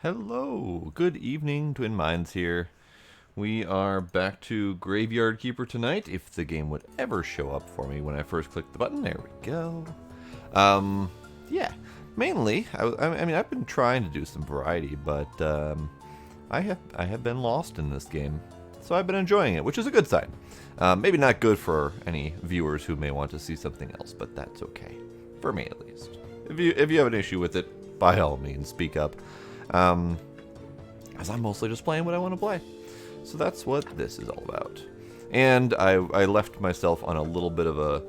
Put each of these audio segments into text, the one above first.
Hello, good evening, Twin Minds here. We are back to Graveyard Keeper tonight, if the game would ever show up for me when I first click the button. There we go. Yeah, mainly, I mean, I've been trying to do some variety, but I have been lost in this game, so I've been enjoying it, which is a good sign. Maybe not good for any viewers who may want to see something else, but that's okay, for me at least. If you have an issue with it, by all means, speak up. As I'm mostly just playing what I want to play. So that's what this is all about. And I left myself on a little bit of a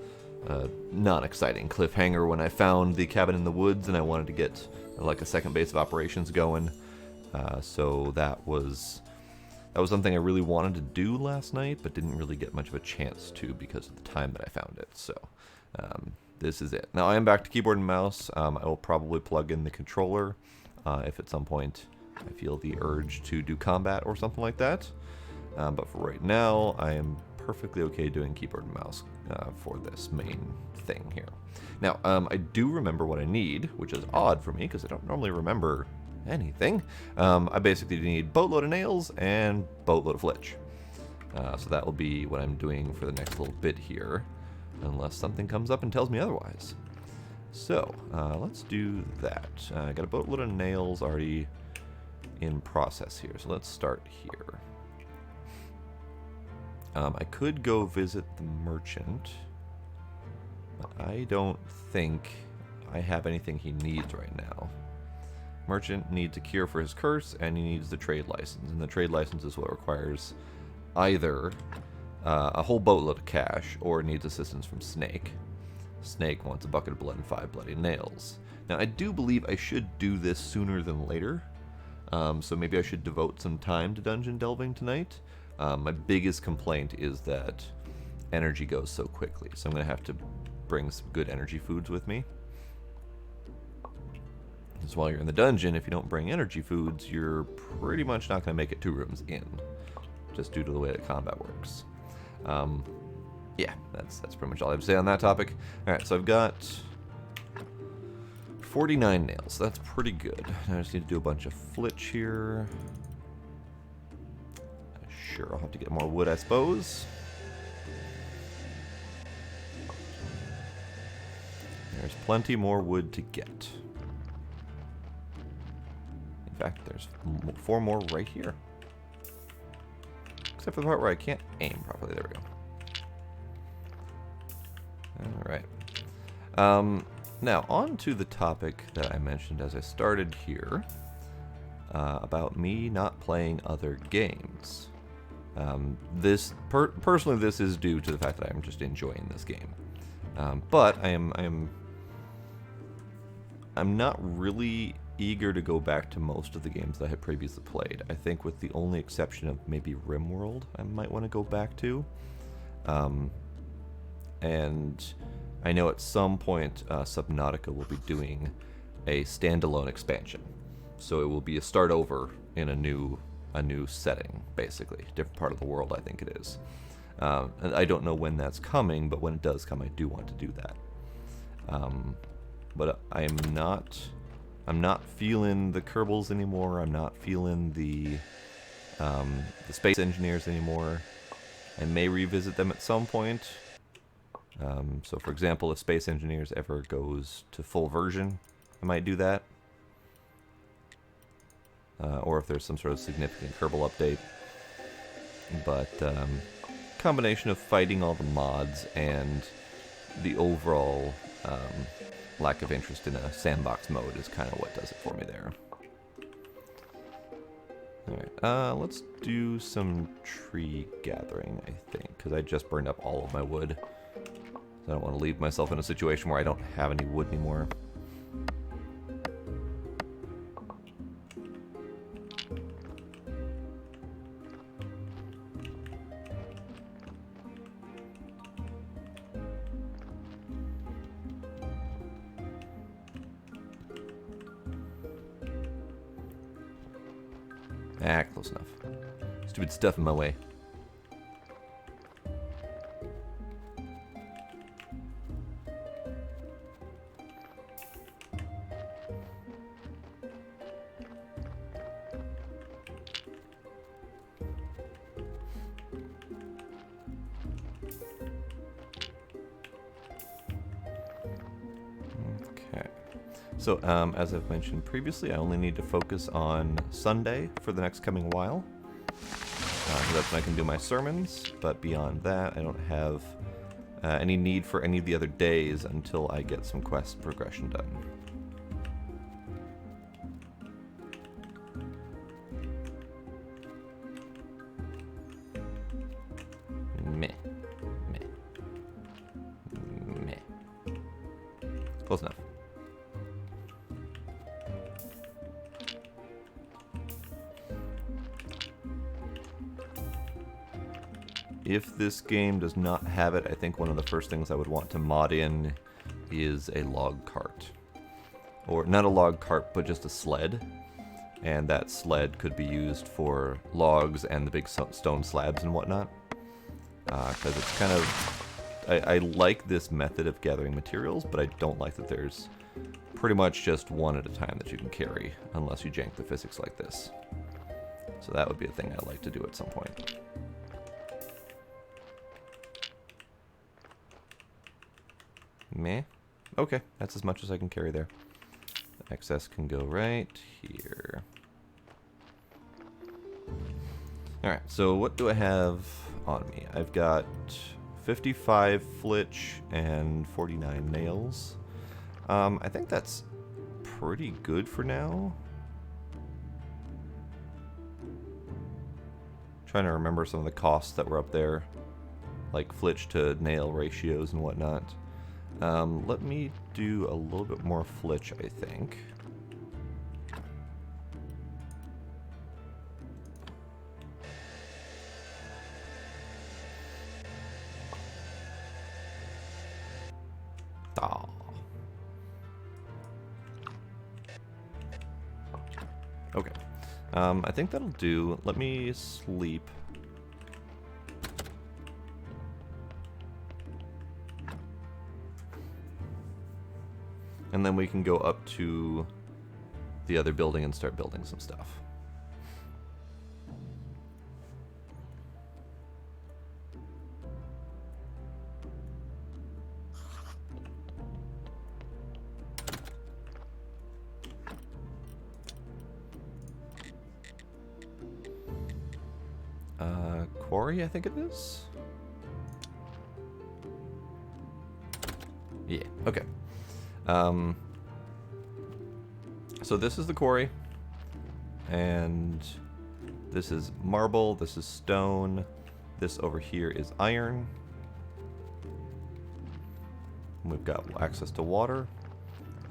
non-exciting cliffhanger when I found the cabin in the woods and I wanted to get like a second base of operations going. So that was something I really wanted to do last night, but didn't really get much of a chance to because of the time that I found it. So this is it. Now I am back to keyboard and mouse. I will probably plug in the controller if at some point I feel the urge to do combat or something like that. But for right now, I am perfectly okay doing keyboard and mouse for this main thing here. Now, I do remember what I need, which is odd for me because I don't normally remember anything. I basically need boatload of nails and boatload of flitch. So that will be what I'm doing for the next little bit here, unless something comes up and tells me otherwise. So, let's do that. I got a boatload of nails already in process here, so let's start here. I could go visit the merchant, but I don't think I have anything he needs right now. Merchant needs a cure for his curse, and he needs the trade license, and the trade license is what requires either a whole boatload of cash, or needs assistance from Snake. Snake wants a bucket of blood and 5 bloody nails. Now, I do believe I should do this sooner than later, so maybe I should devote some time to dungeon delving tonight. My biggest complaint is that energy goes so quickly, so I'm going to have to bring some good energy foods with me. Because while you're in the dungeon, if you don't bring energy foods, you're pretty much not going to make it 2 rooms in, just due to the way that combat works. Yeah, that's pretty much all I have to say on that topic. Alright, so I've got 49 nails. That's pretty good. I just need to do a bunch of flitch here. Sure, I'll have to get more wood, I suppose. There's plenty more wood to get. In fact, there's 4 more right here. Except for the part where I can't aim properly. There we go. Alright. Now, on to the topic that I mentioned as I started here, about me not playing other games. Personally, this is due to the fact that I'm just enjoying this game. But I'm not really eager to go back to most of the games that I had previously played. I think with the only exception of maybe RimWorld, I might want to go back to. And I know at some point Subnautica will be doing a standalone expansion, so it will be a start over in a new setting, basically, different part of the world. I think it is. And I don't know when that's coming, but when it does come, I do want to do that. But I'm not feeling the Kerbals anymore. I'm not feeling the Space Engineers anymore. I may revisit them at some point. So, for example, if Space Engineers ever goes to full version, I might do that. Or if there's some sort of significant Kerbal update. But combination of fighting all the mods and the overall lack of interest in a sandbox mode is kind of what does it for me there. Alright, let's do some tree gathering, I think, because I just burned up all of my wood. So I don't want to leave myself in a situation where I don't have any wood anymore. Ah, close enough. Stupid stuff in my way. So, as I've mentioned previously, I only need to focus on Sunday for the next coming while. So that's when I can do my sermons, but beyond that, I don't have any need for any of the other days until I get some quest progression done. Meh. Meh. Meh. Close enough. If this game does not have it, I think one of the first things I would want to mod in is a log cart. Or not a log cart, but just a sled. And that sled could be used for logs and the big stone slabs and whatnot. Because it's kind of... I like this method of gathering materials, but I don't like that there's pretty much just one at a time that you can carry, unless you jank the physics like this. So that would be a thing I'd like to do at some point. Meh. Okay, that's as much as I can carry there. The excess can go right here. Alright, so what do I have on me? I've got 55 flitch and 49 nails. I think that's pretty good for now. Trying to remember some of the costs that were up there, like flitch to nail ratios and whatnot. Let me do a little bit more flitch, I think. Oh. Okay. I think that'll do. Let me sleep. And then we can go up to the other building and start building some stuff. Quarry, I think it is? Yeah, okay. So this is the quarry, and this is marble, this is stone, this over here is iron. We've got access to water,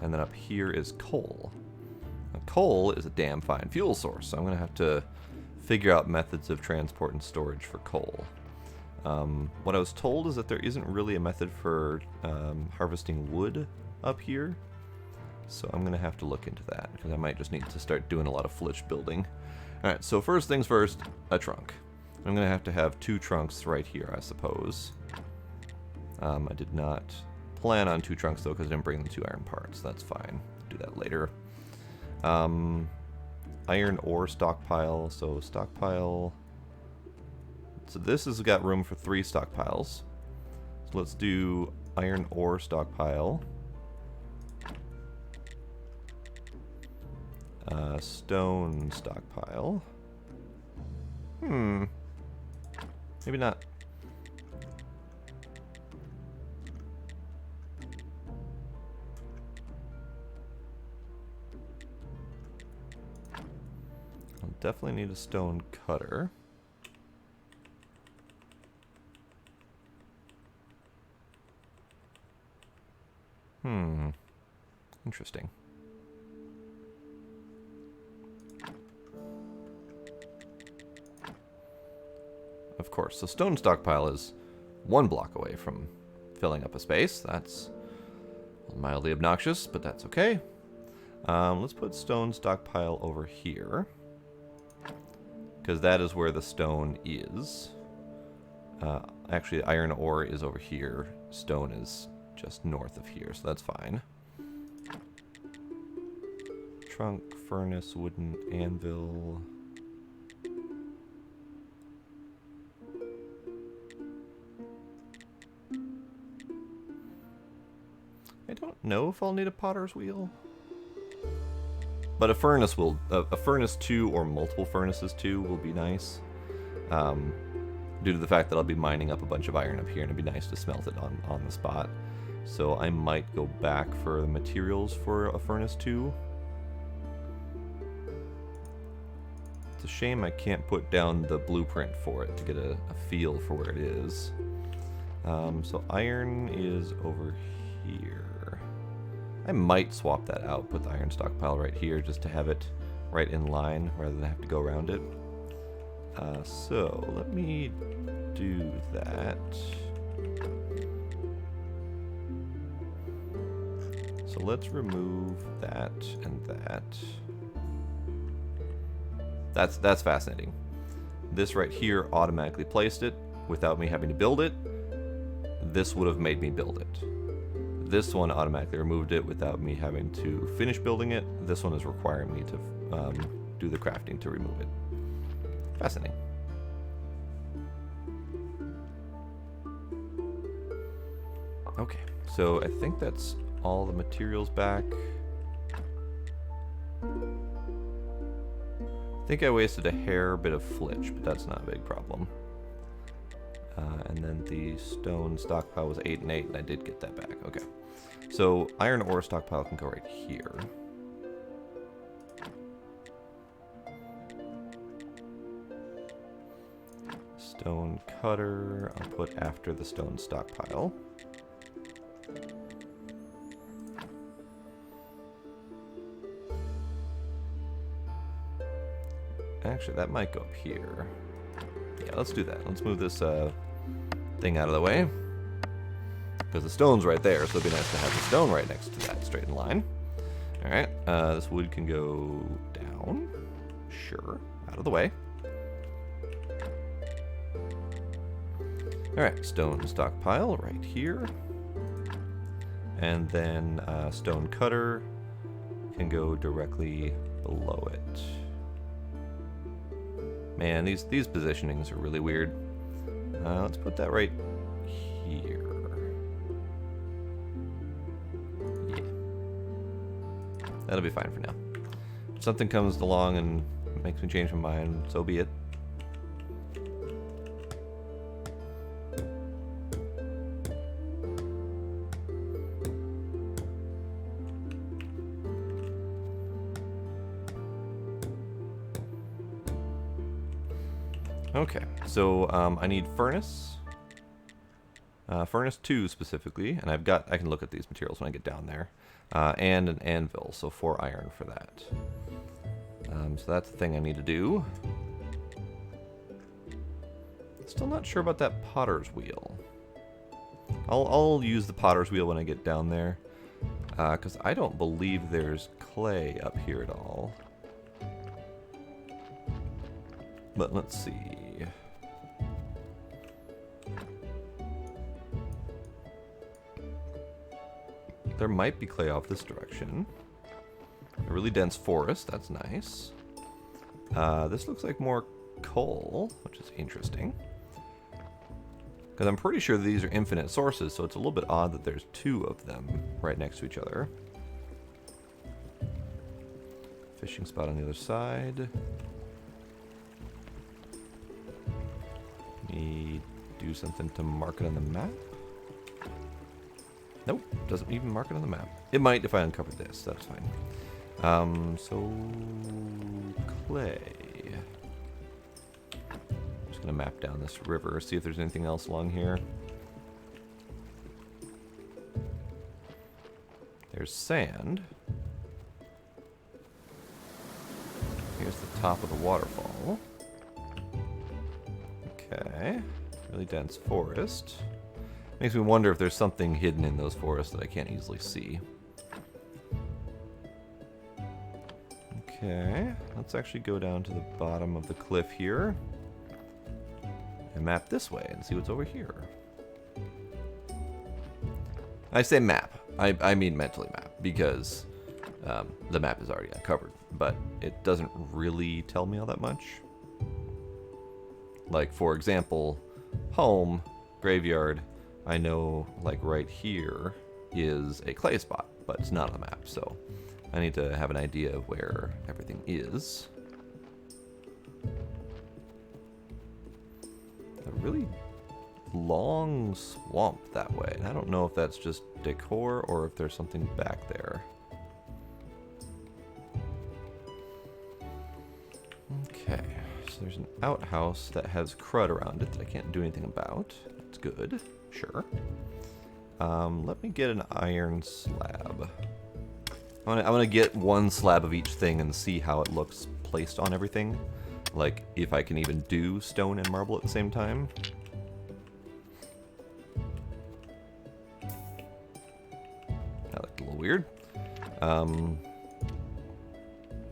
and then up here is coal. Now, coal is a damn fine fuel source, so I'm going to have to figure out methods of transport and storage for coal. What I was told is that there isn't really a method for harvesting wood up here, so I'm going to have to look into that, because I might just need to start doing a lot of flitch building. Alright, so first things first, a trunk. I'm going to have 2 trunks right here, I suppose. I did not plan on 2 trunks, though, because I didn't bring the 2 iron parts. That's fine. Do that later. Iron ore stockpile, so stockpile. So this has got room for 3 stockpiles. So let's do iron ore stockpile. Stone stockpile. Maybe not. I'll definitely need a stone cutter. Interesting. Of course, the stone stockpile is 1 block away from filling up a space. That's mildly obnoxious, but that's okay. Let's put stone stockpile over here, because that is where the stone is. Actually, iron ore is over here. Stone is just north of here, so that's fine. Trunk, furnace, wooden anvil. I don't know if I'll need a potter's wheel. But a furnace will, a furnace 2 or multiple furnaces 2 will be nice. Due to the fact that I'll be mining up a bunch of iron up here, and it'd be nice to smelt it on the spot. So I might go back for the materials for a furnace 2. It's a shame I can't put down the blueprint for it to get a feel for where it is. So iron is over here. I might swap that out, put the iron stockpile right here just to have it right in line rather than have to go around it. So let me do that. So let's remove that and that. That's fascinating. This right here automatically placed it without me having to build it. This would have made me build it. This one automatically removed it without me having to finish building it. This one is requiring me to do the crafting to remove it. Fascinating. Okay, so I think that's all the materials back. I think I wasted a hair bit of flitch, but that's not a big problem. And then the stone stockpile was 8 and 8, and I did get that back. Okay, so iron ore stockpile can go right here. Stone cutter, I'll put after the stone stockpile. Actually, that might go up here. Yeah, let's do that. Let's move this thing out of the way. Because the stone's right there, so it'd be nice to have the stone right next to that, straight in line. Alright, this wood can go down. Sure, out of the way. Alright, stone stockpile right here. And then stone cutter can go directly below it. Man, these positionings are really weird. Let's put that right here. Yeah. That'll be fine for now. If something comes along and makes me change my mind, so be it. Okay, so I need furnace. Furnace 2 specifically, and I can look at these materials when I get down there. And an anvil, so 4 iron for that. So that's the thing I need to do. Still not sure about that potter's wheel. I'll use the potter's wheel when I get down there. Because I don't believe there's clay up here at all. But let's see. There might be clay off this direction. A really dense forest, that's nice. This looks like more coal, which is interesting. Because I'm pretty sure these are infinite sources, so it's a little bit odd that there's 2 of them right next to each other. Fishing spot on the other side. Me do something to mark it on the map? Nope, doesn't even mark it on the map. It might if I uncover this, that's fine. So clay. I'm just gonna map down this river, see if there's anything else along here. There's sand. Here's the top of the waterfall. Okay, really dense forest. Makes me wonder if there's something hidden in those forests that I can't easily see. Okay, let's actually go down to the bottom of the cliff here and map this way and see what's over here. I say map, I mean mentally map, because the map is already uncovered, but it doesn't really tell me all that much. Like, for example, home, graveyard, I know, like, right here is a clay spot, but it's not on the map, so I need to have an idea of where everything is. A really long swamp that way. I don't know if that's just decor or if there's something back there. Okay, so there's an outhouse that has crud around it that I can't do anything about. That's good, sure. Let me get an iron slab. I want to get one slab of each thing and see how it looks placed on everything. Like, if I can even do stone and marble at the same time. That looked a little weird.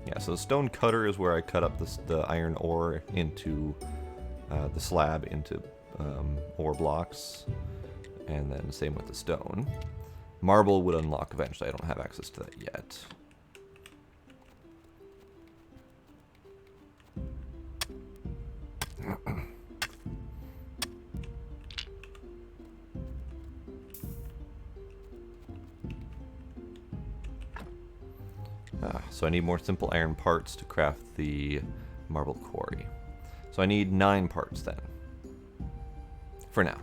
Yeah, so the stone cutter is where I cut up the iron ore into the slab into ore blocks. And then same with the stone. Marble would unlock eventually. I don't have access to that yet. So I need more simple iron parts to craft the marble quarry. So I need 9 parts then. For now.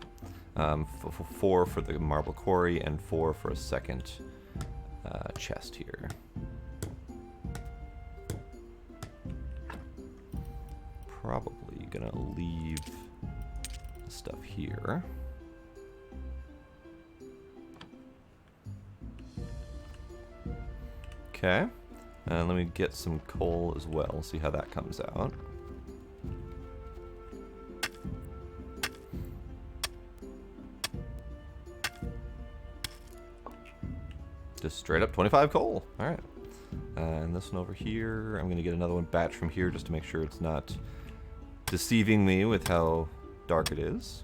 4 for the marble quarry and 4 for a second chest here. Probably gonna leave the stuff here. Okay, and let me get some coal as well, see how that comes out. Just straight up 25 coal. All right. And this one over here, I'm going to get another one batch from here just to make sure it's not deceiving me with how dark it is.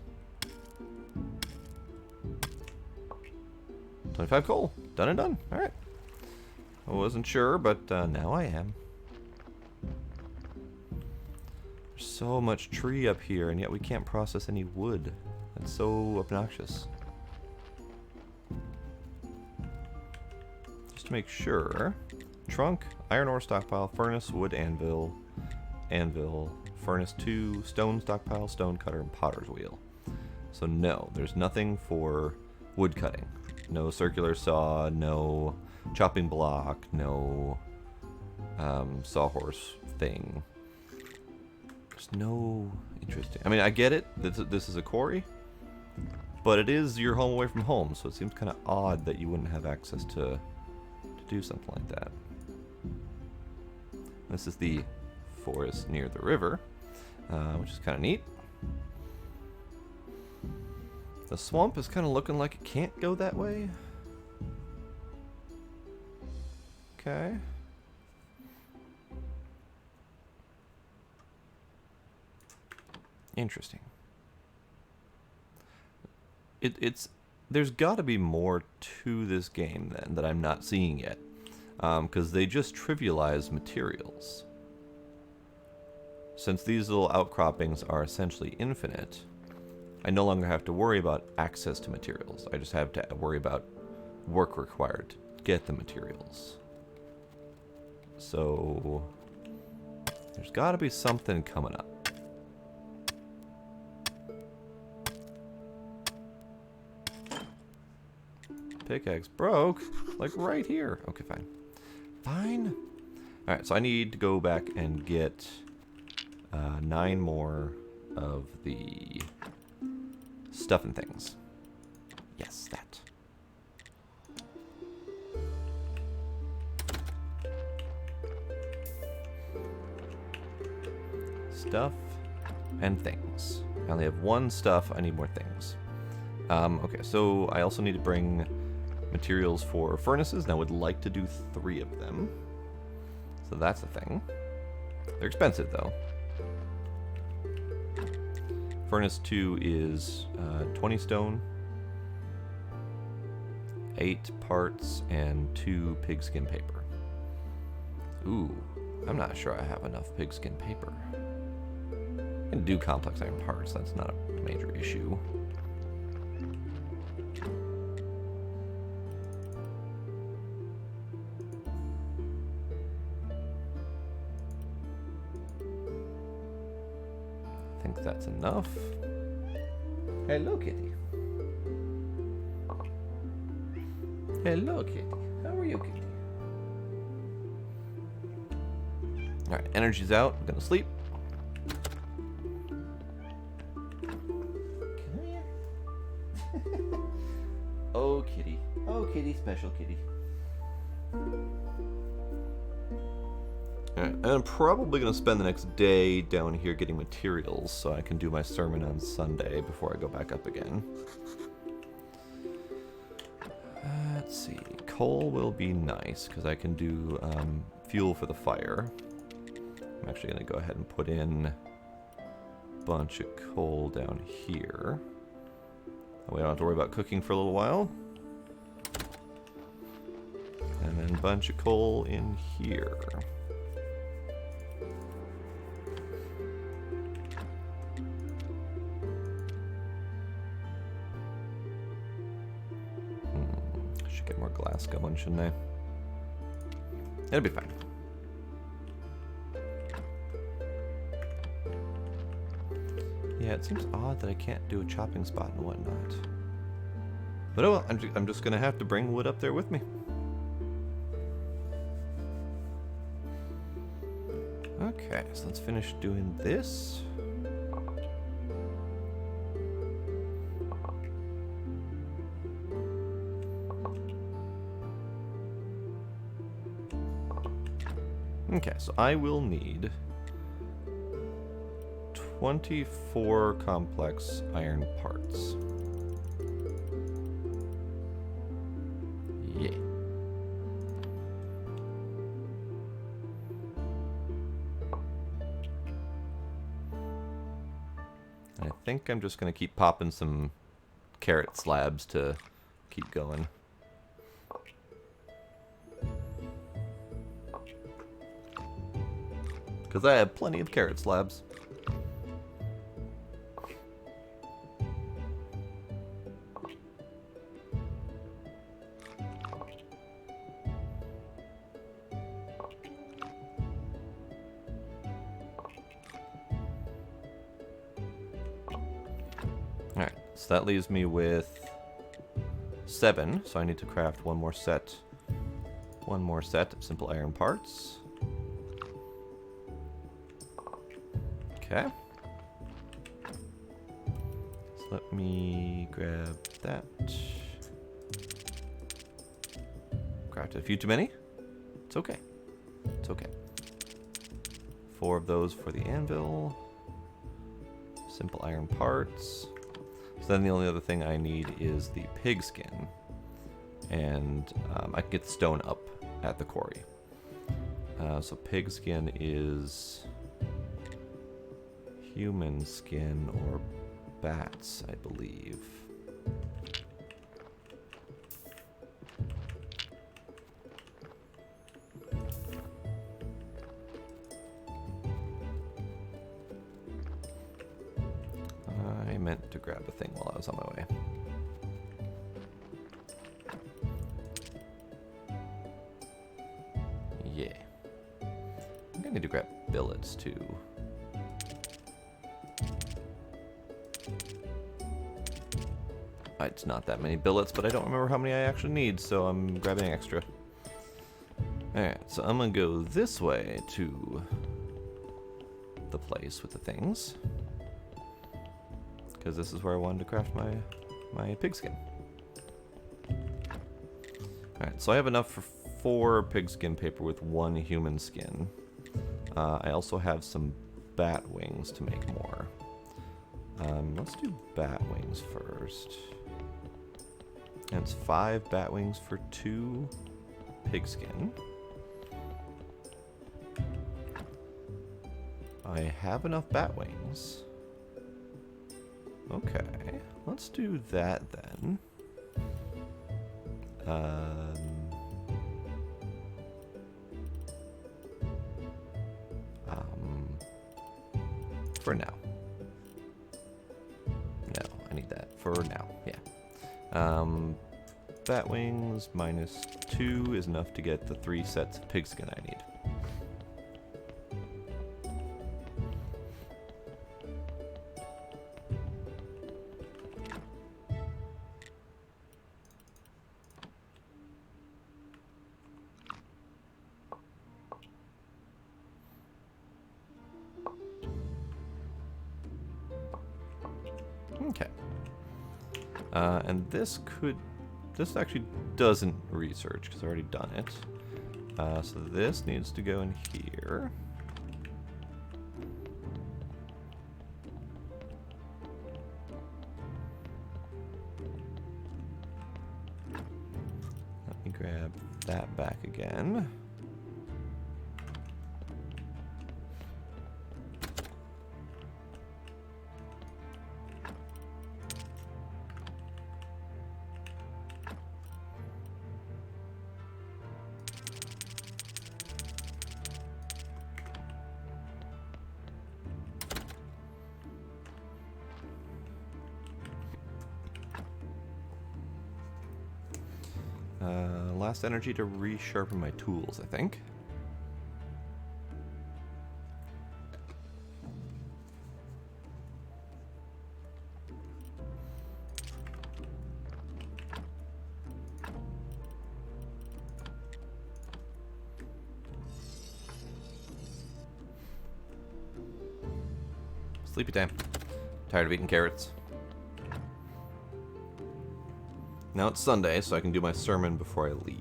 25 coal. Done and done. All right. I wasn't sure, but now I am. There's so much tree up here, and yet we can't process any wood. That's so obnoxious. Make sure. Trunk, iron ore stockpile, furnace, wood anvil, furnace 2, stone stockpile, stone cutter, and potter's wheel. So no, there's nothing for wood cutting. No circular saw, no chopping block, no sawhorse thing. There's no interesting. I mean, I get it. This is a quarry, but it is your home away from home, so it seems kind of odd that you wouldn't have access to do something like that. This is the forest near the river, which is kind of neat. The swamp is kind of looking like it can't go that way. Okay. Interesting. There's got to be more to this game then that I'm not seeing yet, because they just trivialize materials. Since these little outcroppings are essentially infinite, I no longer have to worry about access to materials. I just have to worry about work required to get the materials. So there's got to be something coming up. Pickaxe broke, like right here. Okay, fine. Fine. Alright, so I need to go back and get 9 more of the stuff and things. Yes, that. Stuff and things. I only have 1 stuff, I need more things. Okay, so I also need to bring materials for furnaces, and I would like to do 3 of them. So that's a thing. They're expensive, though. Furnace 2 is 20 stone, 8 parts, and 2 pigskin paper. Ooh, I'm not sure I have enough pigskin paper. I can do complex iron parts, that's not a major issue. think that's enough. Hello, kitty. Hello, kitty. How are you, kitty? Alright, energy's out. I'm gonna sleep. Come here. Oh, kitty. Oh, kitty, special kitty. Alright, and I'm probably going to spend the next day down here getting materials so I can do my sermon on Sunday before I go back up again. Let's see. Coal will be nice because I can do fuel for the fire. I'm actually going to go ahead and put in a bunch of coal down here. We don't have to worry about cooking for a little while. And then a bunch of coal in here. Should get more glass going, shouldn't I? It'll be fine. Yeah, it seems odd that I can't do a chopping spot and whatnot. But oh well, I'm just gonna have to bring wood up there with me. Okay, so let's finish doing this. Okay, so I will need 24 complex iron parts. Yeah. I think I'm just going to keep popping some carrot slabs to keep going. Because I have plenty of carrot slabs. Alright, so that leaves me with 7, so I need to craft one more set of simple iron parts. Okay. So let me grab that. Crafted a few too many. It's okay. It's okay. 4 of those for the anvil. Simple iron parts. So then the only other thing I need is the pig skin. And I can get the stone up at the quarry. So pig skin is human skin or bats, I believe. I meant to grab a thing while I was on my way. Yeah. I'm gonna need to grab billets too. It's not that many billets, but I don't remember how many I actually need, so I'm grabbing extra. Alright, so I'm gonna go this way to the place with the things. Because this is where I wanted to craft my pigskin. Alright, so I have enough for 4 pigskin paper with 1 human skin. I also have some bat wings to make more. Let's do bat wings first. And it's 5 bat wings for 2 pigskin. I have enough bat wings. Okay, let's do that then. For now. No, I need that for now, yeah. Bat wings minus 2 is enough to get the 3 sets of pigskin I need. Okay. And this actually doesn't research because I've already done it. So this needs to go in here. Let me grab that back again. Last energy to resharpen my tools, I think. Sleepy time. Tired of eating carrots. Now it's Sunday, so I can do my sermon before I leave.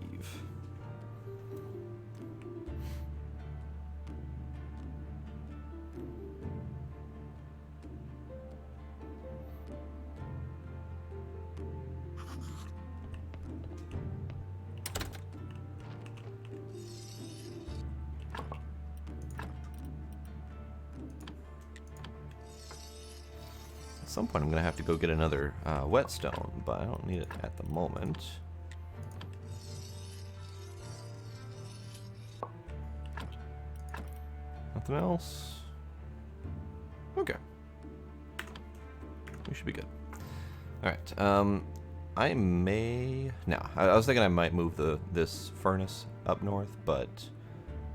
At some point I'm going to have to go get another whetstone, but I don't need it at the moment. Nothing else? Okay. We should be good. Alright, I may... No, I was thinking I might move this furnace up north, but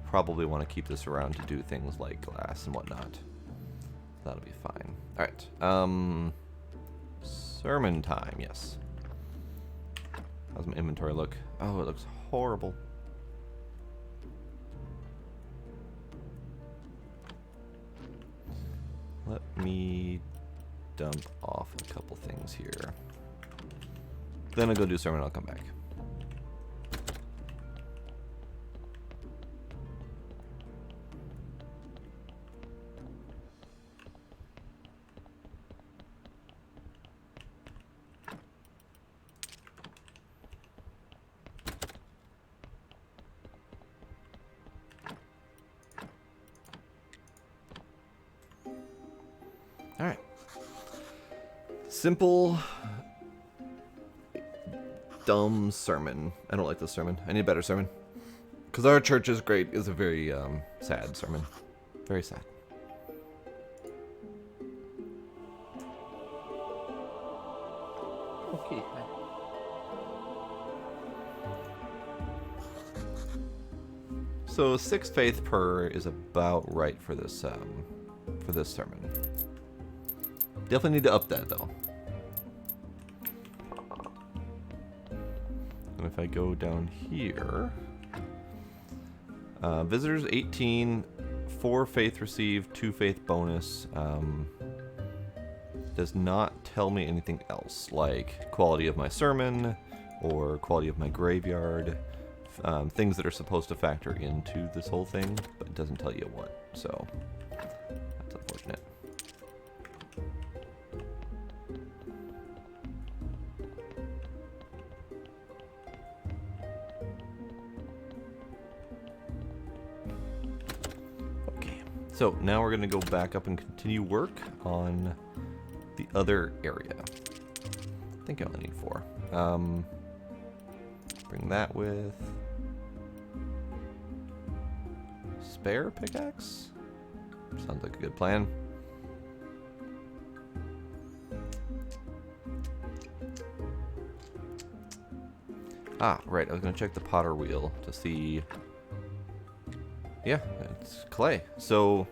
probably want to keep this around to do things like glass and whatnot. That'll be fine. Alright, sermon time, yes. How's my inventory look? Oh, it looks horrible. Let me dump off a couple things here. Then I'll go do sermon, I'll come back. Alright. Simple, dumb sermon. I don't like this sermon. I need a better sermon. Because our church is great. It's a very sad sermon. Very sad. Okay. So 6 faith per is about right for this sermon. Definitely need to up that though. And if I go down here, visitors 18, 4 faith received, 2 faith bonus. Does not tell me anything else, like quality of my sermon or quality of my graveyard. Things that are supposed to factor into this whole thing, but it doesn't tell you what, so that's unfortunate. Okay, so now we're going to go back up and continue work on the other area. I think I only need 4. Bring that with... spare pickaxe? Sounds like a good plan. Ah, right, I was gonna check the potter wheel to see... Yeah, it's clay. So,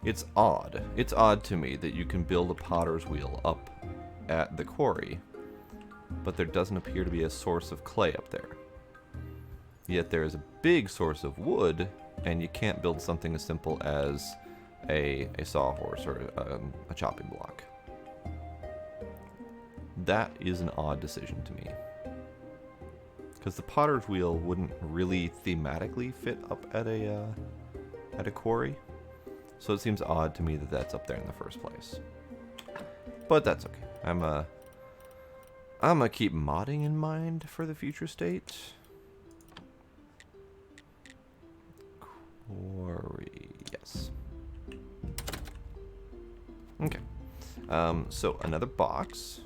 it's odd. It's odd to me that you can build a potter's wheel up at the quarry, but there doesn't appear to be a source of clay up there. Yet there is a big source of wood, and you can't build something as simple as a sawhorse or a chopping block. That is an odd decision to me. Because the potter's wheel wouldn't really thematically fit up at a quarry. So it seems odd to me that that's up there in the first place. But that's okay. I'm gonna keep modding in mind for the future state. Quarry, yes. Okay. So another box.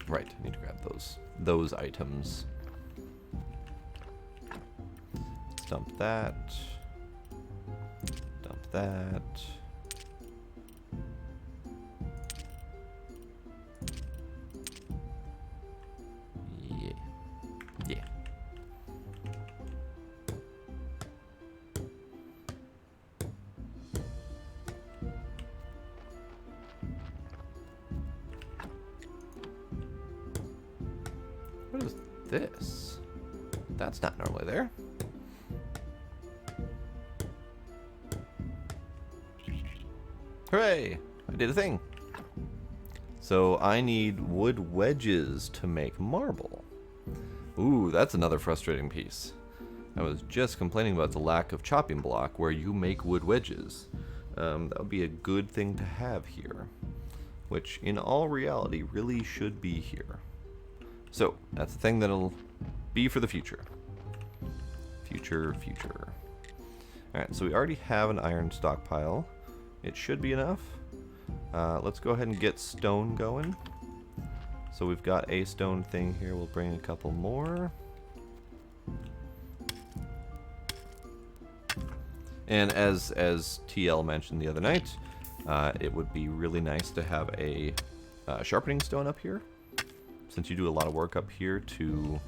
Right, I need to grab those items. Let's dump that. Dump that. Yeah. Yeah. What is this? That's not normally there. Hooray! I did a thing. So I need wood wedges to make marble. Ooh, that's another frustrating piece. I was just complaining about the lack of chopping block where you make wood wedges. That would be a good thing to have here, which in all reality really should be here. So that's the thing that'll be for the future. Future. Alright, so we already have an iron stockpile. It should be enough. Let's go ahead and get stone going. So we've got a stone thing here. We'll bring a couple more. And as TL mentioned the other night, it would be really nice to have a sharpening stone up here. Since you do a lot of work up here to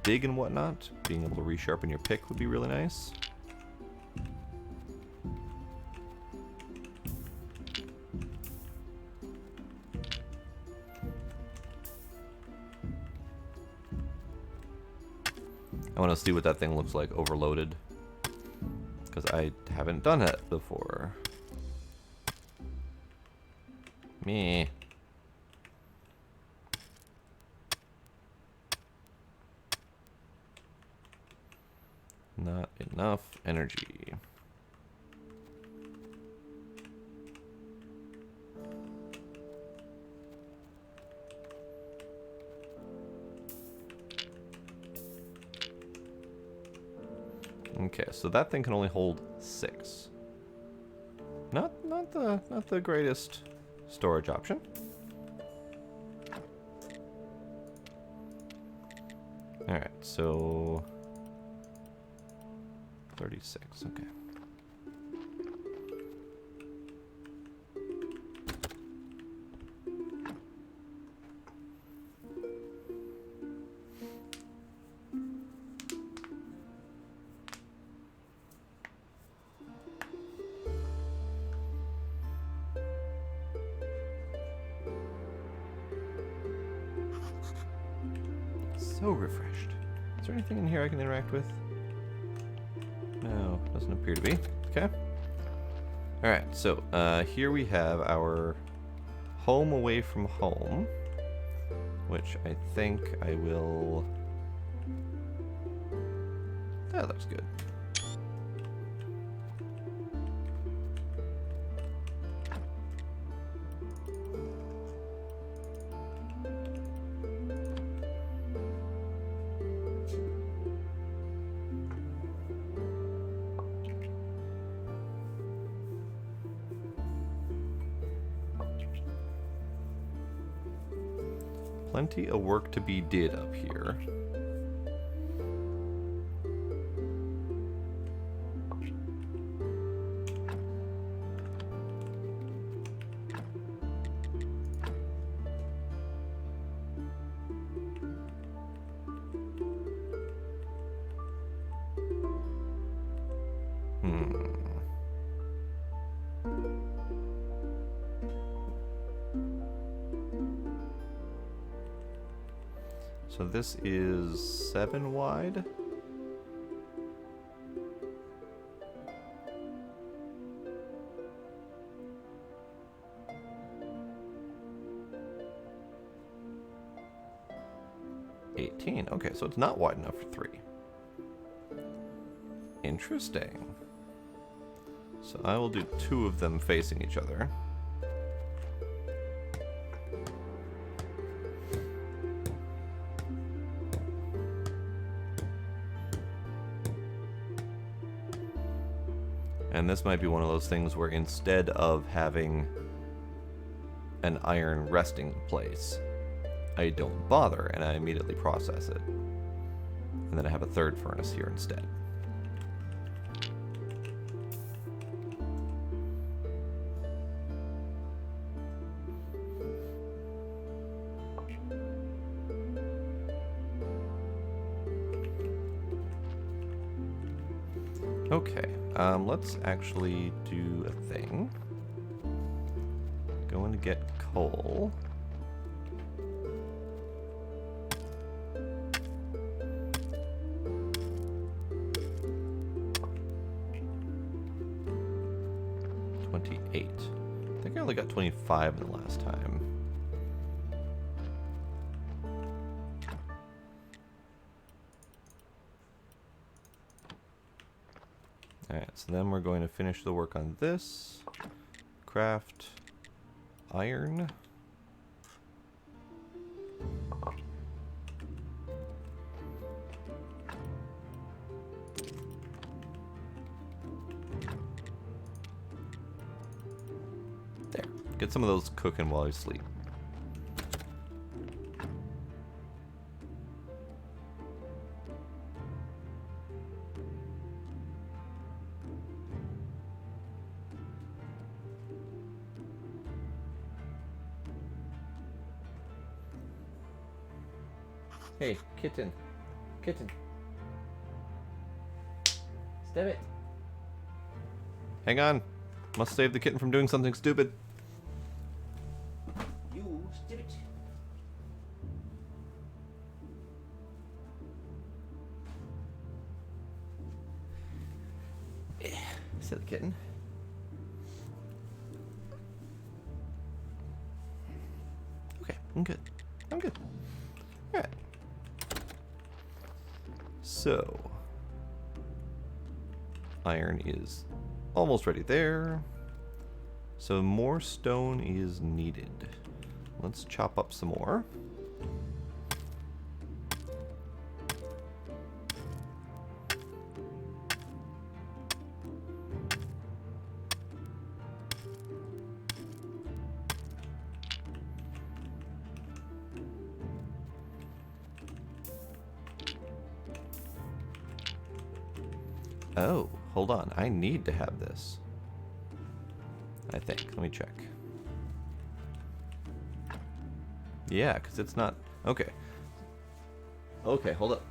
dig and whatnot, being able to resharpen your pick would be really nice. I want to see what that thing looks like overloaded, because I haven't done it before. Meh. Not enough energy. Okay, so that thing can only hold 6. Not the greatest storage option. All right, so 36. Okay. So refreshed. Is there anything in here I can interact with? No, doesn't appear to be. Okay. Alright, so here we have our home away from home, which I think I will... That looks good. Plenty of work to be did up here. So this is 7 wide. 18. Okay, so it's not wide enough for 3. Interesting. So I will do 2 of them facing each other. And this might be one of those things where instead of having an iron resting place, I don't bother and I immediately process it. And then I have a 3rd furnace here instead. Okay, let's actually do a thing. Going to get coal. I think I only got 25 in the last time. Alright, so then we're going to finish the work on this. Craft iron. There. Get some of those cooking while you sleep. Hey, kitten. Kitten. Stop it. Hang on. Must save the kitten from doing something stupid. You stop it. Silly kitten. Okay, I'm good. I'm good. Alright. So, iron is almost ready there. So more stone is needed. Let's chop up some more. Oh, hold on. I need to have this. I think. Let me check. Yeah, because it's not... Okay. Okay, hold up.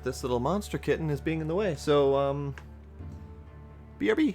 This little monster kitten is being in the way, so, BRB.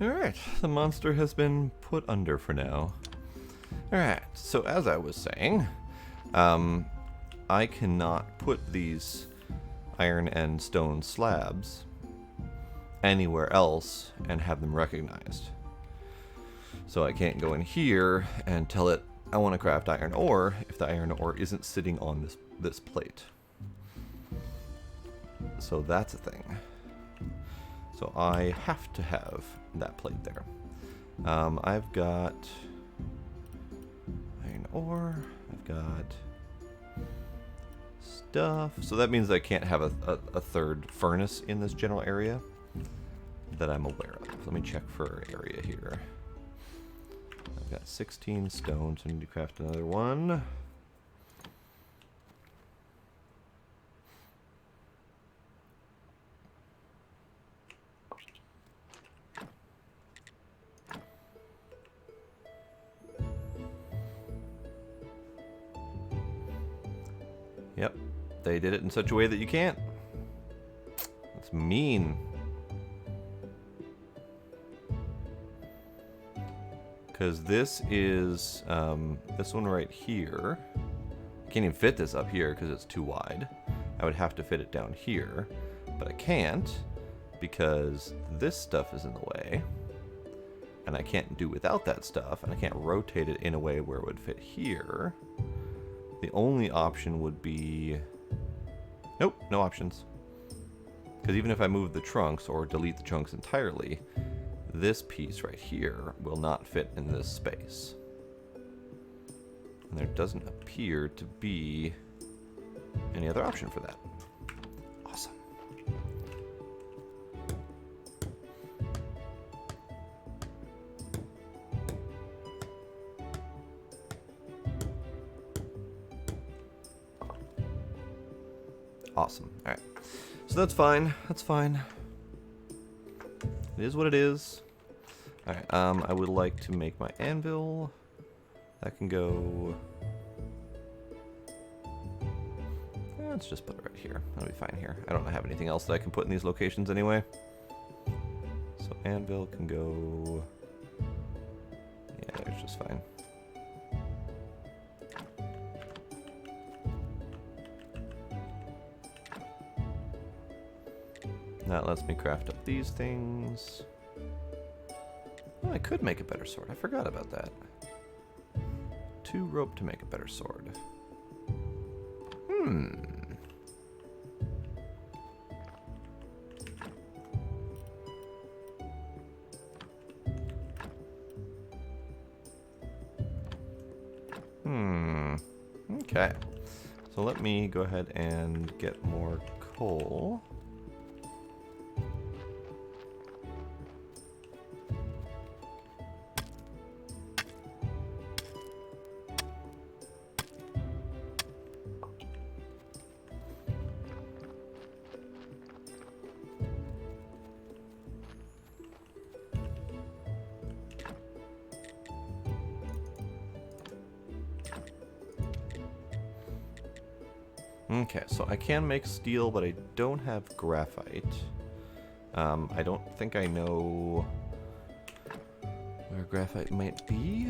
Alright, the monster has been put under for now. Alright, so as I was saying, I cannot put these iron and stone slabs anywhere else and have them recognized. So I can't go in here and tell it I want to craft iron ore if the iron ore isn't sitting on this plate. So that's a thing. So I have to have that plate there. I've got iron ore, I've got stuff. So that means I can't have a third furnace in this general area that I'm aware of. Let me check for area here. I've got 16 stones. I need to craft another one. Yep, they did it in such a way that you can't. That's mean. Because this is, this one right here. I can't even fit this up here because it's too wide. I would have to fit it down here, but I can't because this stuff is in the way. And I can't do without that stuff, and I can't rotate it in a way where it would fit here. The only option would be... Nope, no options. Because even if I move the trunks or delete the trunks entirely, this piece right here will not fit in this space. And there doesn't appear to be any other option for that. Awesome. Awesome. All right. So that's fine. That's fine. It is what it is. All right. I would like to make my anvil. That can go. Let's just put it right here. That'll be fine here. I don't have anything else that I can put in these locations anyway. So anvil can go. Yeah, there's just fine. That lets me craft up these things. Oh, I could make a better sword. I forgot about that. 2 rope to make a better sword. Okay. So let me go ahead and get more coal. Okay, so I can make steel, but I don't have graphite. I don't think I know where graphite might be.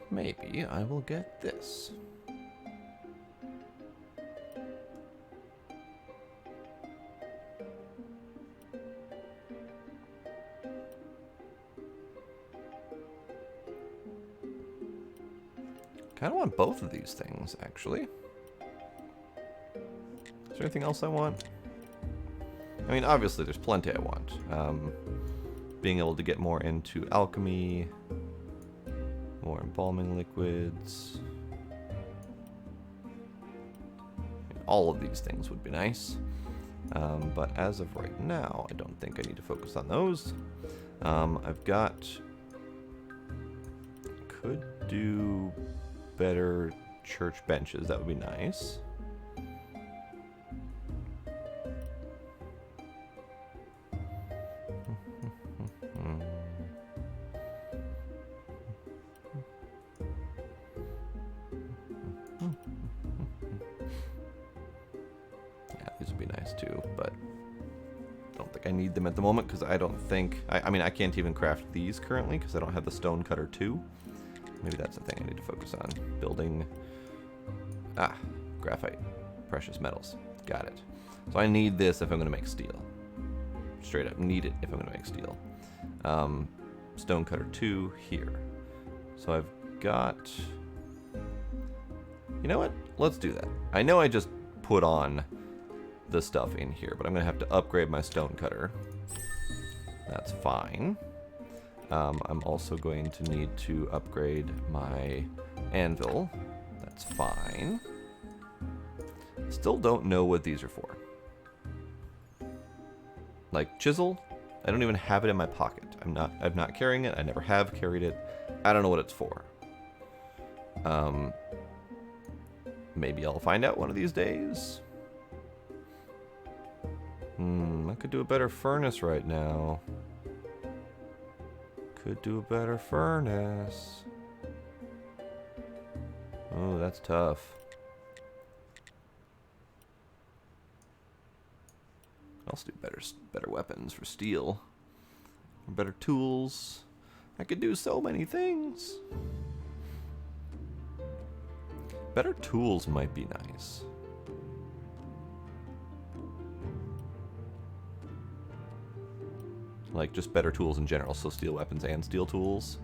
Maybe I will get this. Kind of want both of these things, actually. Is there anything else I want? I mean, obviously there's plenty I want. Being able to get more into alchemy, more embalming liquids. All of these things would be nice. But as of right now, I don't think I need to focus on those. I've got... Could do better church benches. That would be nice. nice too, but I don't think I need them at the moment because I don't think... I mean, I can't even craft these currently because I don't have the stone cutter 2. Maybe that's the thing I need to focus on. Building... graphite. Precious metals. Got it. So I need this if I'm going to make steel. Straight up need it if I'm going to make steel. Stone cutter 2 here. So I've got... You know what? Let's do that. I know I just put on the stuff in here, but I'm going to have to upgrade my stone cutter. That's fine. I'm also going to need to upgrade my anvil. That's fine. Still don't know what these are for. Like chisel, I don't even have it in my pocket. I'm not carrying it. I never have carried it. I don't know what it's for. Maybe I'll find out one of these days. I could do a better furnace right now. Could do a better furnace. Oh, that's tough. I'll also do better weapons for steel. Better tools. I could do so many things. Better tools might be nice. Like just better tools in general, so steel weapons and steel tools.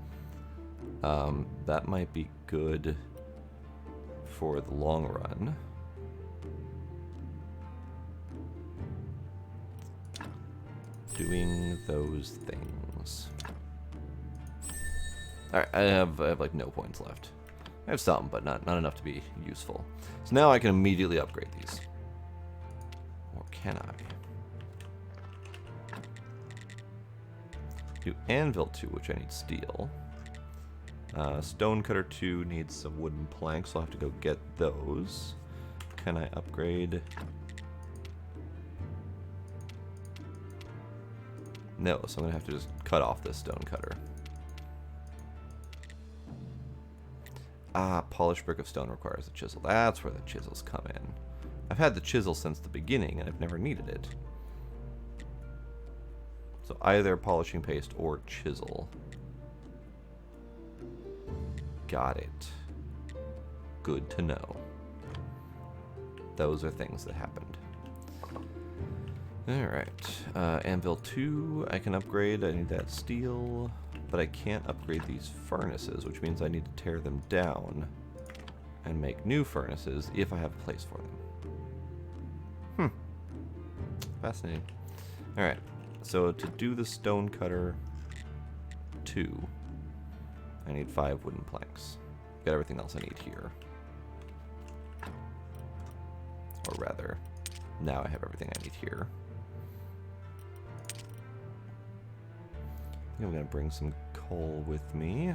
That might be good for the long run. Doing those things. Alright, I have like no points left. I have some, but not enough to be useful. So now I can immediately upgrade these. Or can I? Do anvil 2, which I need steel. Stone cutter 2 needs some wooden planks, so I'll have to go get those. Can I upgrade? No, so I'm going to have to just cut off this stone cutter. Polished brick of stone requires a chisel. That's where the chisels come in. I've had the chisel since the beginning, and I've never needed it. So either polishing paste or chisel. Got it. Good to know. Those are things that happened. Alright. Anvil 2 I can upgrade. I need that steel. But I can't upgrade these furnaces, which means I need to tear them down and make new furnaces if I have a place for them. Fascinating. Alright. So to do the stone cutter 2, I need 5 wooden planks. Got everything else I need here. Or rather, now I have everything I need here. I think I'm going to bring some coal with me.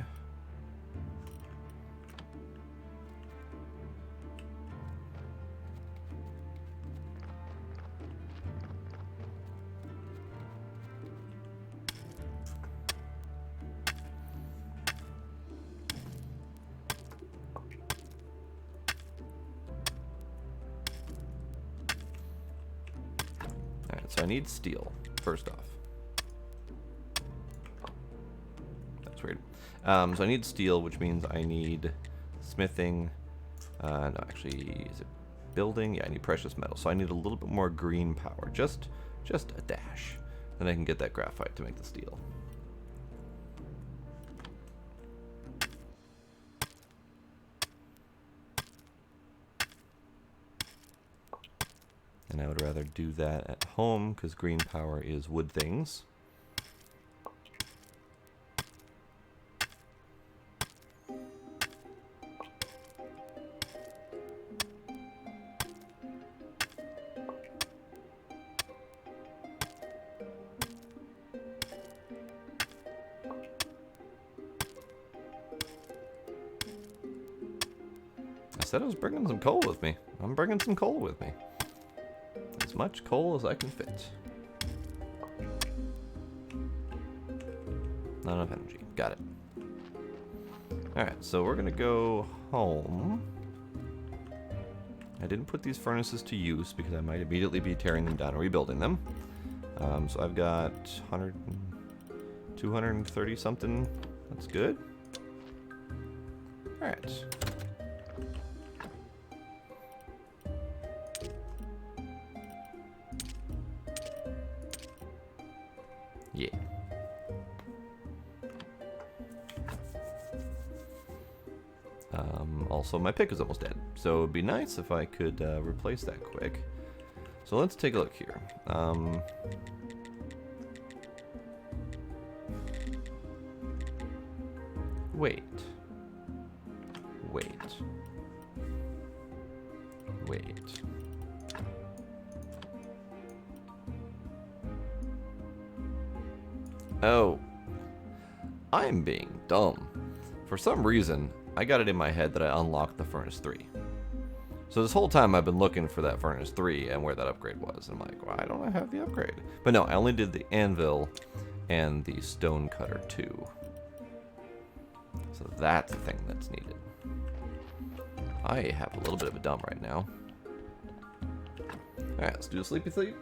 Alright, so I need steel, first off. That's weird. So I need steel, which means I need smithing. No, actually, is it building? Yeah, I need precious metal. So I need a little bit more green power. Just a dash. Then I can get that graphite to make the steel. And I would rather do that at home because green power is wood things. I said I was bringing some coal with me. I'm bringing some coal with me. As much coal as I can fit. Not enough energy. Got it. Alright, so we're gonna go home. I didn't put these furnaces to use because I might immediately be tearing them down and rebuilding them. So I've got 230 something. That's good. Alright. Yeah. Also, my pick is almost dead, so it'd be nice if I could replace that quick. So let's take a look here. Wait. Oh. I'm being dumb. For some reason, I got it in my head that I unlocked the Furnace 3. So this whole time I've been looking for that Furnace 3 and where that upgrade was. And I'm like, why don't I have the upgrade? But no, I only did the anvil and the stone cutter too. So that's the thing that's needed. I have a little bit of a dump right now. Alright, let's do a sleepy sleep.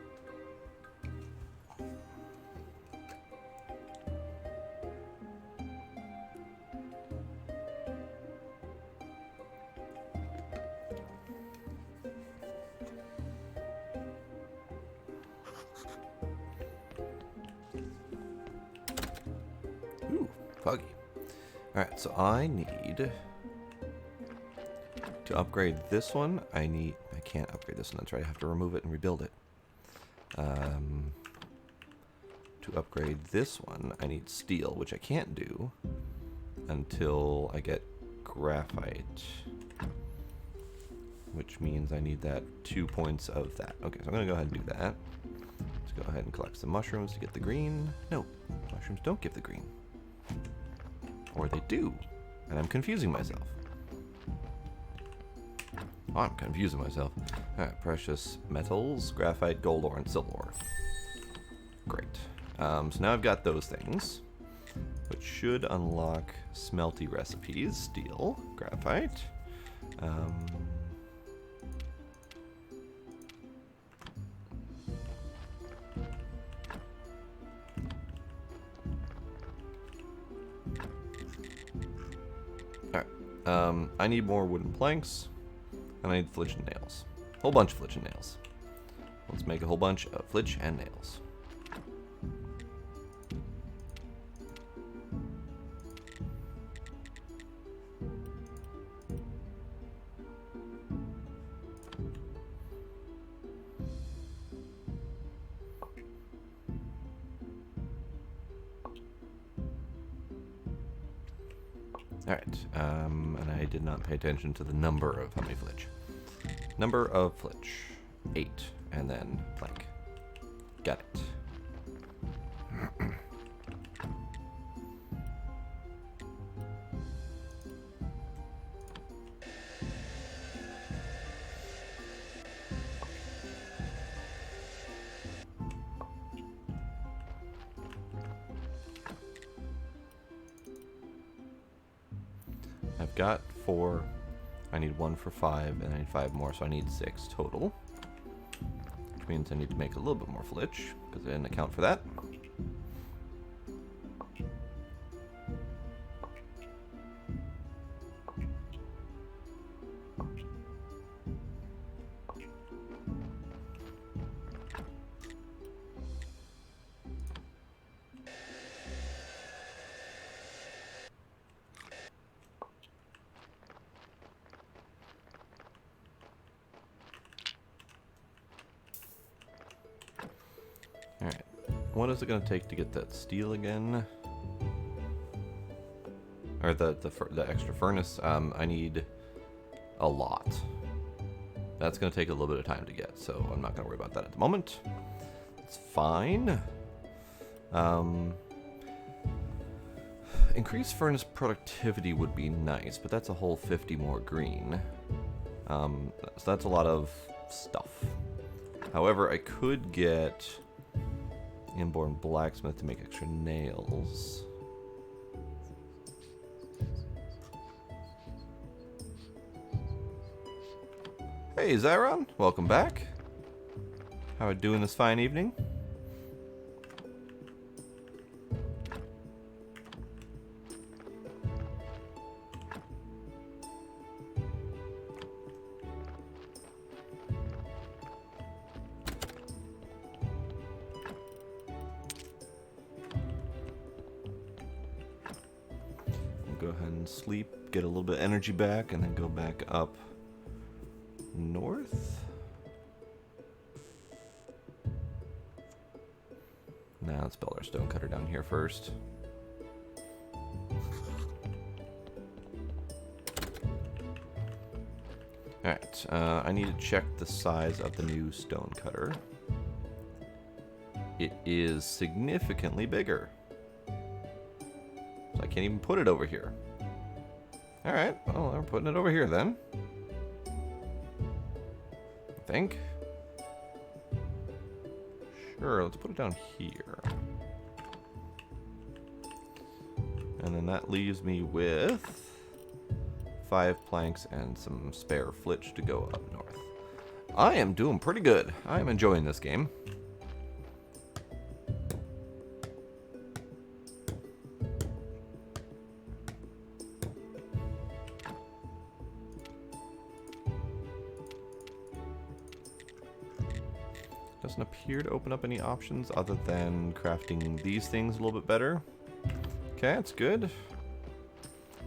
Ooh, foggy. Alright, so I need to upgrade this one. I can't upgrade this one, that's right. I have to remove it and rebuild it. To upgrade this one, I need steel, which I can't do until I get graphite. Which means I need that 2 points of that. Okay, so I'm gonna go ahead and do that. Let's go ahead and collect some mushrooms to get the green. No, mushrooms don't give the green. Or they do, and I'm confusing myself. Oh, I'm confusing myself. Alright, precious metals, graphite, gold ore, and silver ore. Great. So now I've got those things, which should unlock smelty recipes. Steel, graphite. Alright, I need more wooden planks, and I need flitch and nails. Whole bunch of flitch and nails. Let's make a whole bunch of flitch and nails. Alright, and I did not pay attention to the number of how many flitch. Number of flitch. 8, and then plank. Got it. I've got 4. I need 1 for 5, and I need 5 more, so I need 6 total. Which means I need to make a little bit more flitch, because I didn't account for that. Alright, what is it going to take to get that steel again? Or the extra furnace? I need a lot. That's going to take a little bit of time to get, so I'm not going to worry about that at the moment. It's fine. Increased furnace productivity would be nice, but that's a whole 50 more green. So that's a lot of stuff. However, I could get inborn blacksmith to make extra nails. Hey, Zyron, welcome back. How are you doing this fine evening? Go ahead and sleep, get a little bit of energy back, and then go back up north. Now let's build our stonecutter down here first. Alright, I need to check the size of the new stonecutter. It is significantly bigger. So I can't even put it over here. Alright, well, we're putting it over here then. I think. Sure, let's put it down here. And then that leaves me with 5 planks and some spare flitch to go up north. I am doing pretty good. I am enjoying this game. Doesn't appear to open up any options other than crafting these things a little bit better. Okay, that's good.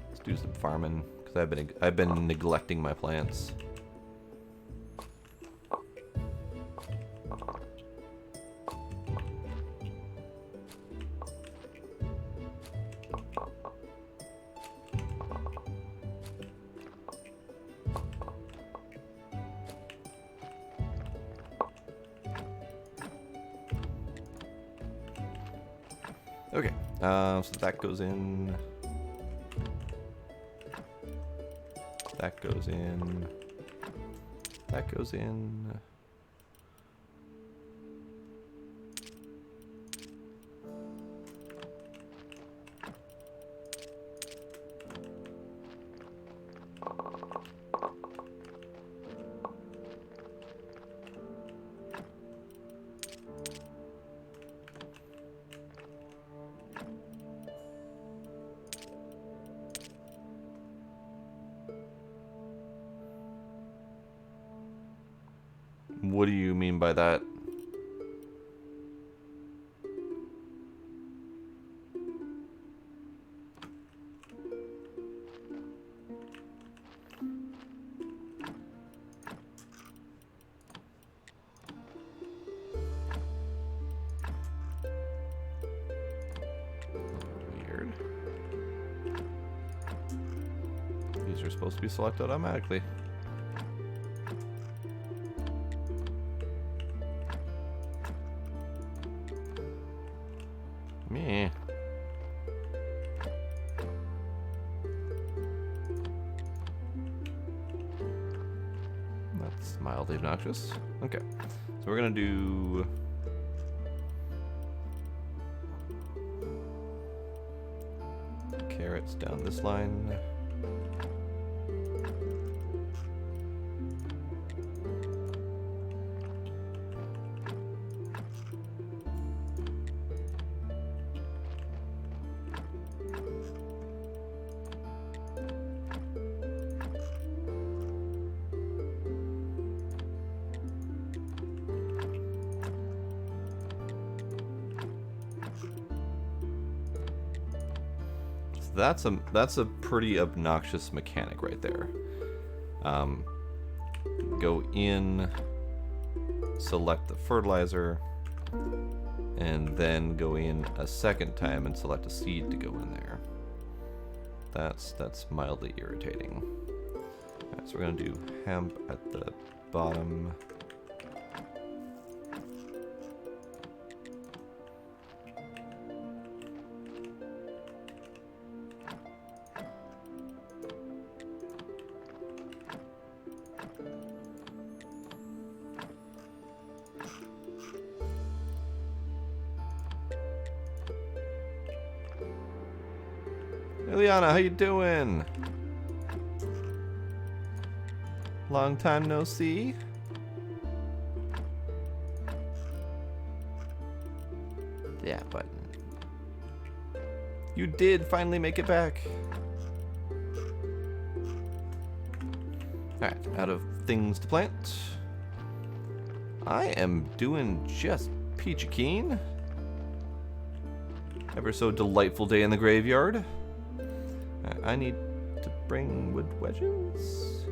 Let's do some farming because I've been neglecting my plants. Okay, so that goes in. That goes in. That goes in. What do you mean by that? Weird. These are supposed to be selected automatically. Meh. That's mildly obnoxious. Okay, so we're gonna do carrots down this line. That's a pretty obnoxious mechanic right there. Go in, select the fertilizer, and then go in a second time and select a seed to go in there. That's mildly irritating. Alright, so we're gonna do hemp at the bottom. Hey Liana, how you doing? Long time no see. That button. You did finally make it back. Alright, out of things to plant. I am doing just peachy keen. Ever so delightful day in the graveyard. I need to bring wood wedges.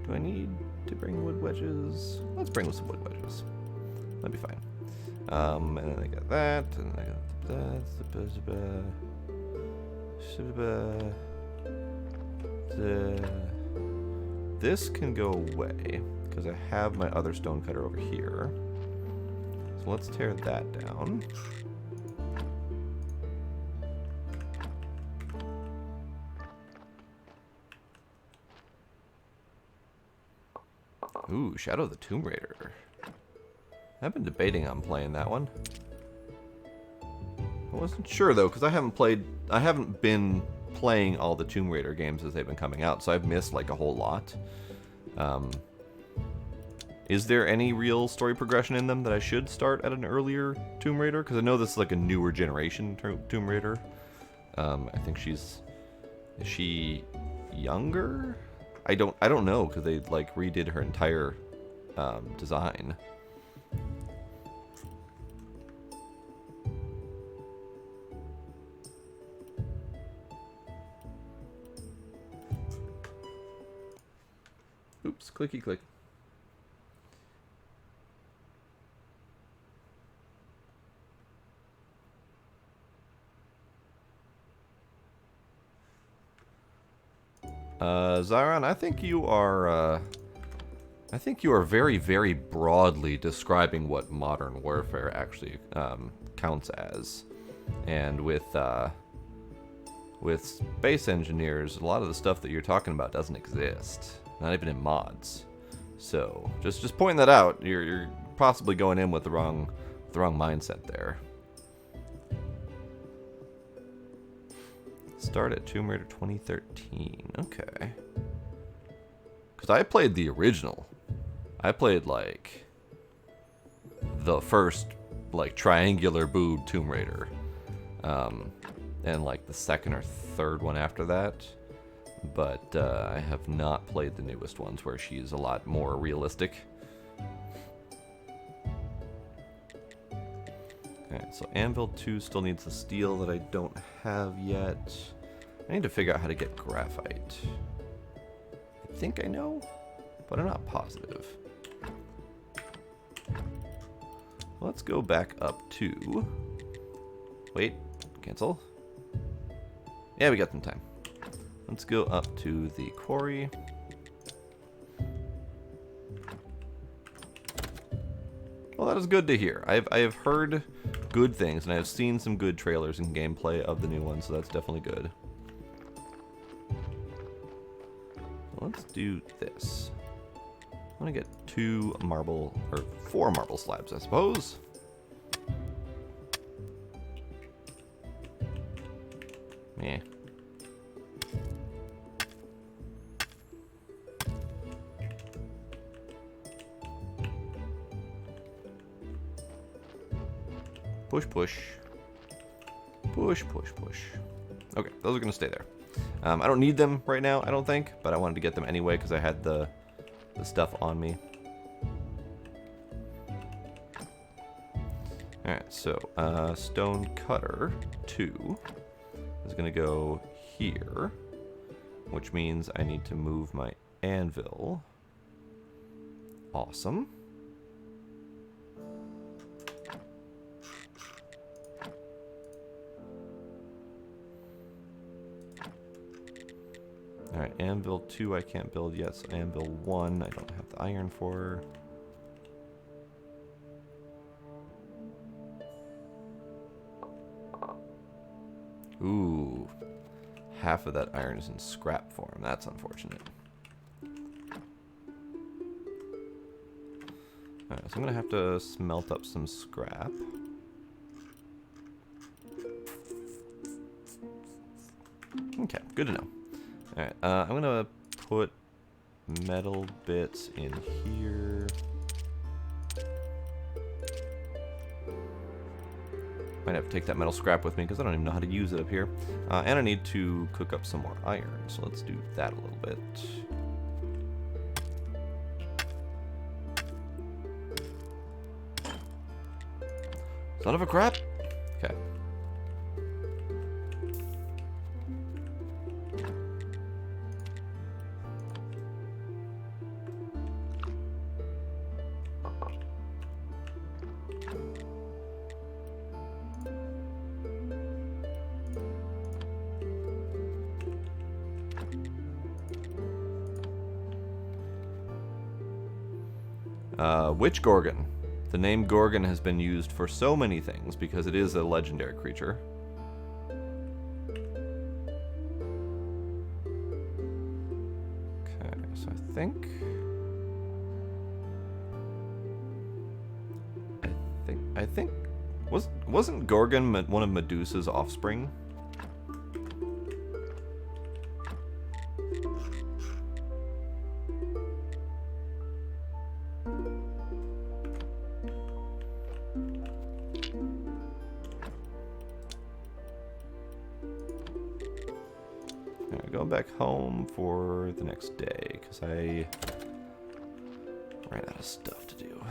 Do I need to bring wood wedges? Let's bring some wood wedges. That'd be fine. And then I got that, and I got that. This can go away because I have my other stone cutter over here. So let's tear that down. Ooh, Shadow of the Tomb Raider. I've been debating on playing that one. I wasn't sure though, because I haven't been playing all the Tomb Raider games as they've been coming out, so I've missed like a whole lot. Is there any real story progression in them that I should start at an earlier Tomb Raider? Because I know this is like a newer generation Tomb Raider. I think is she younger? I don't know, because they like redid her entire design. Oops, clicky click. Zyron, I think you are very, very broadly describing what modern warfare actually counts as. And with space engineers, a lot of the stuff that you're talking about doesn't exist. Not even in mods. So just pointing that out. You're possibly going in with the wrong mindset there. Start at Tomb Raider 2013. Okay. Because I played the original. I played like the first like triangular booed Tomb Raider. And like the second or third one after that. But I have not played the newest ones where she's a lot more realistic. Alright, so Anvil 2 still needs the steel that I don't have yet. I need to figure out how to get graphite. I think I know, but I'm not positive. Let's go back up to... Wait, cancel. Yeah, we got some time. Let's go up to the quarry. Well, that is good to hear. I have heard good things, and I have seen some good trailers and gameplay of the new one, so that's definitely good. Let's do this. I want to get 4 marble slabs, I suppose. Meh. Push, push. Push, push, push. Okay, those are going to stay there. I don't need them right now, I don't think, but I wanted to get them anyway because I had the stuff on me. Alright, so stone cutter 2 is going to go here, which means I need to move my anvil. Awesome. Alright, anvil 2 I can't build yet, so anvil 1 I don't have the iron for. Ooh, half of that iron is in scrap form. That's unfortunate. Alright, so I'm gonna have to smelt up some scrap. Okay, good to know. Alright, I'm gonna put metal bits in here. Might have to take that metal scrap with me because I don't even know how to use it up here. And I need to cook up some more iron, so let's do that a little bit. Son of a crap! Okay. Witch Gorgon. The name Gorgon has been used for so many things because it is a legendary creature. Okay, so I think wasn't Gorgon one of Medusa's offspring? Going back home for the next day because I ran out of stuff to do.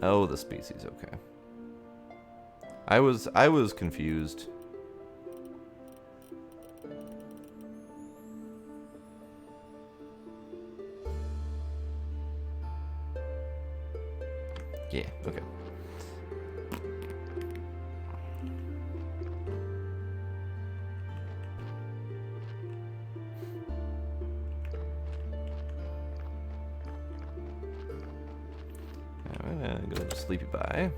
Oh, the species, okay. I was confused. Yeah, okay. I'm gonna go to Sleepy Pie.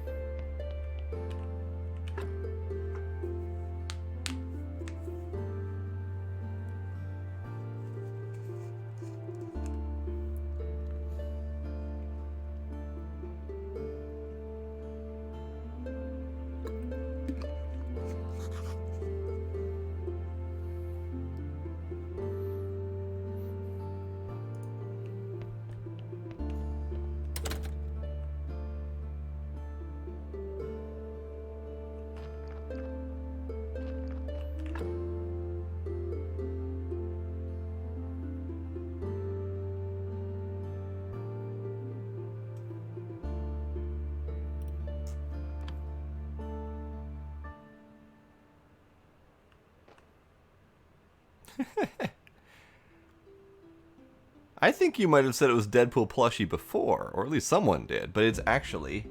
I think you might have said it was Deadpool plushie before, or at least someone did, but it's actually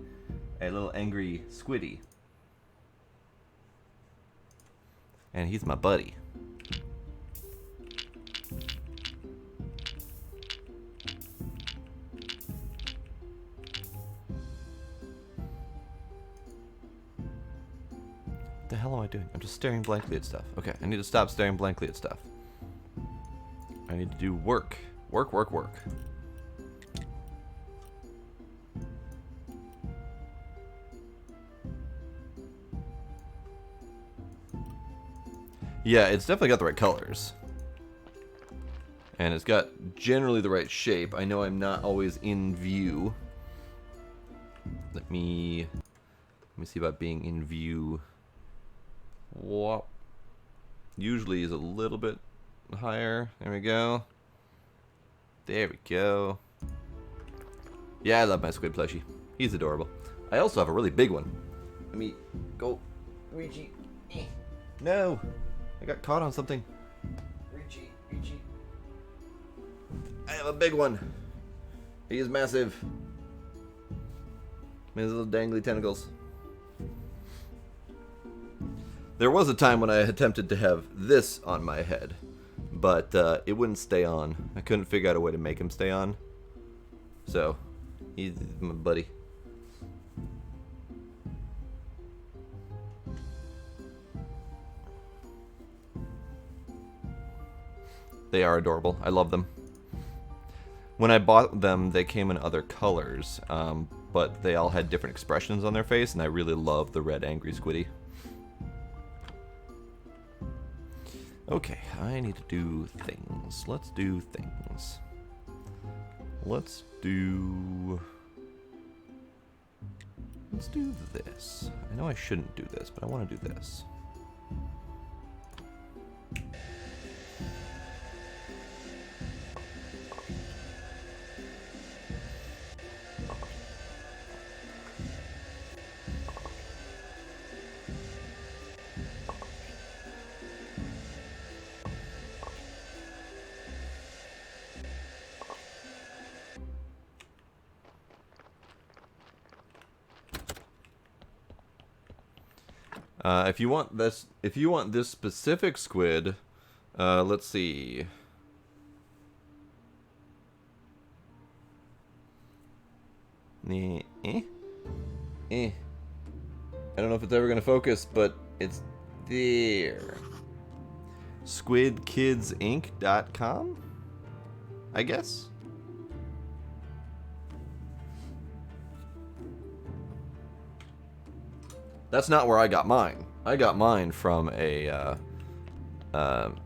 a little angry squiddy. And he's my buddy. What the hell am I doing? I'm just staring blankly at stuff. Okay, I need to stop staring blankly at stuff. I need to do work. Work, work, work. Yeah, it's definitely got the right colors. And it's got generally the right shape. I know I'm not always in view. Let me see about being in view. What? Usually is a little bit higher. There we go. There we go. Yeah, I love my squid plushie. He's adorable. I also have a really big one. Let me go. Luigi. No. I got caught on something. Luigi. I have a big one. He is massive. His little dangly tentacles. There was a time when I attempted to have this on my head, but it wouldn't stay on. I couldn't figure out a way to make him stay on. So, he's my buddy. They are adorable. I love them. When I bought them, they came in other colors, but they all had different expressions on their face, and I really love the red angry squiddy. Okay, I need to do things. Let's do things. Let's do this. I know I shouldn't do this, but I want to do this. If you want this specific squid, let's see. I don't know if it's ever gonna focus, but it's there. SquidKidsInc.com, I guess. That's not where I got mine. I got mine from a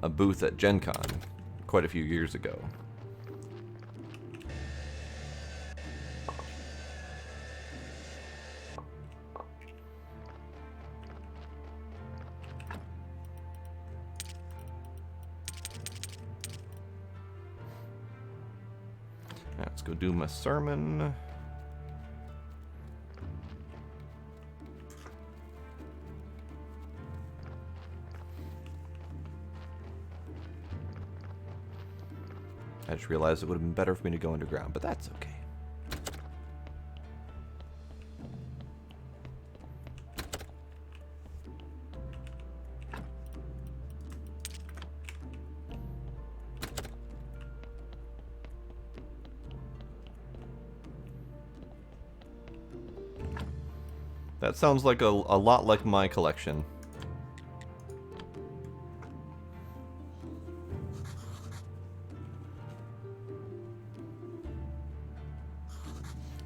booth at Gen Con quite a few years ago. Let's go do my sermon. I just realized it would have been better for me to go underground, but that's okay. That sounds like a lot like my collection.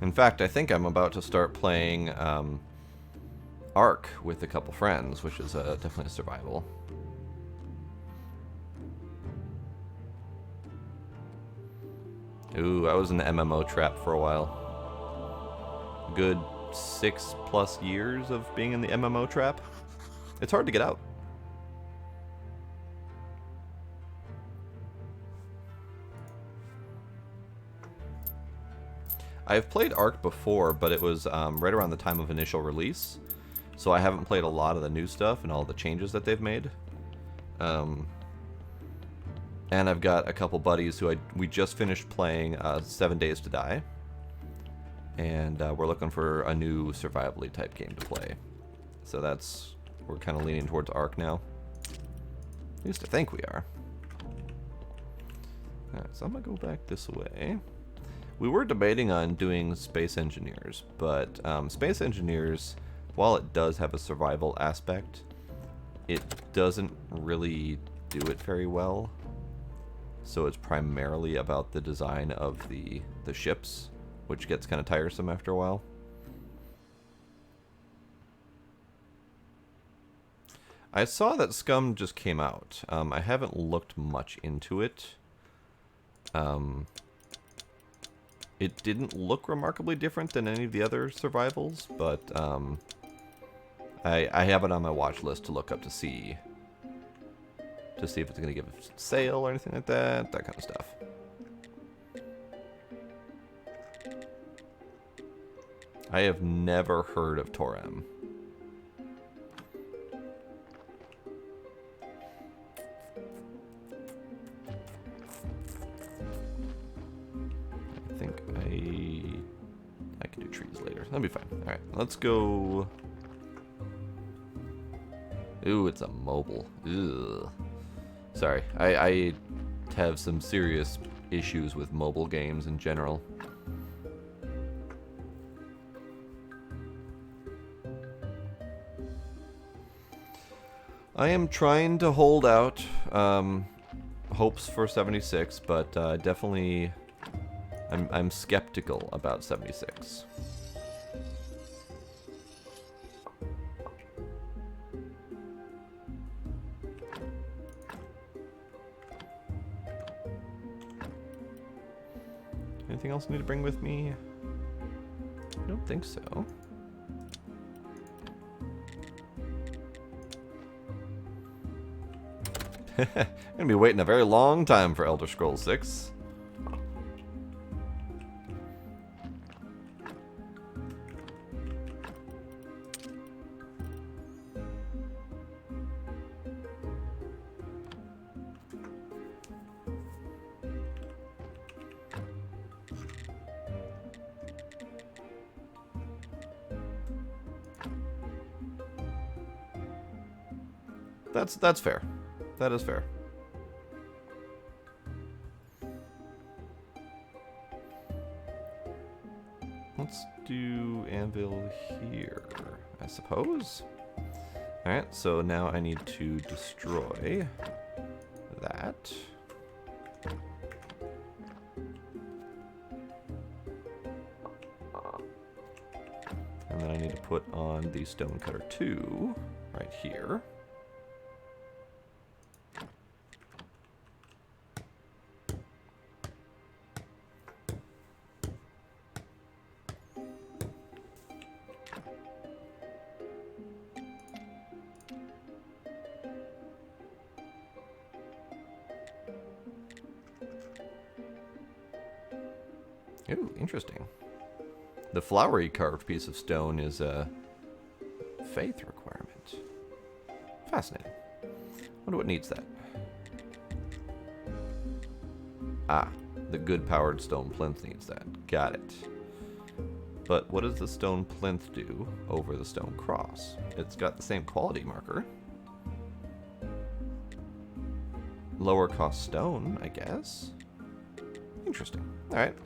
In fact, I think I'm about to start playing Ark with a couple friends, which is definitely a survival. Ooh, I was in the MMO trap for a while. A good 6+ years of being in the MMO trap. It's hard to get out. I've played Ark before, but it was right around the time of initial release, so I haven't played a lot of the new stuff and all the changes that they've made. And I've got a couple buddies who we just finished playing 7 Days to Die, and we're looking for a new survival-y type game to play. So we're kind of leaning towards Ark now. At least I think we are. Alright, so I'm gonna go back this way. We were debating on doing Space Engineers, but Space Engineers, while it does have a survival aspect, it doesn't really do it very well. So it's primarily about the design of the ships, which gets kind of tiresome after a while. I saw that Scum just came out. I haven't looked much into it. It didn't look remarkably different than any of the other survivals, but I have it on my watch list to look up to see if it's going to give a sale or anything like that kind of stuff. I have never heard of Torem. I think I can do trees later. That'll be fine. Alright, let's go. Ooh, it's a mobile. Ugh. Sorry, I have some serious issues with mobile games in general. I am trying to hold out hopes for 76, but definitely I'm skeptical about 76. Anything else I need to bring with me? I don't think so. Gonna be waiting a very long time for Elder Scrolls 6. That's fair. That is fair. Let's do anvil here, I suppose. Alright, so now I need to destroy that. And then I need to put on the stonecutter 2 right here. Ooh, interesting. The flowery carved piece of stone is a faith requirement. Fascinating. Wonder what needs that. Ah, the good powered stone plinth needs that. Got it. But what does the stone plinth do over the stone cross? It's got the same quality marker. Lower cost stone, I guess. Interesting. Alright.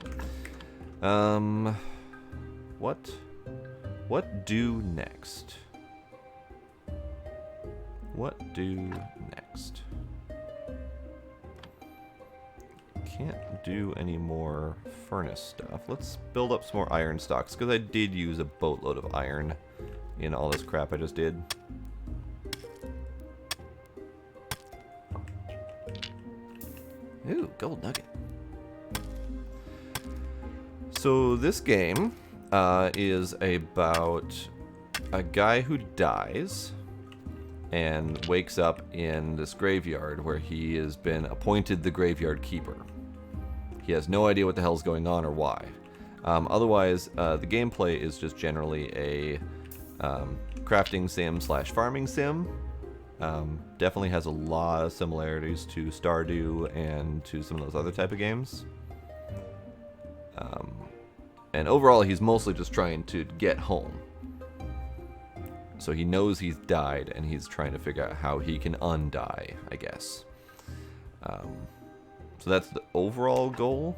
What do next? What do next? Can't do any more furnace stuff. Let's build up some more iron stocks, because I did use a boatload of iron in all this crap I just did. Ooh, gold nugget. So this game is about a guy who dies and wakes up in this graveyard where he has been appointed the graveyard keeper. He has no idea what the hell's going on or why. Otherwise, the gameplay is just generally a crafting sim / farming sim. Definitely has a lot of similarities to Stardew and to some of those other type of games. And overall, he's mostly just trying to get home. So he knows he's died, and he's trying to figure out how he can undie, I guess. So that's the overall goal.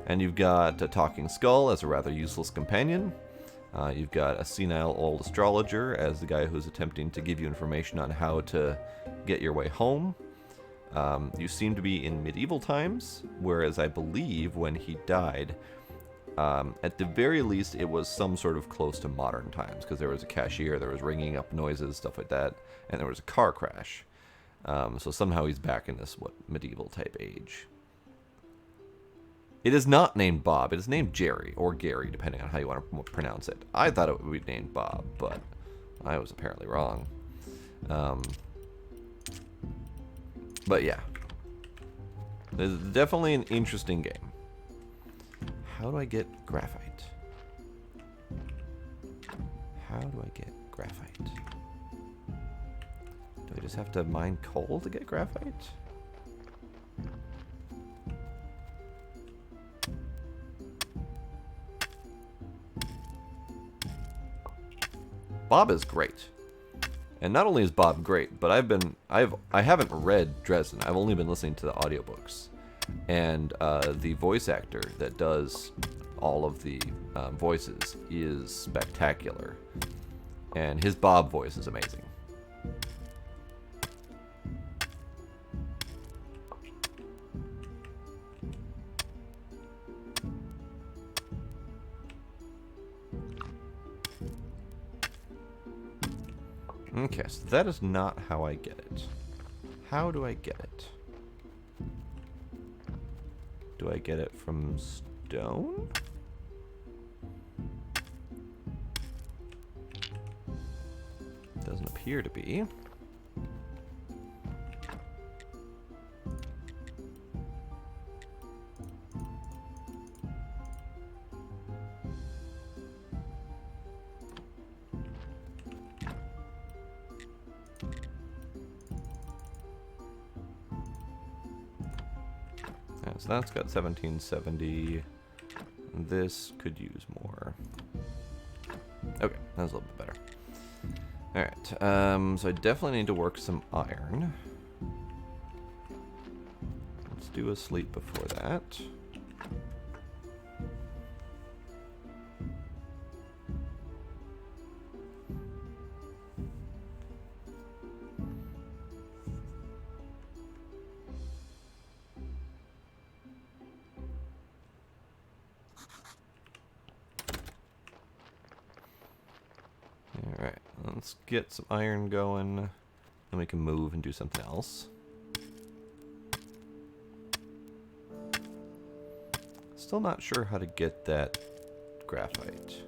And you've got a talking skull as a rather useless companion. You've got a senile old astrologer as the guy who's attempting to give you information on how to get your way home. You seem to be in medieval times, whereas I believe when he died, at the very least, it was some sort of close to modern times, because there was a cashier, there was ringing up noises, stuff like that, and there was a car crash. So somehow he's back in this, medieval type age. It is not named Bob, it is named Jerry, or Gary, depending on how you want to pronounce it. I thought it would be named Bob, but I was apparently wrong. But yeah. It's definitely an interesting game. How do I get graphite? How do I get graphite? Do I just have to mine coal to get graphite? Bob is great. And not only is Bob great, but I haven't read Dresden. I've only been listening to the audiobooks. And the voice actor that does all of the voices is spectacular. And his Bob voice is amazing. Okay, so that is not how I get it. How do I get it? Do I get it from stone? Doesn't appear to be. Yeah, so that's got 1770. This could use more. Okay, that's a little bit better. Alright, so I definitely need to work some iron. Let's do a sleep before that. Alright, let's get some iron going, then we can move and do something else. Still not sure how to get that graphite.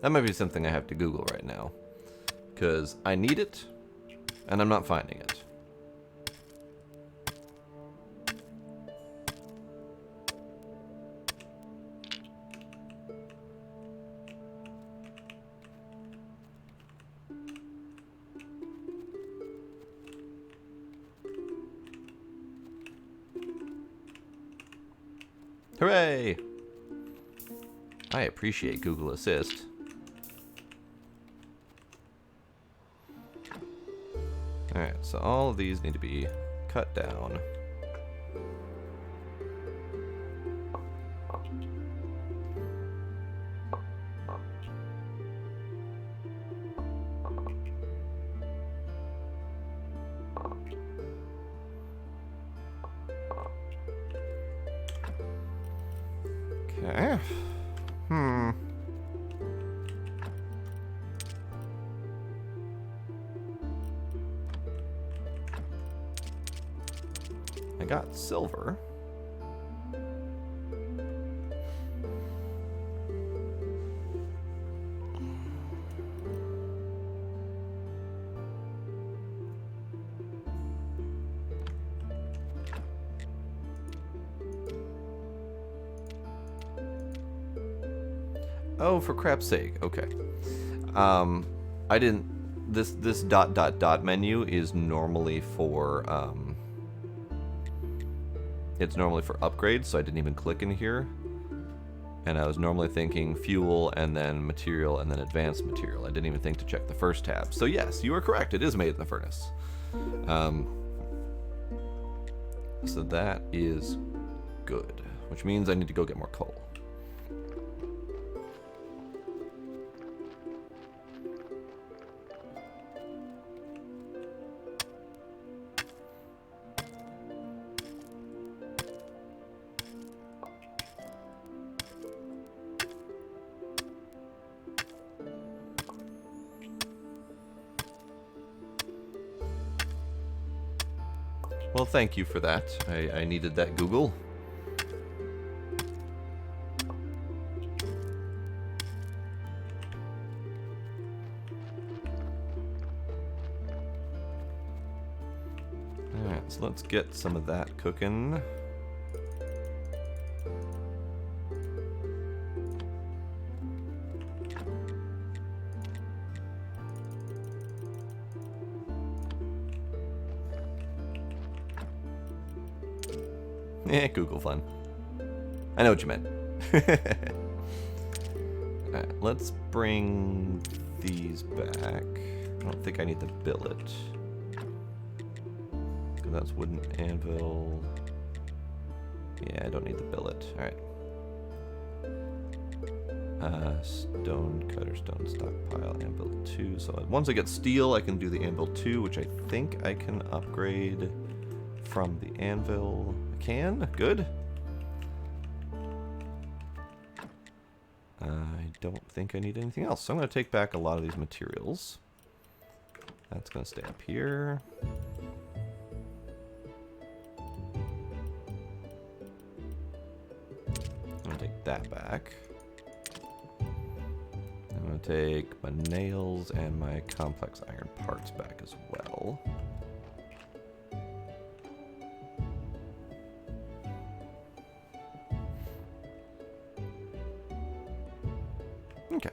That might be something I have to Google right now, because I need it, and I'm not finding it. Hooray! I appreciate Google Assist. Alright, so all of these need to be cut down. Okay. I got silver. Oh, for crap's sake. Okay. I didn't... This dot dot dot menu is normally for, it's normally for upgrades, so I didn't even click in here. And I was normally thinking fuel, and then material, and then advanced material. I didn't even think to check the first tab. So yes, you are correct. It is made in the furnace. So that is good. Which means I need to go get more coal. Well, thank you for that. I needed that, Google. Alright, so let's get some of that cooking. Google fun. I know what you meant. Alright, let's bring these back. I don't think I need the billet. Because that's wooden anvil. Yeah, I don't need the billet. Alright. Stone cutter, stone stockpile, anvil 2. So once I get steel, I can do the anvil 2, which I think I can upgrade from the anvil. I can? Good. I don't think I need anything else. So I'm going to take back a lot of these materials. That's going to stay up here. that back. I'm going to take my nails and my complex iron parts back as well. Okay.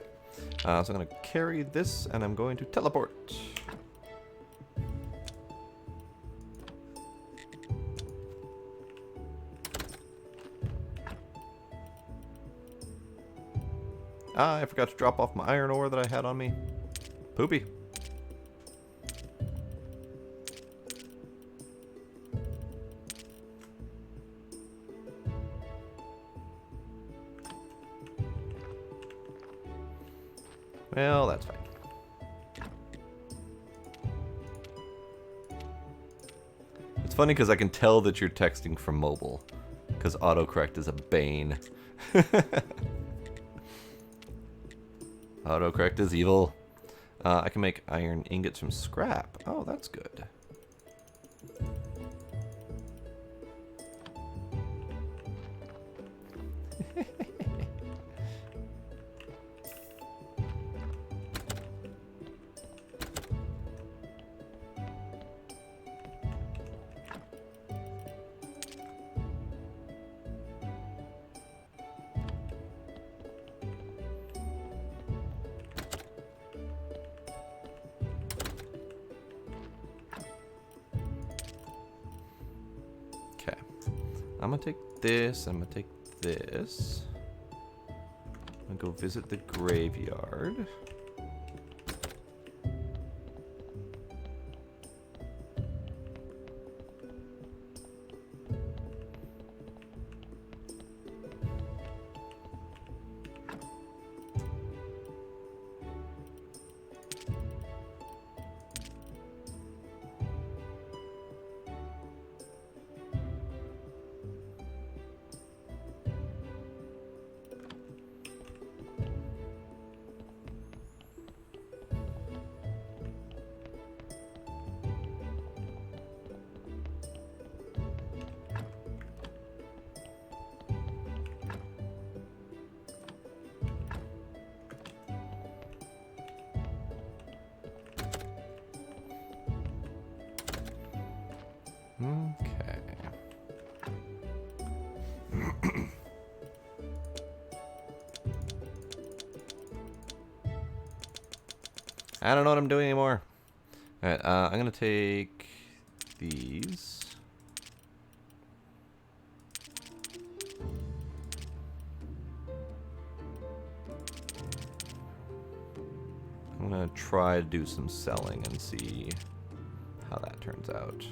So I'm going to carry this and I'm going to teleport. Ah, I forgot to drop off my iron ore that I had on me. Poopy. Well, that's fine. It's funny because I can tell that you're texting from mobile, because autocorrect is a bane. Autocorrect is evil. I can make iron ingots from scrap. Oh, that's good. Okay. I'm gonna take this, I'm gonna take this. I'm gonna go visit the graveyard. Okay. I don't know what I'm doing anymore. Alright, I'm gonna take these. I'm gonna try to do some selling and see how that turns out.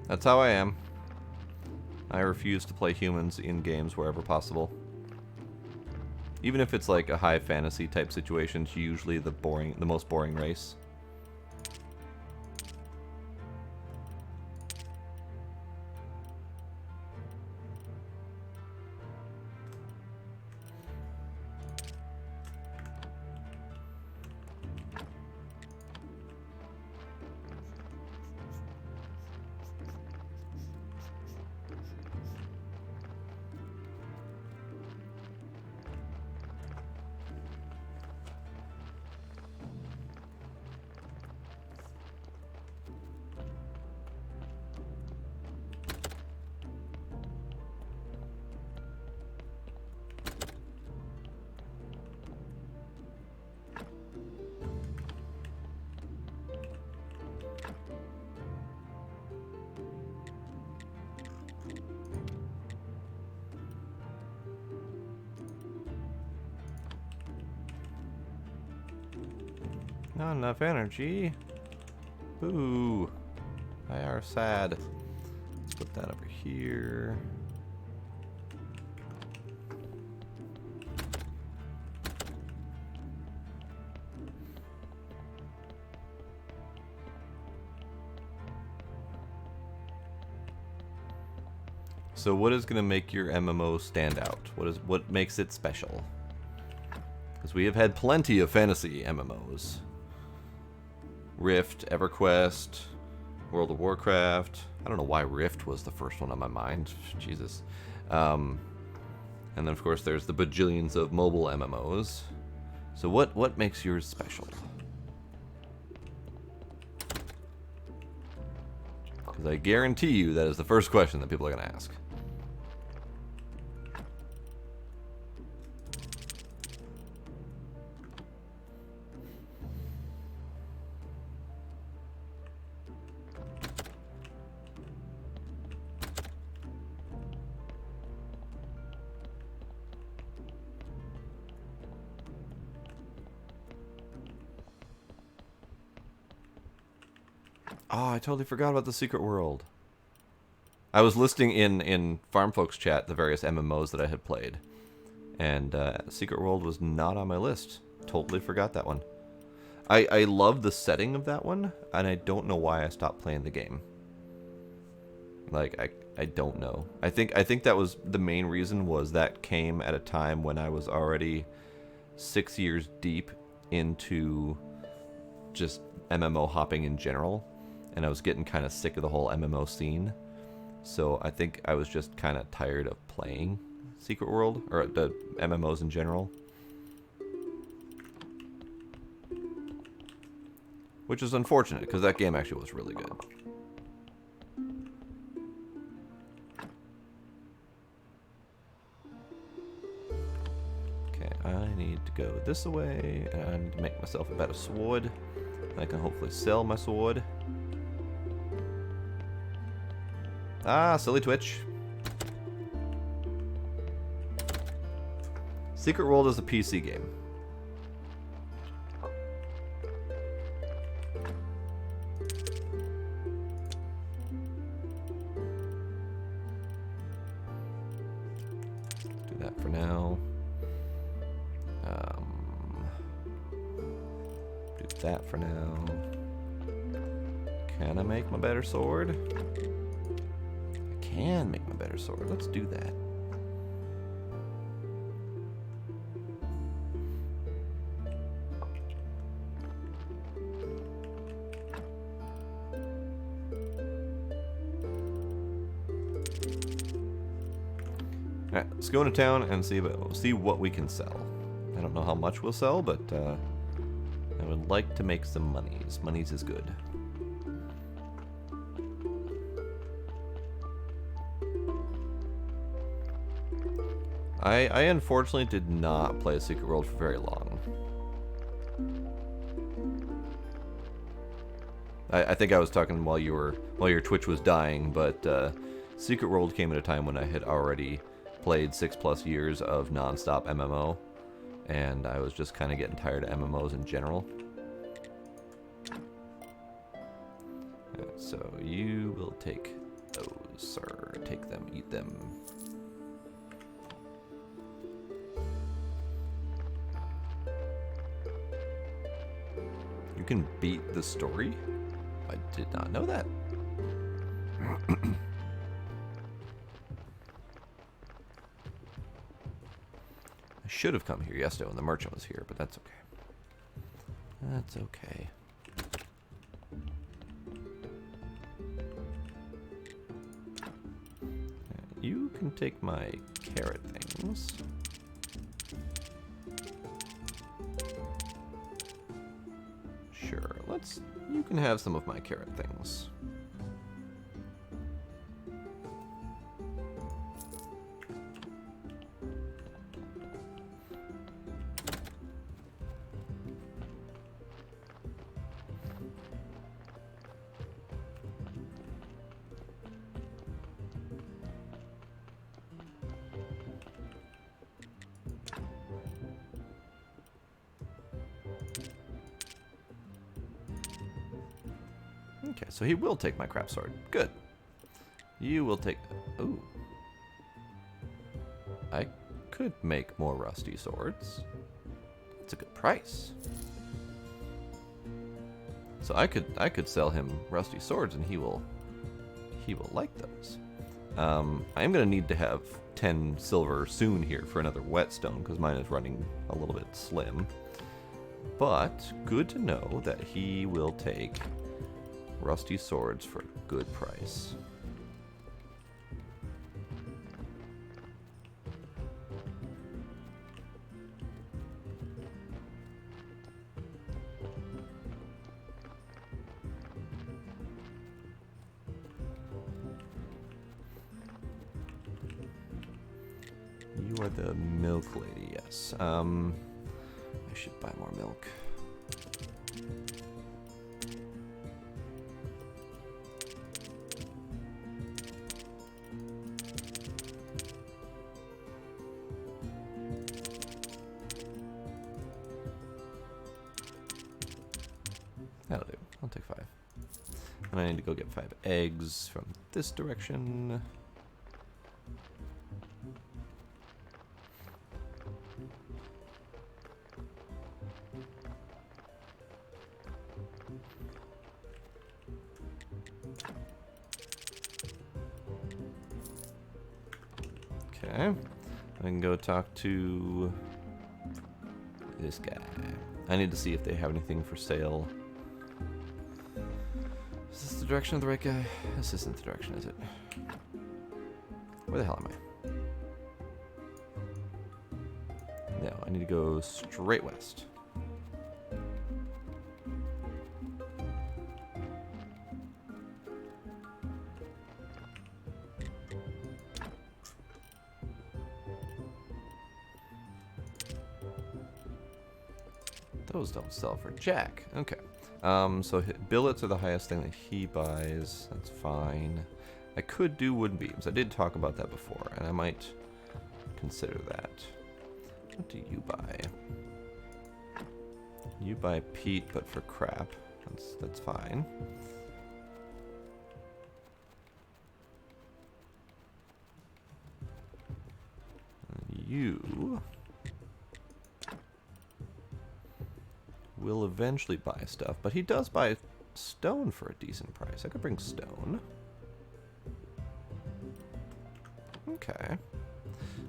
That's how I am. I refuse to play humans in games wherever possible. Even if it's like a high fantasy type situation, it's usually the most boring race. Not enough energy. Boo. I are sad. Let's put that over here. So what is going to make your MMO stand out? What makes it special? Because we have had plenty of fantasy MMOs. Rift, EverQuest, World of Warcraft. I don't know why Rift was the first one on my mind. Jesus. And then, of course, there's the bajillions of mobile MMOs. So what makes yours special? Because I guarantee you that is the first question that people are going to ask. Oh, I totally forgot about the Secret World. I was listing in Farm Folks chat the various MMOs that I had played, and Secret World was not on my list. Totally forgot that one. I love the setting of that one, and I don't know why I stopped playing the game. Like, I don't know. I think that was the main reason, was that came at a time when I was already 6 years deep into just MMO hopping in general, and I was getting kind of sick of the whole MMO scene. So I think I was just kind of tired of playing Secret World, or the MMOs in general. Which is unfortunate, because that game actually was really good. Okay, I need to go this way, and I need to make myself a better sword. And I can hopefully sell my sword. Ah, silly Twitch. Secret World is a PC game. Do that for now. Do that for now. Can I make my better sword? Can make my better sword. Let's do that. Alright, let's go into town and see what we can sell. I don't know how much we'll sell, but I would like to make some monies. Monies is good. I unfortunately did not play Secret World for very long. I think I was talking while your Twitch was dying, but Secret World came at a time when I had already played 6+ years of non-stop MMO, and I was just kind of getting tired of MMOs in general. So you will take those, sir. Take them, eat them. You can beat the story? I did not know that. I should have come here yesterday when the merchant was here, but that's okay. That's okay. You can take my carrot things. Sure, you can have some of my carrot things. Okay, so he will take my crap sword. Good. You will take... Ooh. I could make more rusty swords. It's a good price. So I could sell him rusty swords, and he will like those. I am gonna need to have 10 silver soon here for another whetstone, because mine is running a little bit slim. But good to know that he will take rusty swords for a good price. You are the milk lady, yes. I should buy more milk. That'll do. I'll take 5. And I need to go get 5 eggs from this direction. Okay. I can go talk to this guy. I need to see if they have anything for sale. Is this the direction of the right guy? This isn't the direction, is it? Where the hell am I? No, I need to go straight west. Those don't sell for jack. Okay. So billets are the highest thing that he buys. That's fine. I could do wooden beams. I did talk about that before, and I might consider that. What do you buy? You buy peat, but for crap. That's fine. You will eventually buy stuff, but he does buy stone for a decent price. I could bring stone. Okay.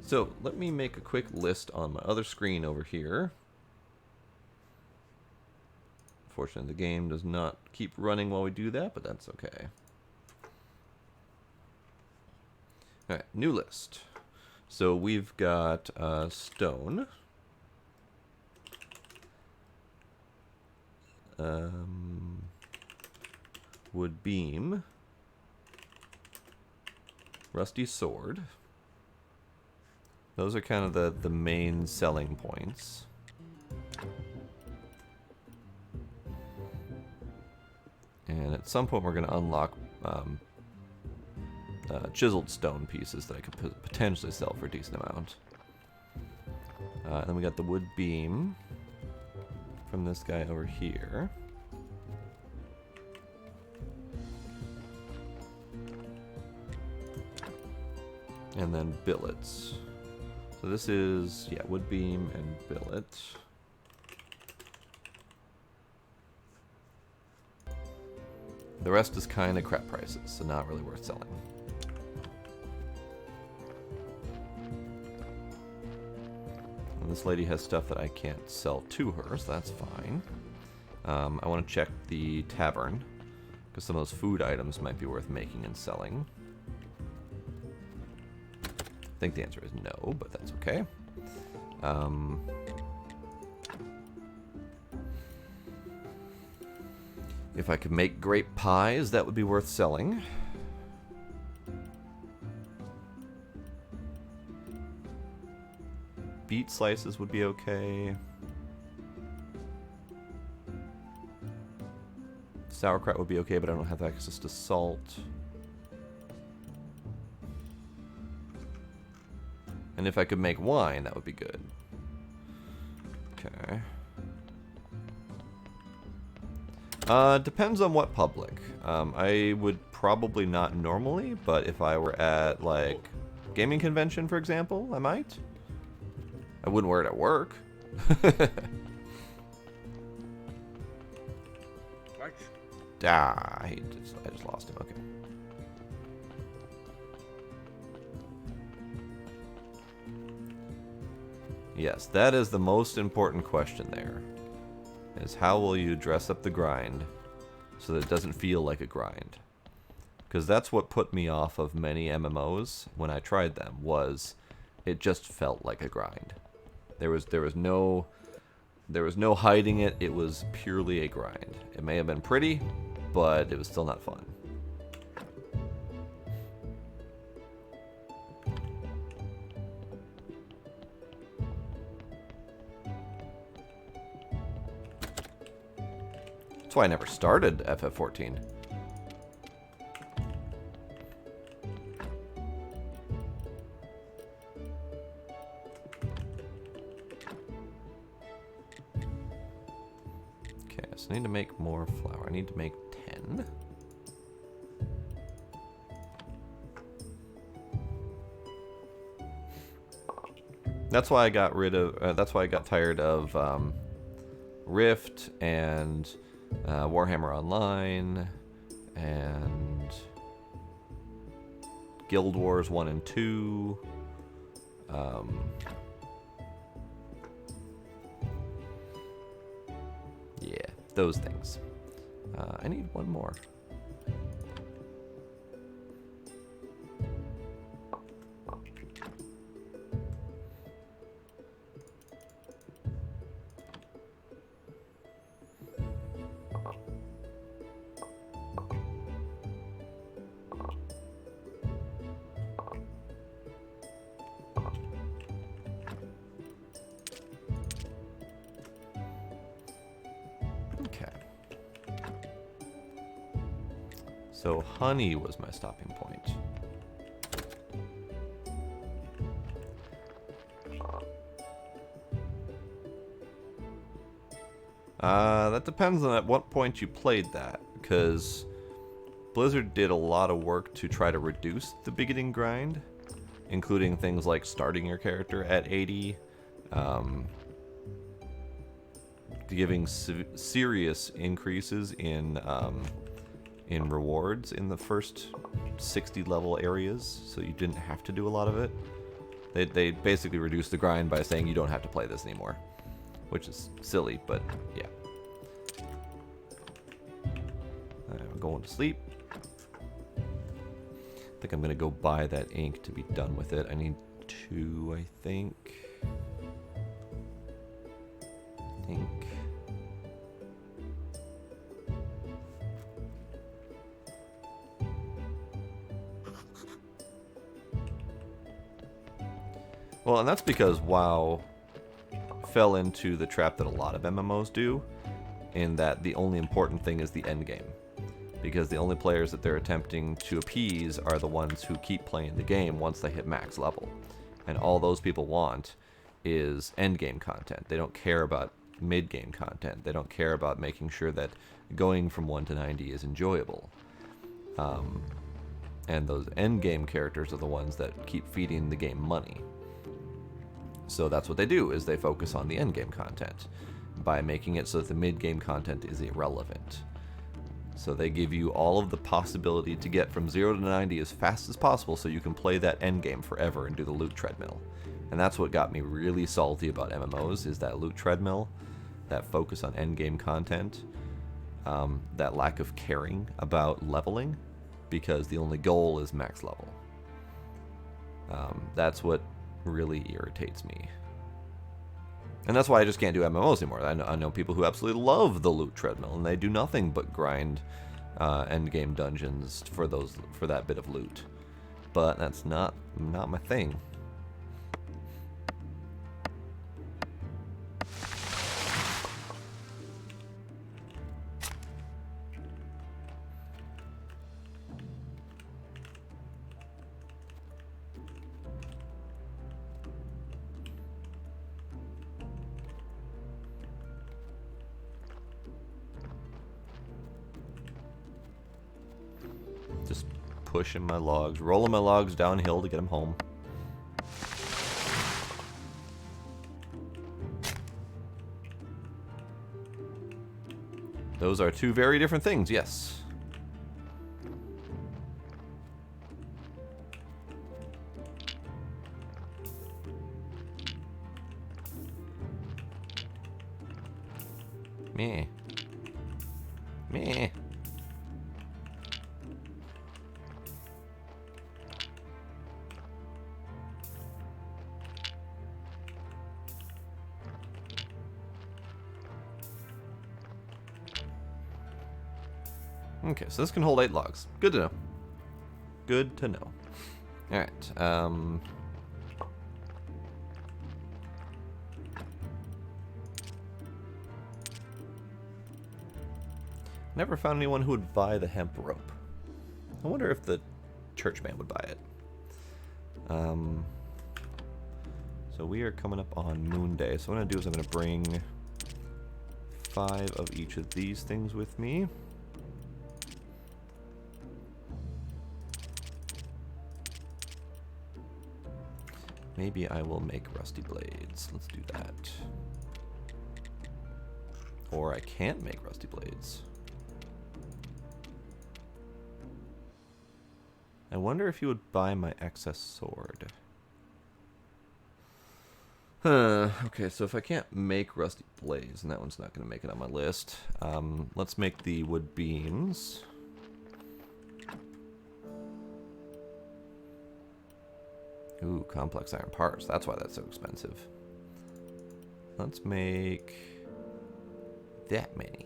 So let me make a quick list on my other screen over here. Unfortunately, the game does not keep running while we do that, but that's okay. Alright, new list. So we've got stone. Wood beam. Rusty sword. Those are kind of the main selling points. And at some point we're going to unlock chiseled stone pieces that I could potentially sell for a decent amount. Then we got the wood beam from this guy over here. And then billets. So this is, yeah, wood beam and billet. The rest is kind of crap prices, so not really worth selling. And this lady has stuff that I can't sell to her, so that's fine. I want to check the tavern, because some of those food items might be worth making and selling. I think the answer is no, but that's okay. If I could make grape pies, that would be worth selling. Beet slices would be okay. Sauerkraut would be okay, but I don't have access to salt. And if I could make wine, that would be good. Okay. Depends on what public. I would probably not normally, but if I were at, like, gaming convention, for example, I might. I wouldn't wear it at work. Ah, I just lost him. Okay. Yes, that is the most important question there. is how will you dress up the grind so that it doesn't feel like a grind? Because that's what put me off of many MMOs when I tried them, was it just felt like a grind. There was no hiding it. It was purely a grind. It may have been pretty, but it was still not fun. That's why I never started FF14. Okay, so I need to make more flour. I need to make 10. That's why I got rid of. That's why I got tired of Rift and Warhammer Online and Guild Wars 1 and 2. Yeah, those things. I need one more. So honey was my stopping point. That depends on at what point you played that, because Blizzard did a lot of work to try to reduce the beginning grind, including things like starting your character at 80, giving serious increases in rewards in the first 60 level areas, so you didn't have to do a lot of it. They basically reduced the grind by saying you don't have to play this anymore, which is silly, but yeah. I'm going to sleep. I think I'm going to go buy that ink to be done with it. I need 2, I think. Well, and that's because WoW fell into the trap that a lot of MMOs do, in that the only important thing is the end game. Because the only players that they're attempting to appease are the ones who keep playing the game once they hit max level. And all those people want is end game content. They don't care about mid game content. They don't care about making sure that going from 1 to 90 is enjoyable. And those end game characters are the ones that keep feeding the game money. So that's what they do, is they focus on the end game content by making it so that the mid game content is irrelevant. So they give you all of the possibility to get from 0 to 90 as fast as possible so you can play that end game forever and do the loot treadmill. And that's what got me really salty about MMOs, is that loot treadmill, that focus on end game content, that lack of caring about leveling, because the only goal is max level. That's what really irritates me. And that's why I just can't do MMOs anymore. I know people who absolutely love the loot treadmill, and they do nothing but grind endgame dungeons for that bit of loot. But that's not my thing. Just pushing my logs, rolling my logs downhill to get them home. Those are two very different things, yes. Meh. Meh. Okay, so this can hold 8 logs. Good to know. Good to know. Alright, never found anyone who would buy the hemp rope. I wonder if the churchman would buy it. So we are coming up on Moon Day. So what I'm going to do is I'm going to bring 5 of each of these things with me. Maybe I will make rusty blades. Let's do that. Or I can't make rusty blades. I wonder if you would buy my excess sword. Okay, so if I can't make rusty blades, and that one's not going to make it on my list, let's make the wood beams. Ooh, complex iron parts. That's why that's so expensive. Let's make that many.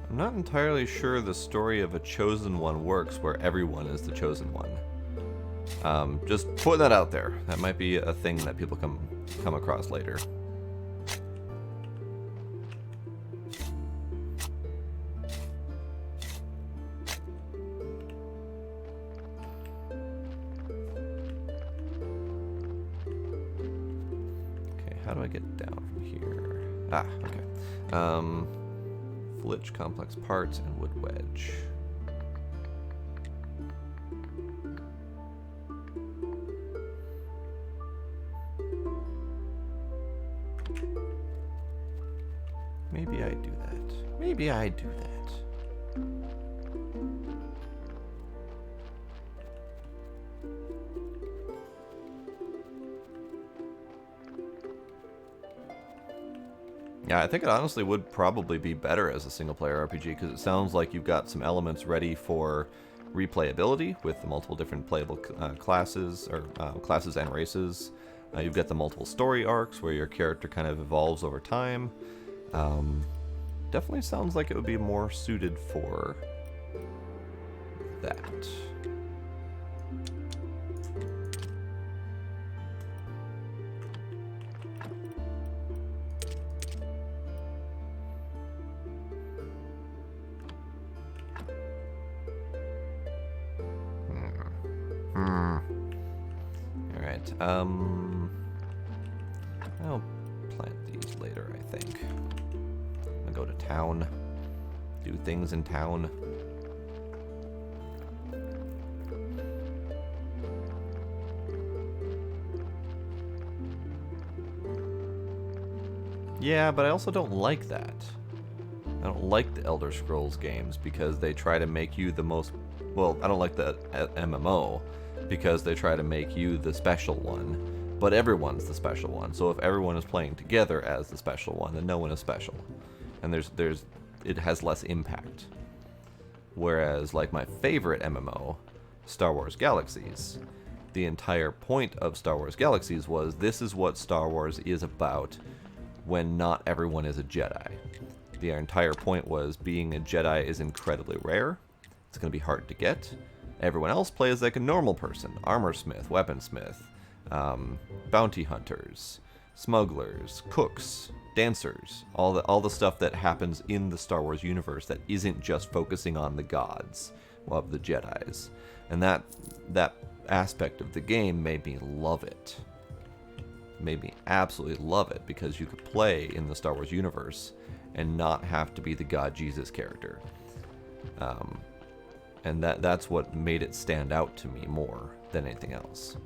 I'm not entirely sure the story of a chosen one works where everyone is the chosen one. Just putting that out there. That might be a thing that people come across later. Okay, how do I get down from here? Ah, okay. Flitch, complex parts, and wood wedge. Maybe I do that. Maybe I do that. Yeah, I think it honestly would probably be better as a single-player RPG because it sounds like you've got some elements ready for replayability with the multiple different playable classes or classes and races. You've got the multiple story arcs where your character kind of evolves over time. Definitely sounds like it would be more suited for that. Alright, I'll plant these later, I think. I'm gonna go to town, do things in town. Yeah, but I also don't like that. I don't like the Elder Scrolls games because they try to make you the most... Well, I don't like the MMO because they try to make you the special one, but everyone's the special one. So if everyone is playing together as the special one, then no one is special, and it has less impact. Whereas, like my favorite MMO, Star Wars Galaxies, the entire point of Star Wars Galaxies was this is what Star Wars is about when not everyone is a Jedi. The entire point was being a Jedi is incredibly rare. It's going to be hard to get. Everyone else plays like a normal person. Armorsmith, weaponsmith, bounty hunters, smugglers, cooks, dancers, all the stuff that happens in the Star Wars universe that isn't just focusing on the gods of the Jedis. And that aspect of the game made me love it. Made me absolutely love it because you could play in the Star Wars universe and not have to be the God Jesus character. And that's what made it stand out to me more than anything else.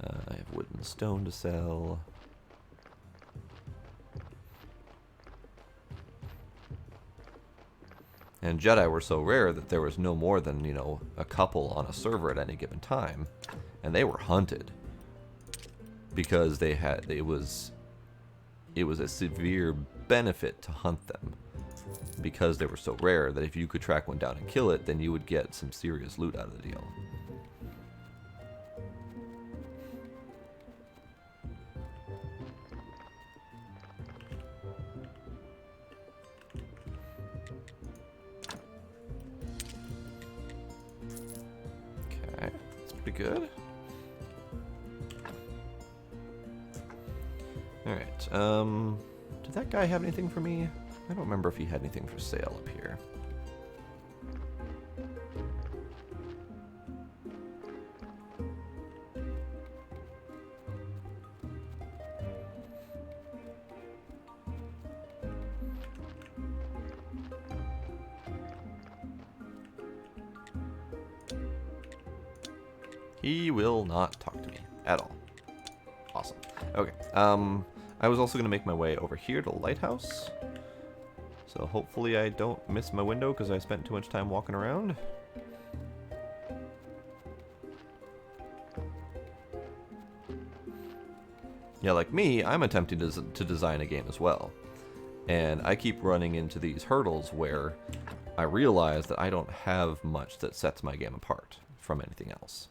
I have wood and stone to sell. And Jedi were so rare that there was no more than, you know, a couple on a server at any given time. And they were hunted. Because it was a severe benefit to hunt them. Because they were so rare that if you could track one down and kill it, then you would get some serious loot out of the deal. Okay, that's pretty good. Alright, did that guy have anything for me? I don't remember if he had anything for sale up here. He will not talk to me at all. Awesome. Okay, I was also going to make my way over here to the lighthouse. So hopefully I don't miss my window because I spent too much time walking around. Yeah, like me, I'm attempting to design a game as well. And I keep running into these hurdles where I realize that I don't have much that sets my game apart from anything else.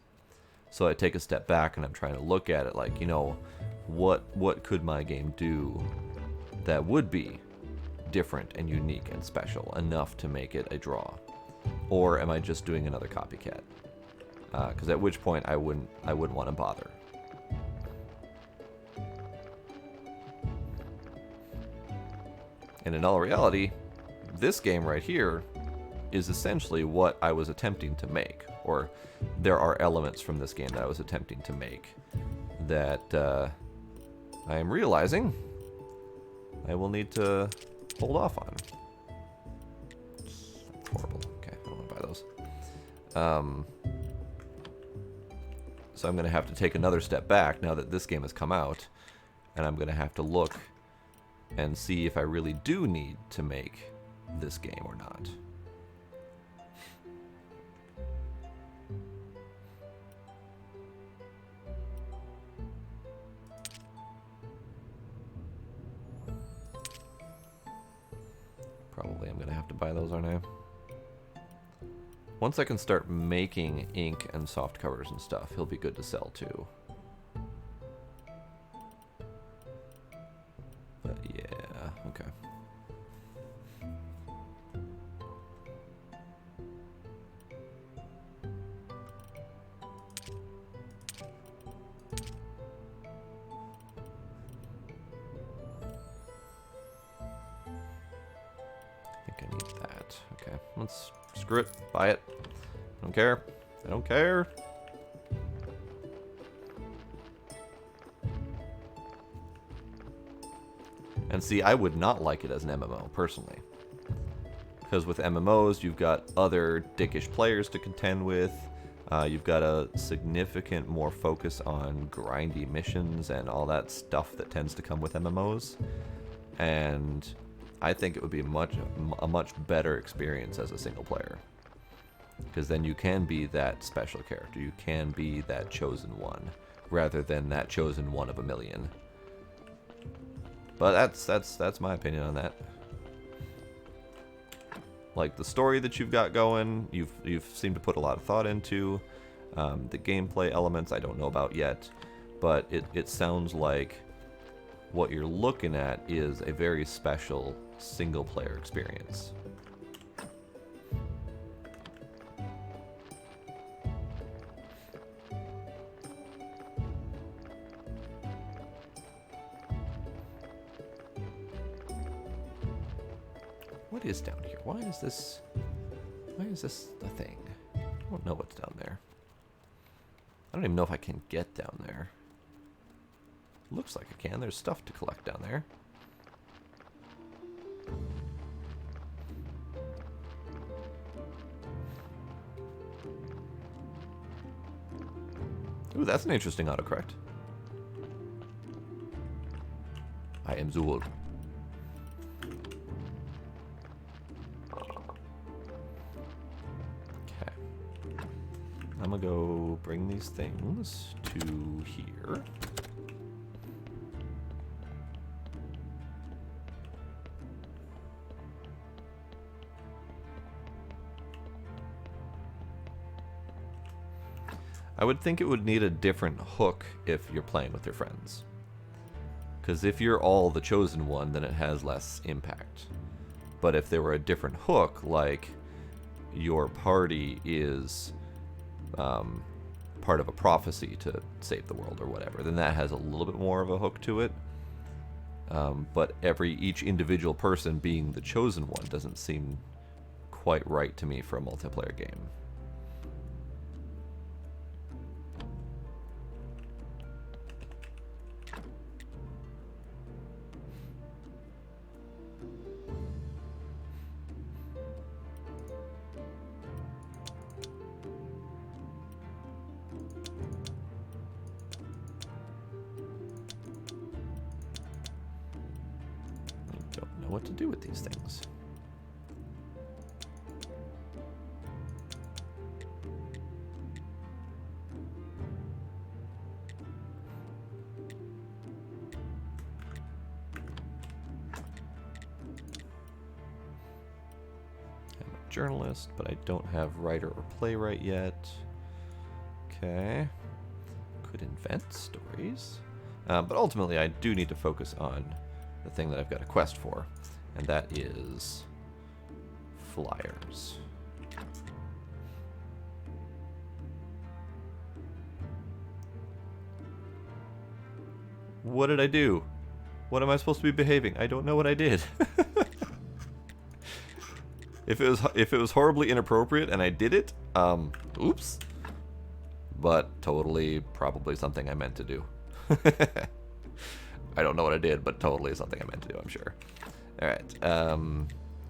So I take a step back and I'm trying to look at it like, you know, what could my game do that would be different and unique and special enough to make it a draw? Or am I just doing another copycat? Because at which point I wouldn't want to bother. And in all reality, this game right here is essentially what I was attempting to make. Or there are elements from this game that I was attempting to make that I am realizing I will need to hold off on. That's horrible. Okay, I don't want to buy those. So I'm going to have to take another step back now that this game has come out, and I'm going to have to look and see if I really do need to make this game or not. Probably I'm going to have to buy those, aren't I? Once I can start making ink and soft covers and stuff, he'll be good to sell too. But yeah, okay. I need that. Okay, let's screw it. Buy it. I don't care. I don't care. And see, I would not like it as an MMO, personally. Because with MMOs, you've got other dickish players to contend with. You've got a significant more focus on grindy missions and all that stuff that tends to come with MMOs. And I think it would be a much better experience as a single player. Because then you can be that special character. You can be that chosen one, rather than that chosen one of a million. But that's my opinion on that. like the story that you've got going. You've seemed to put a lot of thought into the gameplay elements. I don't know about yet, but it sounds like what you're looking at is a very special single-player experience. What is down here? Why is this a thing? I don't know what's down there. I don't even know if I can get down there. Looks like I can. There's stuff to collect down there. Ooh, that's an interesting autocorrect. I am Zool. Okay. I'm gonna go bring these things to here. I would think it would need a different hook if you're playing with your friends. Because if you're all the chosen one, then it has less impact. But if there were a different hook, like your party is part of a prophecy to save the world or whatever, then that has a little bit more of a hook to it. But each individual person being the chosen one doesn't seem quite right to me for a multiplayer game. What to do with these things. I'm a journalist, but I don't have writer or playwright yet. Okay. Could invent stories. But ultimately, I do need to focus on the thing that I've got a quest for, and that is flyers. What did I do? What am I supposed to be behaving? I don't know what I did. If it was horribly inappropriate and I did it, oops. But totally probably something I meant to do. I don't know what I did, but totally something I meant to do, I'm sure. Alright,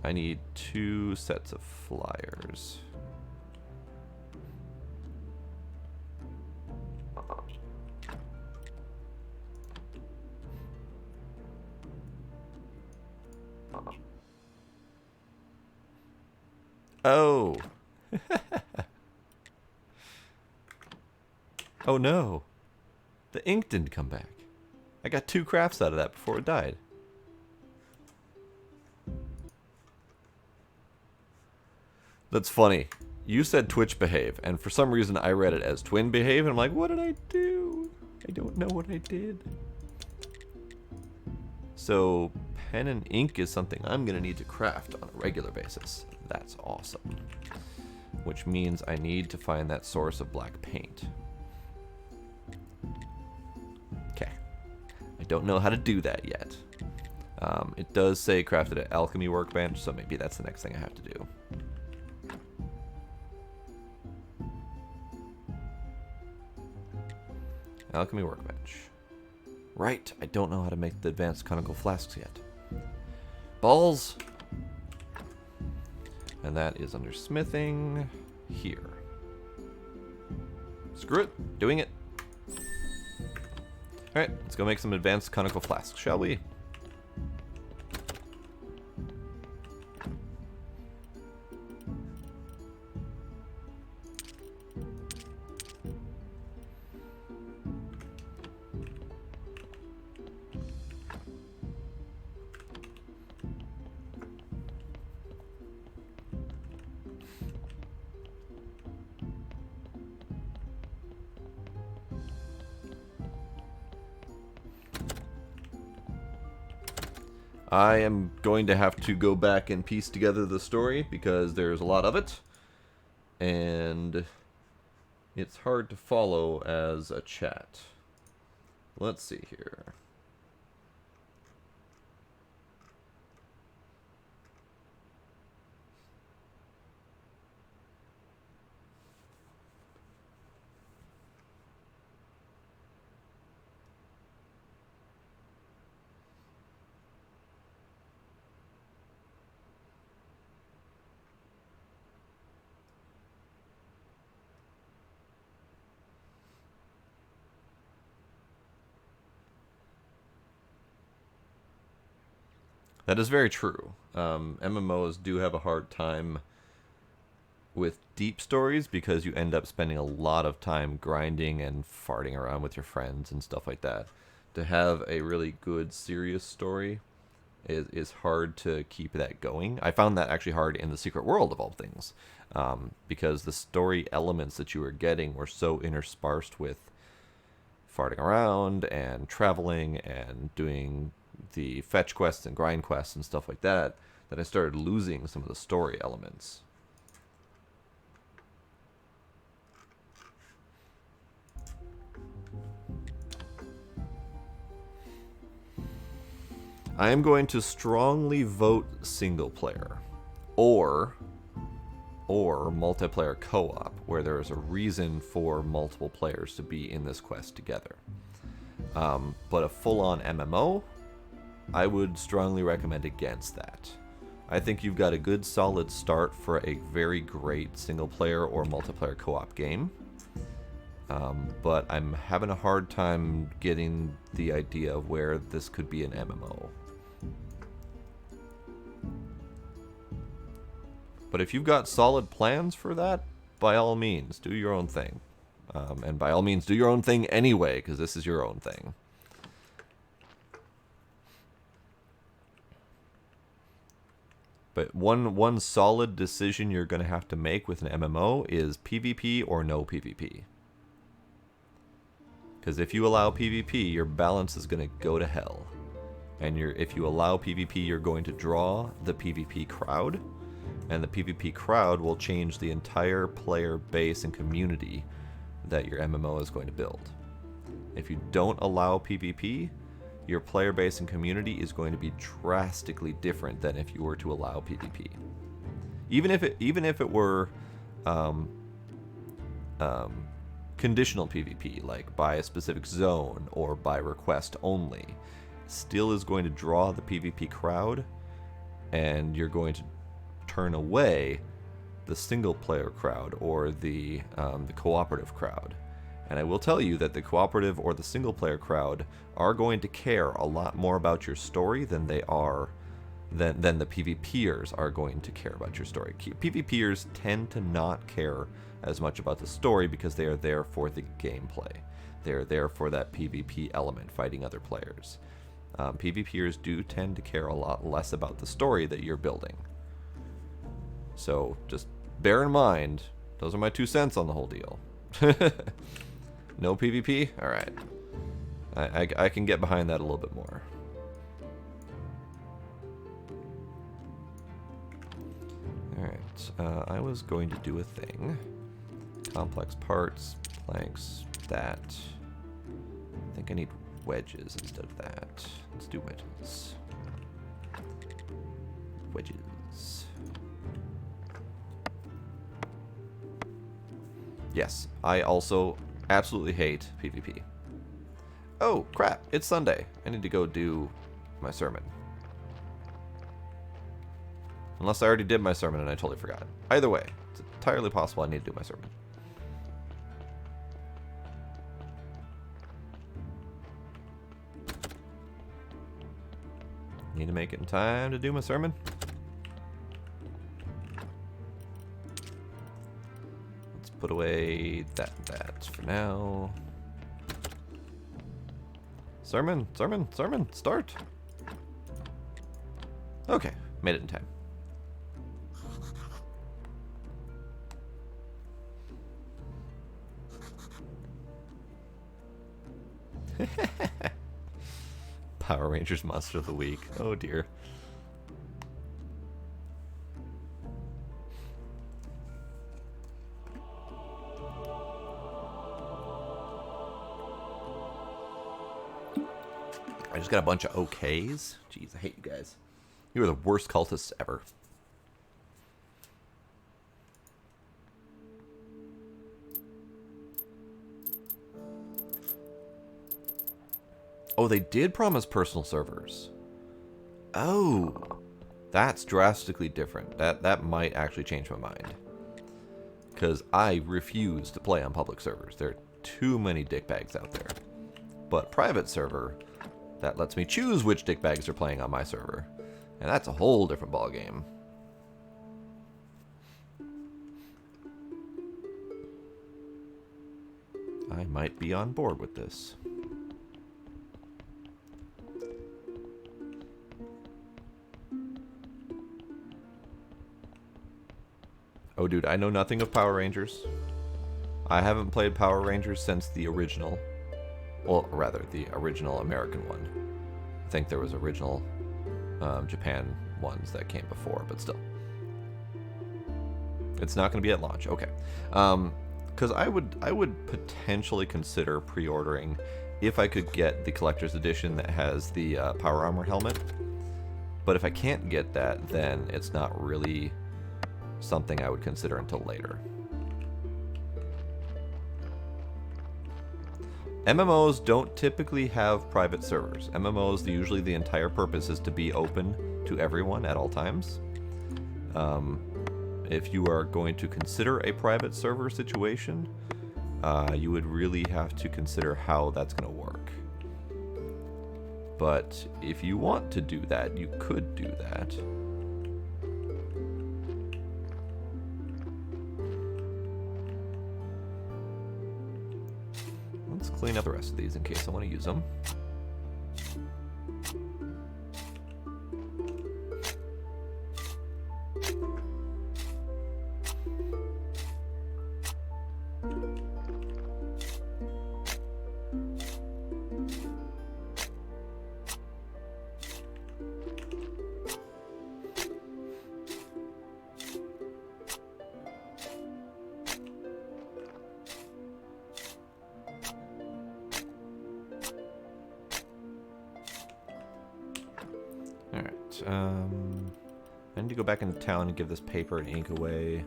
I need 2 sets of flyers. Oh! Oh no! The ink didn't come back. I got 2 crafts out of that before it died. That's funny. You said Twitch behave, and for some reason I read it as twin behave, and I'm like, what did I do? I don't know what I did. So, pen and ink is something I'm going to need to craft on a regular basis. That's awesome. Which means I need to find that source of black paint. Okay. I don't know how to do that yet. It does say crafted at alchemy workbench, so maybe that's the next thing I have to do. Alchemy workbench. Right, I don't know how to make the advanced conical flasks yet. Balls! And that is under smithing here. Screw it, doing it. Alright, let's go make some advanced conical flasks, shall we? I am going to have to go back and piece together the story because there's a lot of it. And it's hard to follow as a chat. Let's see here. That is very true. MMOs do have a hard time with deep stories because you end up spending a lot of time grinding and farting around with your friends and stuff like that. To have a really good, serious story is hard to keep that going. I found that actually hard in the Secret World of all things, because the story elements that you were getting were so interspersed with farting around and traveling and doing the fetch quests and grind quests and stuff like that, that I started losing some of the story elements. I am going to strongly vote single player or multiplayer co-op, where there is a reason for multiple players to be in this quest together. But a full-on MMO, I would strongly recommend against that. I think you've got a good solid start for a very great single player or multiplayer co-op game. But I'm having a hard time getting the idea of where this could be an MMO. But if you've got solid plans for that, by all means, do your own thing. And by all means, do your own thing anyway, because this is your own thing. But one solid decision you're going to have to make with an MMO is PvP or no PvP. Because if you allow PvP, your balance is going to go to hell. And if you allow PvP, you're going to draw the PvP crowd. And the PvP crowd will change the entire player base and community that your MMO is going to build. If you don't allow PvP, your player base and community is going to be drastically different than if you were to allow PvP. Even if it were conditional PvP, like by a specific zone or by request only, still is going to draw the PvP crowd, and you're going to turn away the single player crowd or the cooperative crowd. And I will tell you that the cooperative or the single player crowd are going to care a lot more about your story than the PvPers are going to care about your story. PvPers tend to not care as much about the story because they are there for the gameplay. They're there for that PvP element, fighting other players. PvPers do tend to care a lot less about the story that you're building. So just bear in mind, those are my 2 cents on the whole deal. No PvP? Alright. I can get behind that a little bit more. Alright, I was going to do a thing. Complex parts, planks, that. I think I need wedges instead of that. Let's do wedges. Wedges. Yes, I also absolutely hate PvP. Oh, crap, it's Sunday. I need to go do my sermon. Unless I already did my sermon and I totally forgot. Either way, it's entirely possible I need to do my sermon. Need to make it in time to do my sermon. Put away that and that for now. Sermon, start. Okay, made it in time. Power Rangers Monster of the Week. Oh dear. I just got a bunch of OKs. Jeez, I hate you guys. You are the worst cultists ever. Oh, they did promise personal servers. Oh, that's drastically different. That might actually change my mind. Because I refuse to play on public servers. There are too many dickbags out there. But private server, that lets me choose which dickbags are playing on my server. And that's a whole different ballgame. I might be on board with this. Oh, dude, I know nothing of Power Rangers. I haven't played Power Rangers since the original. Well, rather, the original American one. I think there was original Japan ones that came before, but still. It's not going to be at launch. Okay. Because I would potentially consider pre-ordering if I could get the collector's edition that has the Power Armor helmet. But if I can't get that, then it's not really something I would consider until later. MMOs don't typically have private servers. MMOs, usually the entire purpose is to be open to everyone at all times. If you are going to consider a private server situation, you would really have to consider how that's going to work. But if you want to do that, you could do that. Let's clean up the rest of these in case I want to use them. I need to go back into town and give this paper and ink away.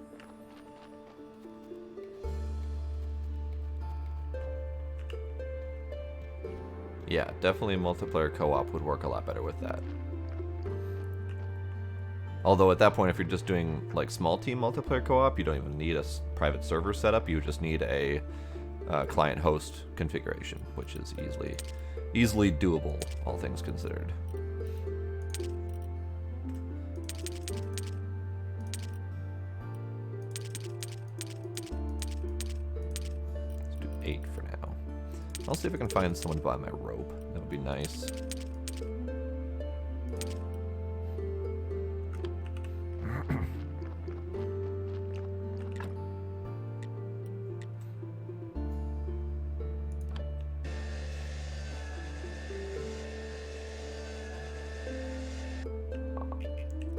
Yeah, definitely multiplayer co-op would work a lot better with that. Although at that point, if you're just doing like small team multiplayer co-op, you don't even need a private server setup. You just need a client-host configuration, which is easily doable, all things considered. I'll see if I can find someone to buy my rope. That would be nice.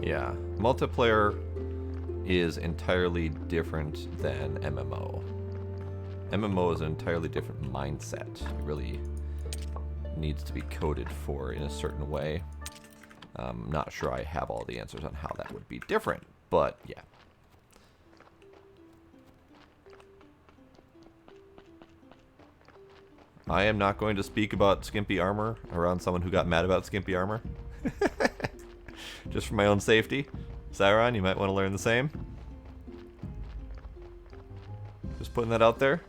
Yeah, multiplayer is entirely different than MMO. MMO is an entirely different mindset. It really needs to be coded for in a certain way. I'm not sure I have all the answers on how that would be different, but yeah. I am not going to speak about skimpy armor around someone who got mad about skimpy armor. Just for my own safety. Sauron, you might want to learn the same. Just putting that out there.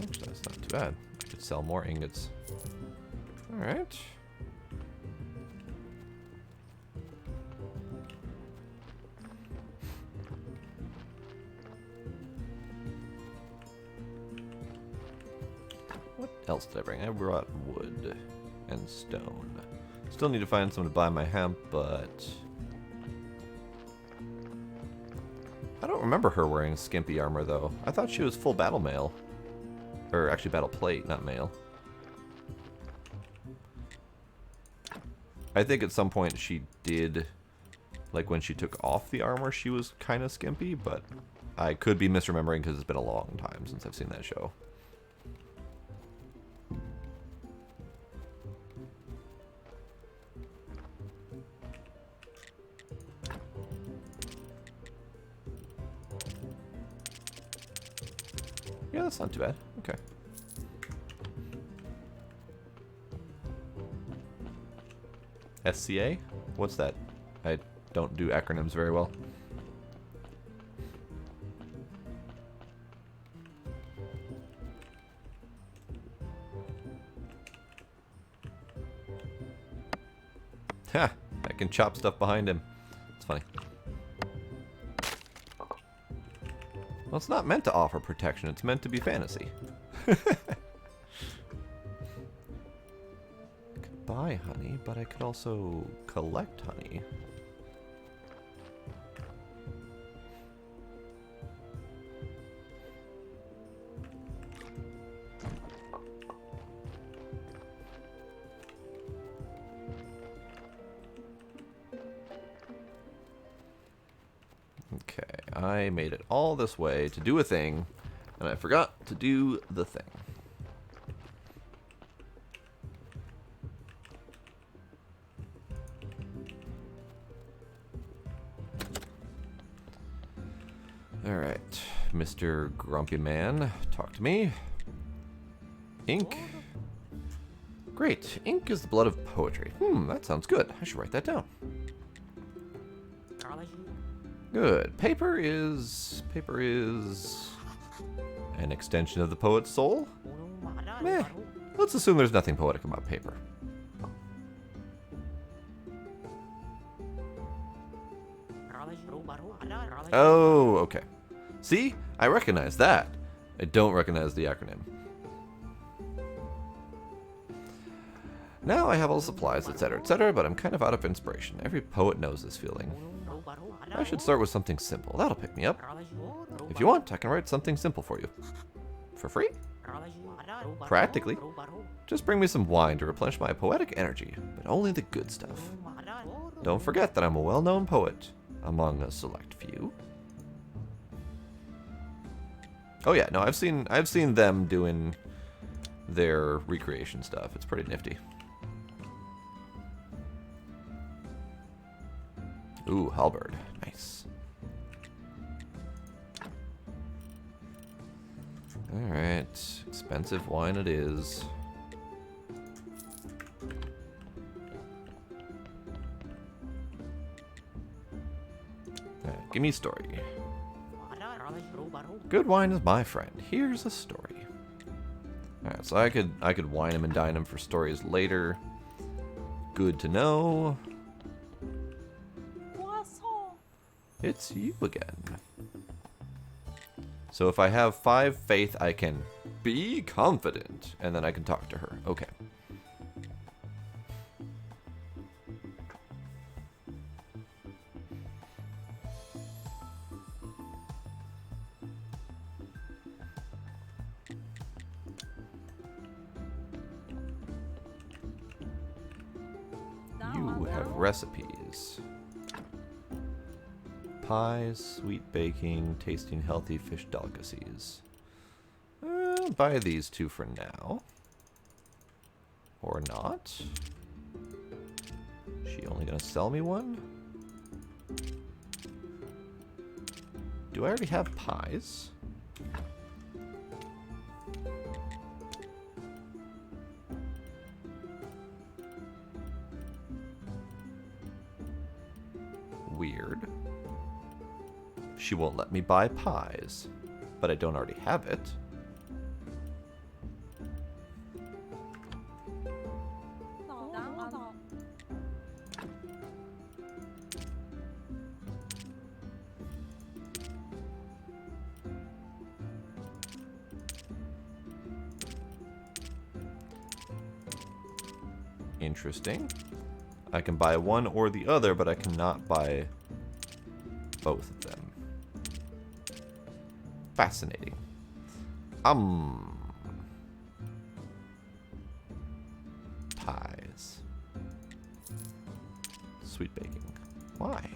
Actually, that's not too bad. I could sell more ingots. Alright. else did I bring? I brought wood and stone. Still need to find someone to buy my hemp, but I don't remember her wearing skimpy armor, though. I thought she was full battle mail. Or actually battle plate, not mail. I think at some point she did, like when she took off the armor, she was kind of skimpy, but I could be misremembering because it's been a long time since I've seen that show. Yeah, that's not too bad. Okay. SCA? What's that? I don't do acronyms very well. Ha! I can chop stuff behind him. It's funny. Well, it's not meant to offer protection. It's meant to be fantasy. I could buy honey, but I could also collect honey. Okay, I made it all this way to do a thing, and I forgot to do the thing. Alright, Mr. Grumpy Man, talk to me. Ink. Great, ink is the blood of poetry. That sounds good. I should write that down. Good. Paper is an extension of the poet's soul. Meh. Let's assume there's nothing poetic about paper. Oh, okay. See? I recognize that. I don't recognize the acronym. Now I have all the supplies, etc., but I'm kind of out of inspiration. Every poet knows this feeling. I should start with something simple. That'll pick me up. If you want, I can write something simple for you. For free? Practically. Just bring me some wine to replenish my poetic energy, but only the good stuff. Don't forget that I'm a well-known poet among a select few. Oh yeah, no, I've seen them doing their recreation stuff. It's pretty nifty. Ooh, halberd. Nice. Alright. Expensive wine it is. Alright, give me a story. Good wine is my friend. Here's a story. Alright, so I could wine him and dine him for stories later. Good to know. It's you again. So if I have 5 faith, I can be confident, and then I can talk to her. Okay. You have recipes. Pies, sweet baking, tasting healthy fish delicacies. I'll buy these 2 for now. Or not. She only gonna sell me 1? Do I already have pies? Weird. She won't let me buy pies, but I don't already have it. Interesting. I can buy one or the other, but I cannot buy both of them. Fascinating. Pies. Sweet baking. Why?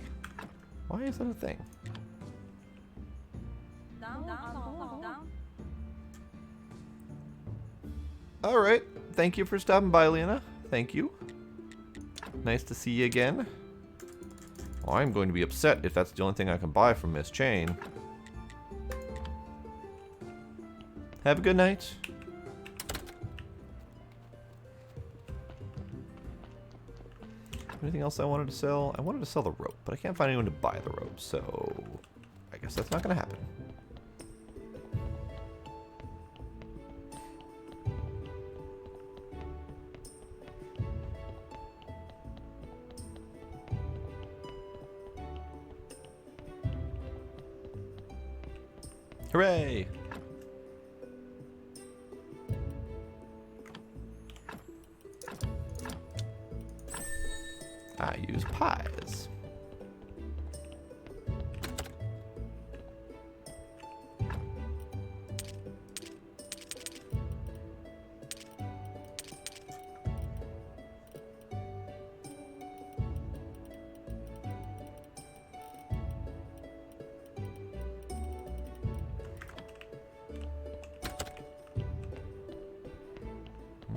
Why is that a thing? Alright. Thank you for stopping by, Lena. Thank you. Nice to see you again. Well, I'm going to be upset if that's the only thing I can buy from Miss Chain. Have a good night. Anything else I wanted to sell? I wanted to sell the rope, but I can't find anyone to buy the rope, so I guess that's not going to happen. Hooray! I use pies.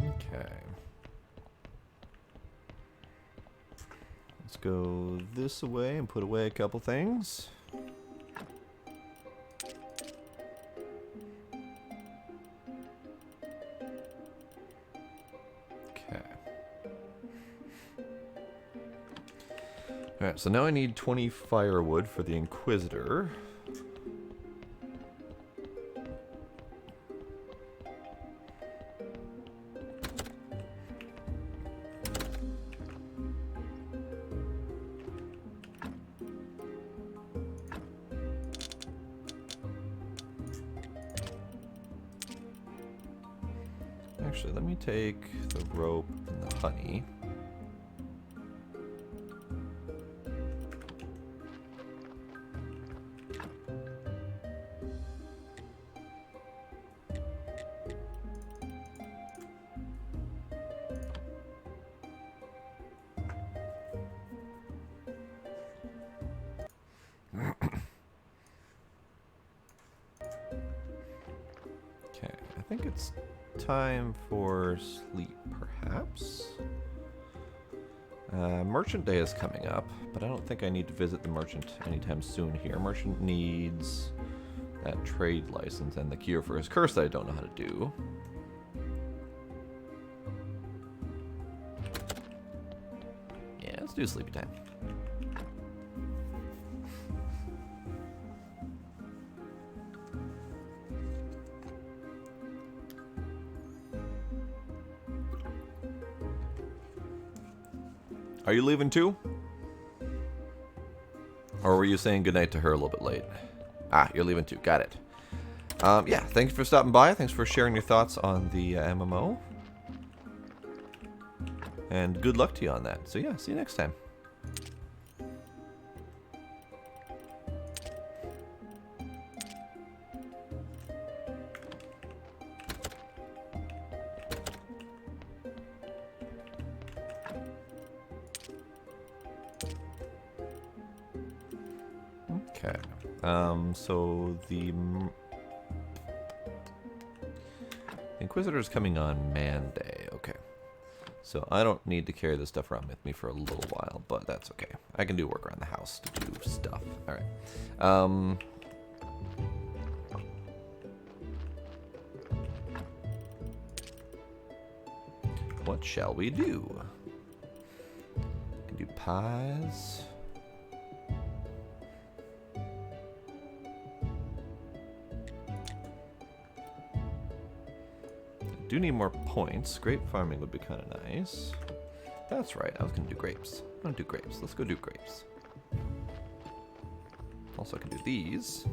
Okay. Let's go this way and put away a couple things. Okay. Alright, so now I need 20 firewood for the Inquisitor. Actually, let me take the rope and the honey. Okay, I think it's time for sleep, perhaps. Merchant Day is coming up, but I don't think I need to visit the merchant anytime soon here. Merchant needs that trade license and the cure for his curse that I don't know how to do. Yeah, let's do sleepy time. Are you leaving too? Or were you saying goodnight to her a little bit late? Ah, you're leaving too. Got it. Yeah, thanks for stopping by. Thanks for sharing your thoughts on the MMO. And good luck to you on that. So yeah, see you next time. Okay. So the Inquisitor's coming on Man Day. Okay. So I don't need to carry this stuff around with me for a little while, but that's okay. I can do work around the house to do stuff. All right. What shall we do? We can do pies. Do need more points. Grape farming would be kind of nice. That's right. I was going to do grapes. I'm going to do grapes. Let's go do grapes. Also, I can do these.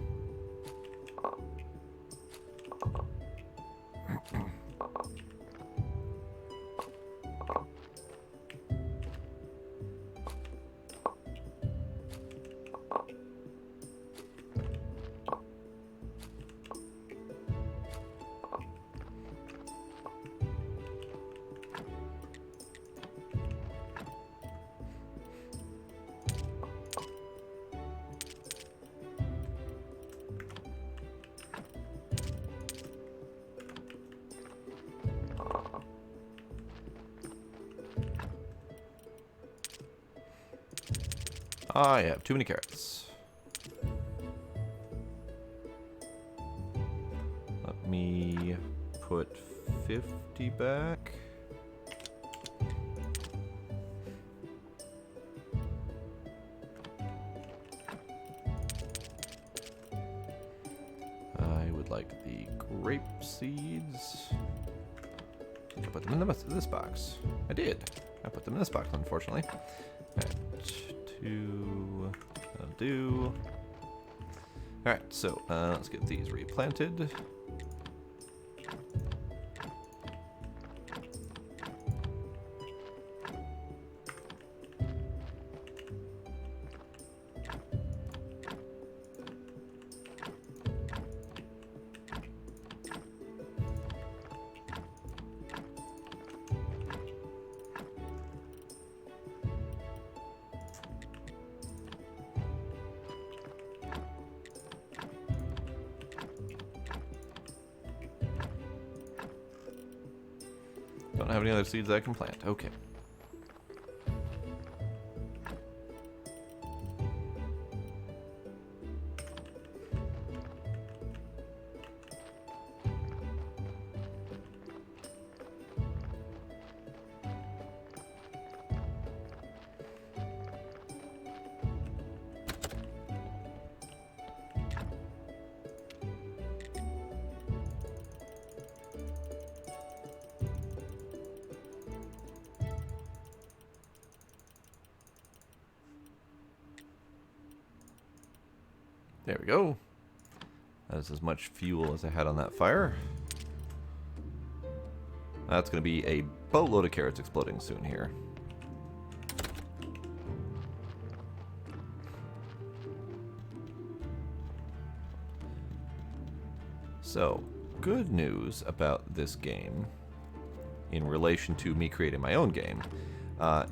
I have too many carrots. Let me put 50 back. I would like the grape seeds. Did I put them in this box? I did. I put them in this box, unfortunately. Alright, 2. That'll do. Alright, so let's get these replanted. Don't have any other seeds I can plant. Okay. There we go. That's as much fuel as I had on that fire. That's going to be a boatload of carrots exploding soon here. So, good news about this game, in relation to me creating my own game,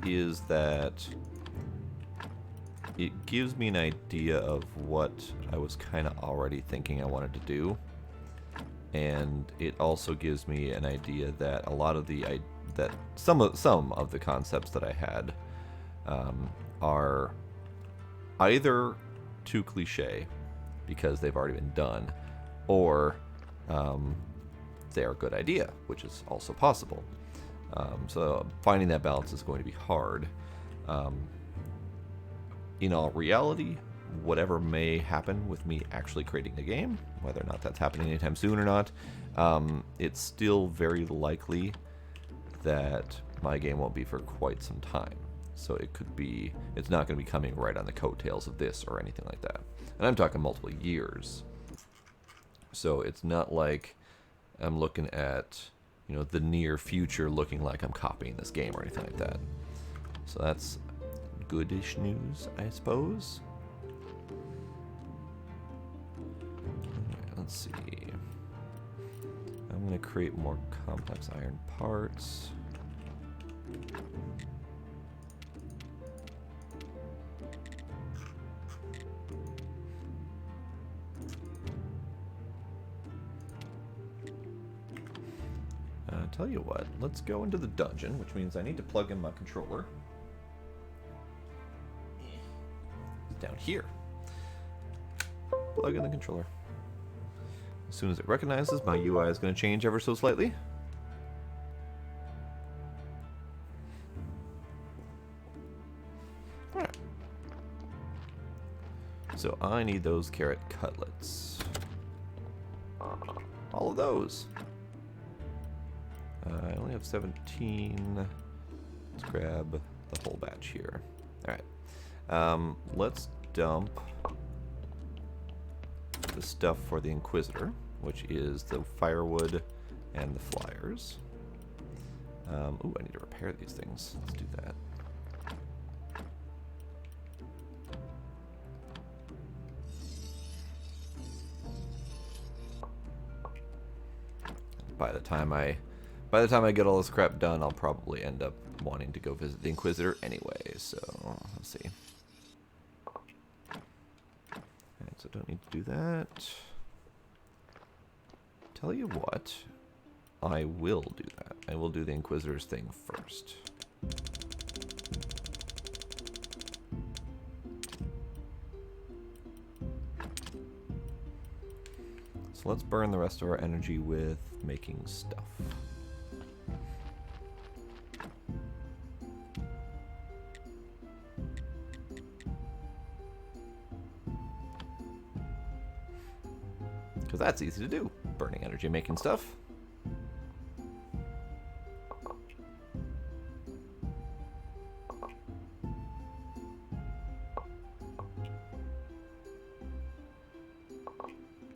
is that it gives me an idea of what I was kind of already thinking I wanted to do, and it also gives me an idea that a lot of some of the concepts that I had are either too cliche because they've already been done, or they're a good idea, which is also possible. So finding that balance is going to be hard. In all reality, whatever may happen with me actually creating a game, whether or not that's happening anytime soon or not, it's still very likely that my game won't be for quite some time. So it's not going to be coming right on the coattails of this or anything like that. And I'm talking multiple years. So it's not like I'm looking at, the near future looking like I'm copying this game or anything like that. So that's goodish news, I suppose. Alright, let's see. I'm going to create more complex iron parts. Tell you what, let's go into the dungeon, which means I need to plug in my controller. Down here. Plug in the controller. As soon as it recognizes, my UI is going to change ever so slightly. Alright. So I need those carrot cutlets. All of those. I only have 17. Let's grab the whole batch here. Alright. Let's dump the stuff for the Inquisitor, which is the firewood and the flyers. Ooh, I need to repair these things. Let's do that. By the time I get all this crap done, I'll probably end up wanting to go visit the Inquisitor anyway, so let's see. Alright, so don't need to do that. Tell you what, I will do that. I will do the Inquisitor's thing first. So let's burn the rest of our energy with making stuff. Because that's easy to do, burning energy and making stuff.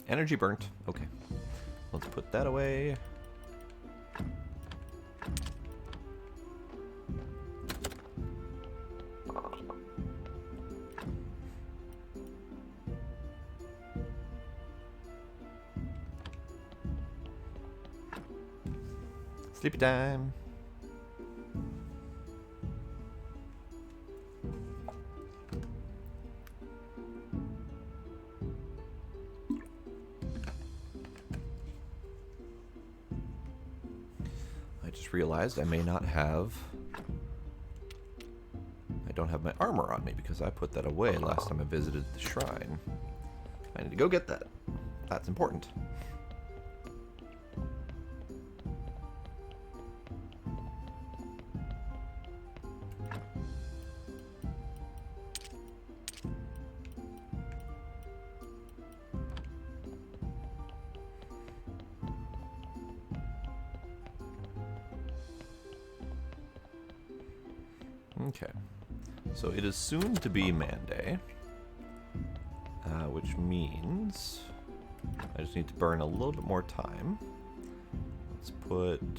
Energy burnt. Okay. Let's put that away. Sleepy time. I just realized I may not have... I don't have my armor on me because I put that away last time I visited the shrine. I need to go get that. That's important. Okay, so it is soon to be Monday, which means I just need to burn a little bit more time. Let's put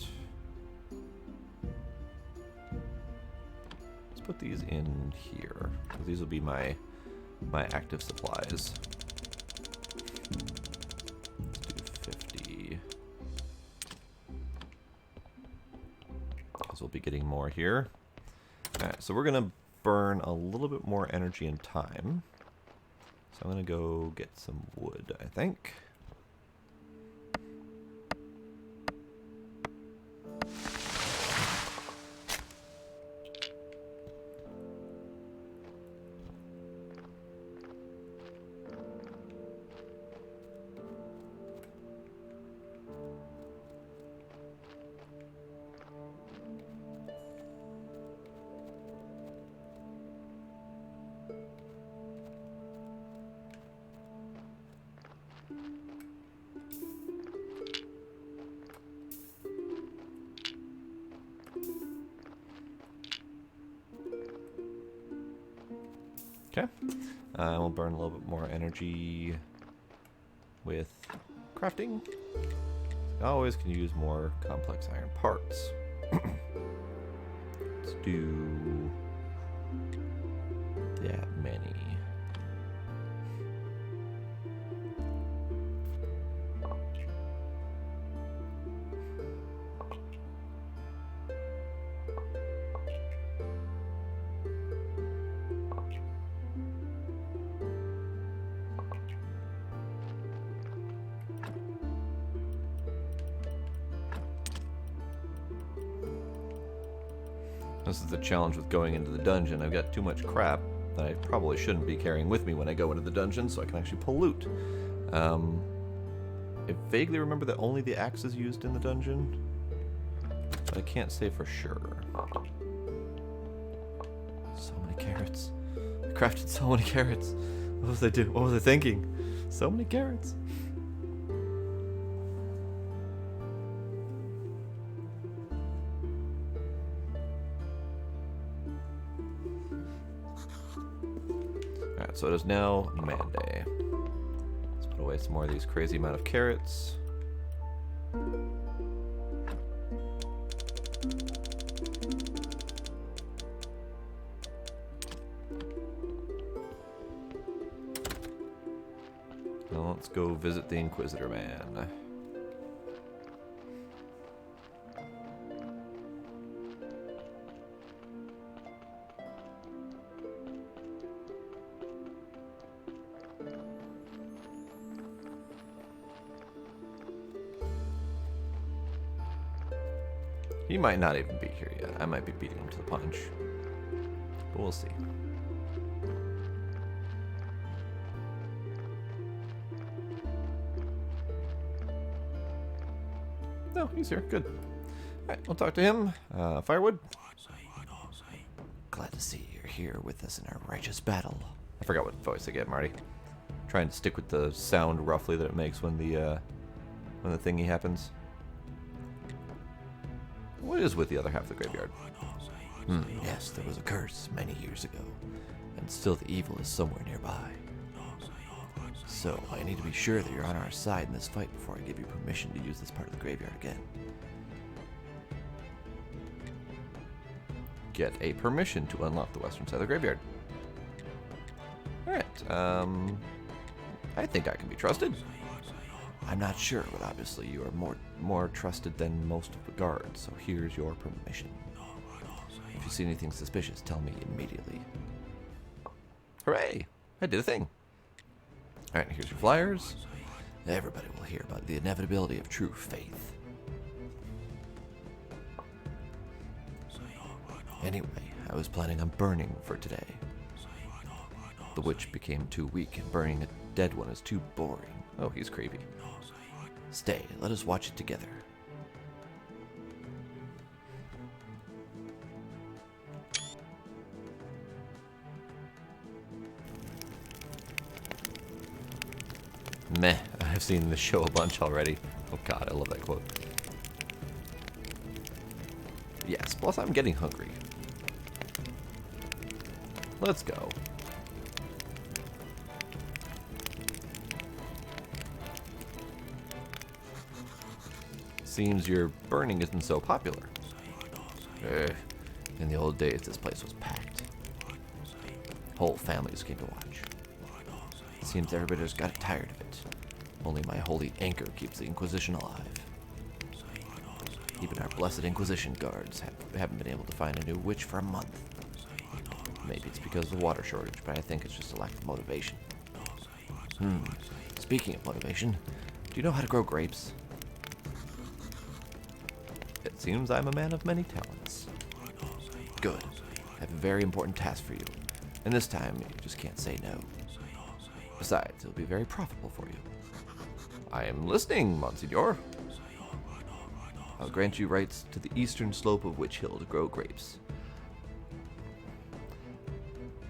these in here. These will be my active supplies. Let's do 50. Because we'll be getting more here. Alright, so we're going to burn a little bit more energy and time. So I'm going to go get some wood, I think. Okay, we'll burn a little bit more energy with crafting. I always can use more complex iron parts. Let's do that many. This is the challenge with going into the dungeon. I've got too much crap that I probably shouldn't be carrying with me when I go into the dungeon, so I can actually pull loot. I vaguely remember that only the axe is used in the dungeon, but I can't say for sure. So many carrots. I crafted so many carrots. What was I doing? What was I thinking? So many carrots. Alright, so it is now Monday. Let's put away some more of these crazy amount of carrots. Now let's go visit the Inquisitor man. He might not even be here yet. I might be beating him to the punch. But we'll see. No, he's here. Good. Alright, we'll talk to him. Firewood? Glad to see you're here with us in our righteous battle. I forgot what voice I get, Marty. Trying to stick with the sound roughly that it makes when the thingy happens. What is with the other half of the graveyard? Yes, there was a curse many years ago, and still the evil is somewhere nearby. So, I need to be sure that you're on our side in this fight before I give you permission to use this part of the graveyard again. Get a permission to unlock the western side of the graveyard. Alright, I think I can be trusted. I'm not sure, but obviously you are more trusted than most of the guards, so here's your permission. If you see anything suspicious, tell me immediately. Hooray! I did a thing. Alright, here's your flyers. Everybody will hear about the inevitability of true faith. Anyway, I was planning on burning for today. The witch became too weak, and burning a dead one is too boring. Oh, he's creepy. Stay, let us watch it together. Meh, I've seen this show a bunch already. Oh god, I love that quote. Yes, plus I'm getting hungry. Let's go. Seems your burning isn't so popular. In the old days, this place was packed. Whole families came to watch. It seems everybody just got tired of it. Only my holy anchor keeps the Inquisition alive. Even our blessed Inquisition guards haven't been able to find a new witch for a month. Maybe it's because of the water shortage, but I think it's just a lack of motivation. Speaking of motivation, do you know how to grow grapes? It seems I'm a man of many talents. Good. I have a very important task for you, and this time you just can't say no. Besides, it'll be very profitable for you. I am listening, Monsignor. I'll grant you rights to the eastern slope of Witch Hill to grow grapes.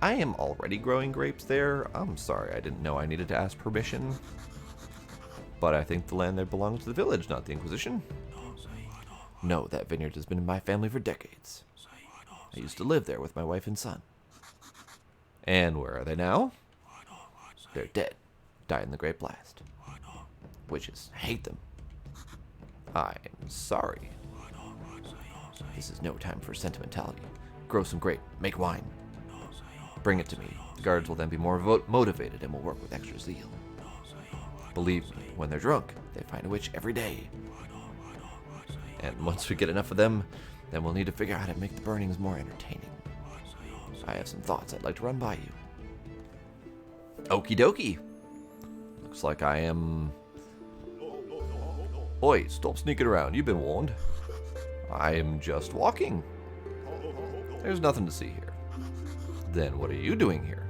I am already growing grapes there. I'm sorry, I didn't know I needed to ask permission. But I think the land there belongs to the village, not the Inquisition. No, that vineyard has been in my family for decades. I used to live there with my wife and son. And where are they now? They're dead. Died in the Great Blast. Witches hate them. I'm sorry. This is no time for sentimentality. Grow some grape. Make wine. Bring it to me. The guards will then be more motivated and will work with extra zeal. Believe me, when they're drunk, they find a witch every day. And once we get enough of them, then we'll need to figure out how to make the burnings more entertaining. I have some thoughts I'd like to run by you. Okie dokie. Looks like I am... Oi, stop sneaking around. You've been warned. I am just walking. There's nothing to see here. Then what are you doing here?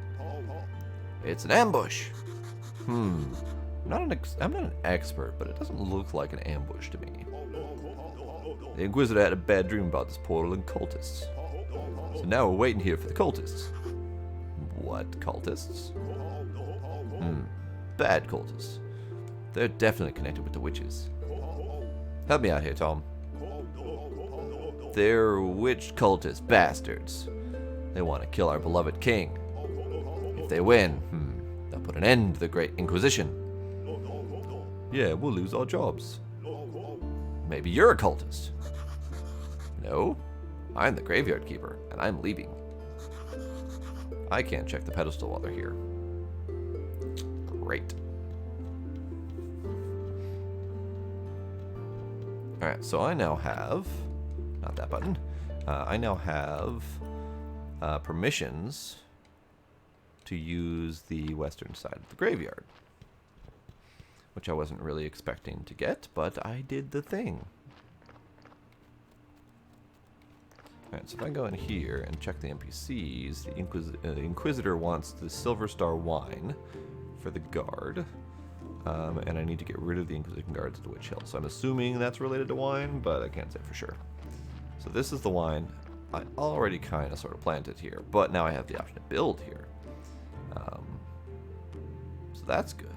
It's an ambush. I'm not an expert, but it doesn't look like an ambush to me. The Inquisitor had a bad dream about this portal and cultists. So now we're waiting here for the cultists. What cultists? Bad cultists. They're definitely connected with the witches. Help me out here, Tom. They're witch cultist bastards. They want to kill our beloved king. If they win, they'll put an end to the Great Inquisition. Yeah, we'll lose our jobs. Maybe you're a cultist. No, I'm the graveyard keeper, and I'm leaving. I can't check the pedestal while they're here. Great. Alright, so I now have... Not that button. I now have permissions to use the western side of the graveyard. Which I wasn't really expecting to get, but I did the thing. Alright, so if I go in here and check the NPCs, the Inquisitor wants the Silver Star wine for the guard. And I need to get rid of the Inquisition guards at the Witch Hill. So I'm assuming that's related to wine, but I can't say for sure. So this is the wine. I already kind of sort of planted here, but now I have the option to build here. So that's good.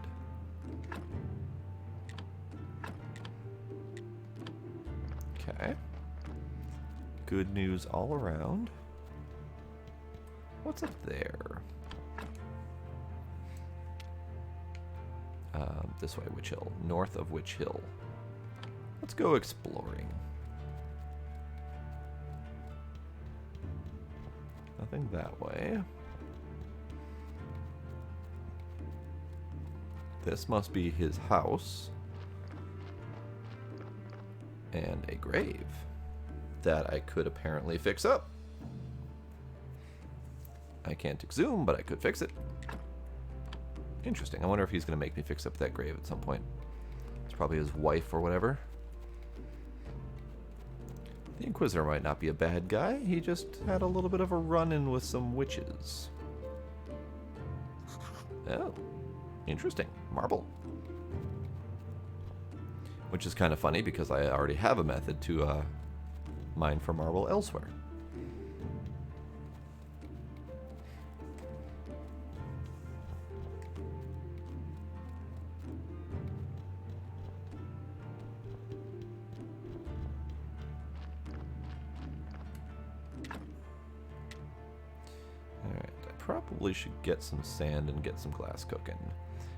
Okay. Good news all around. What's up there? This way, Witch Hill. North of Witch Hill. Let's go exploring. Nothing that way. This must be his house. And a grave that I could apparently fix up. I can't exhume, but I could fix it. Interesting. I wonder if he's going to make me fix up that grave at some point. It's probably his wife or whatever. The Inquisitor might not be a bad guy. He just had a little bit of a run-in with some witches. Oh, interesting. Marble. Which is kind of funny because I already have a method to mine for marble elsewhere. Probably should get some sand and get some glass cooking,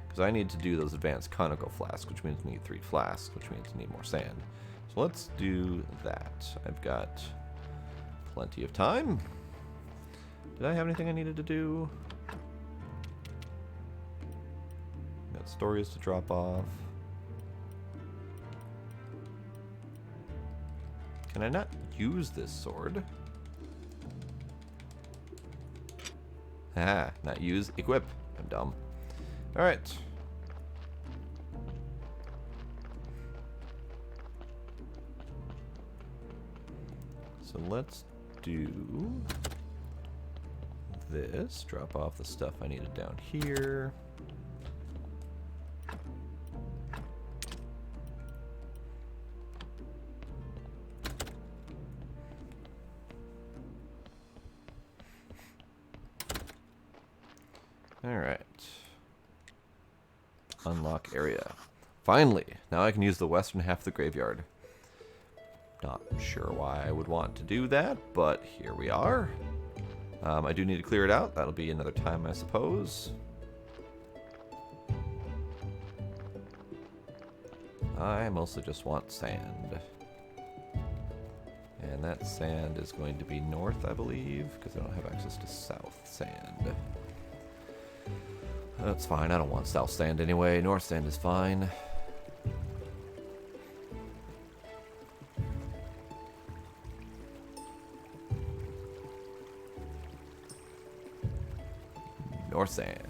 because I need to do those advanced conical flasks, which means we need 3 flasks, which means we need more sand. So let's do that. I've got plenty of time. Did I have anything I needed to do? Got stories to drop off. Can I not use this sword? Ah, not use, equip. I'm dumb. Alright. So let's do this. Drop off the stuff I needed down here. Alright. Unlock area. Finally! Now I can use the western half of the graveyard. Not sure why I would want to do that, but here we are. I do need to clear it out. That'll be another time, I suppose. I mostly just want sand. And that sand is going to be north, I believe, because I don't have access to south sand. That's fine, I don't want south sand anyway. North sand is fine. North sand.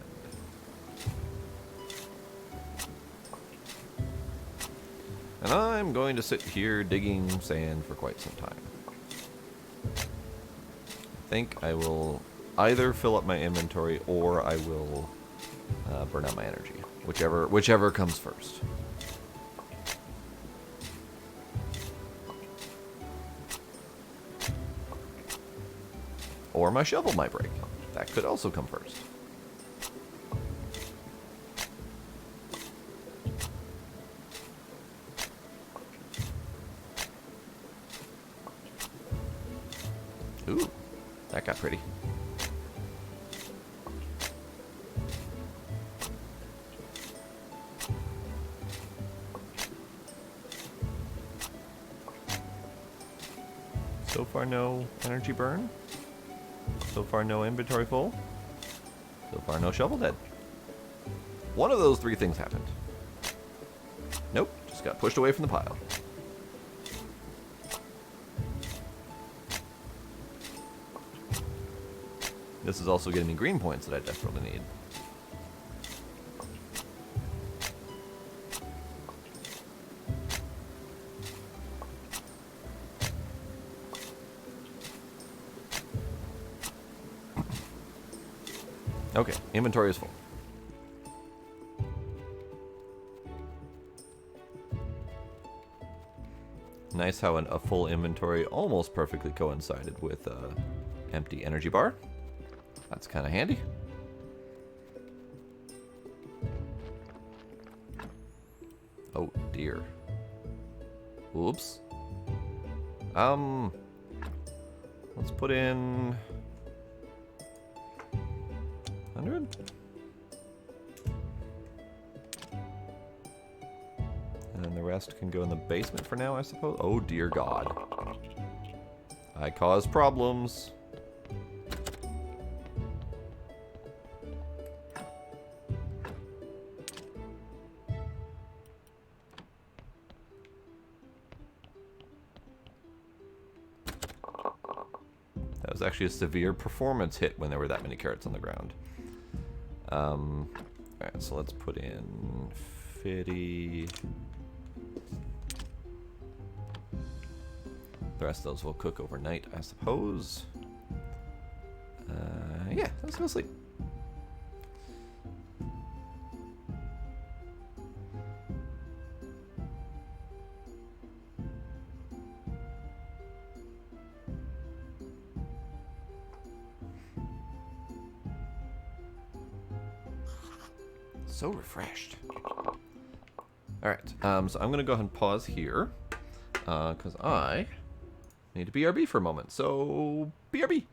And I'm going to sit here digging sand for quite some time. I think I will either fill up my inventory or I will burn out my energy. Whichever comes first. Or my shovel might break. That could also come first. Ooh, that got pretty. So far, no energy burn. So far, no inventory full. So far, no shovel dead. One of those 3 things happened. Nope, just got pushed away from the pile. This is also getting me green points that I desperately need. Okay, inventory is full. nice how a full inventory almost perfectly coincided with empty energy bar. That's kind of handy. Oh dear. Oops. Let's put in 100. And then the rest can go in the basement for now, I suppose. Oh dear God. I cause problems. That was actually a severe performance hit when there were that many carrots on the ground. Alright, so let's put in 50. The rest of those will cook overnight, I suppose. Yeah, let's go sleep. So refreshed. Alright, so I'm going to go ahead and pause here. Because I need to BRB for a moment. So, BRB!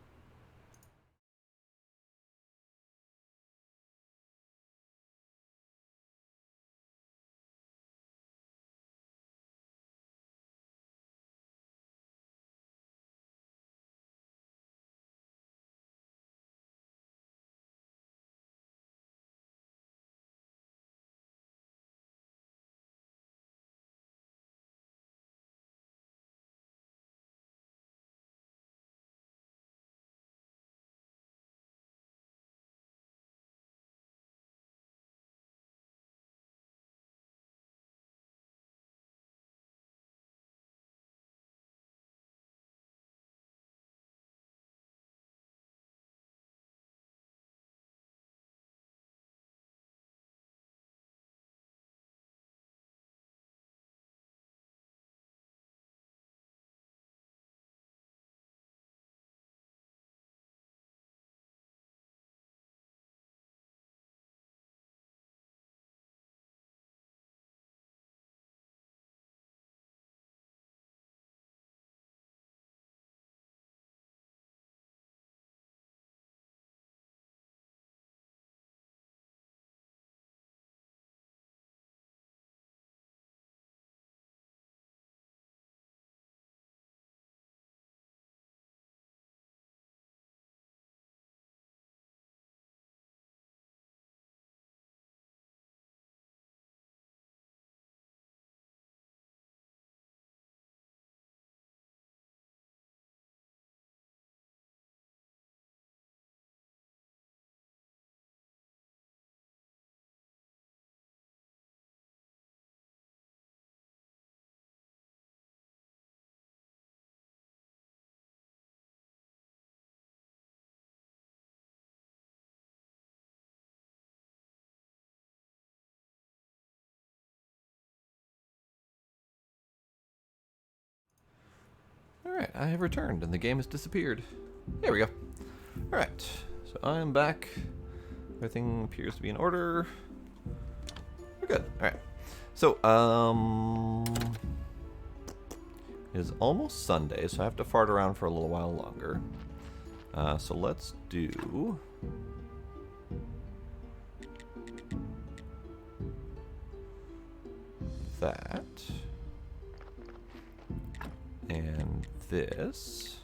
Alright, I have returned and the game has disappeared. There we go. Alright, so I'm back. Everything appears to be in order. We're good. Alright. So, it is almost Sunday, so I have to fart around for a little while longer. So let's do that. And this.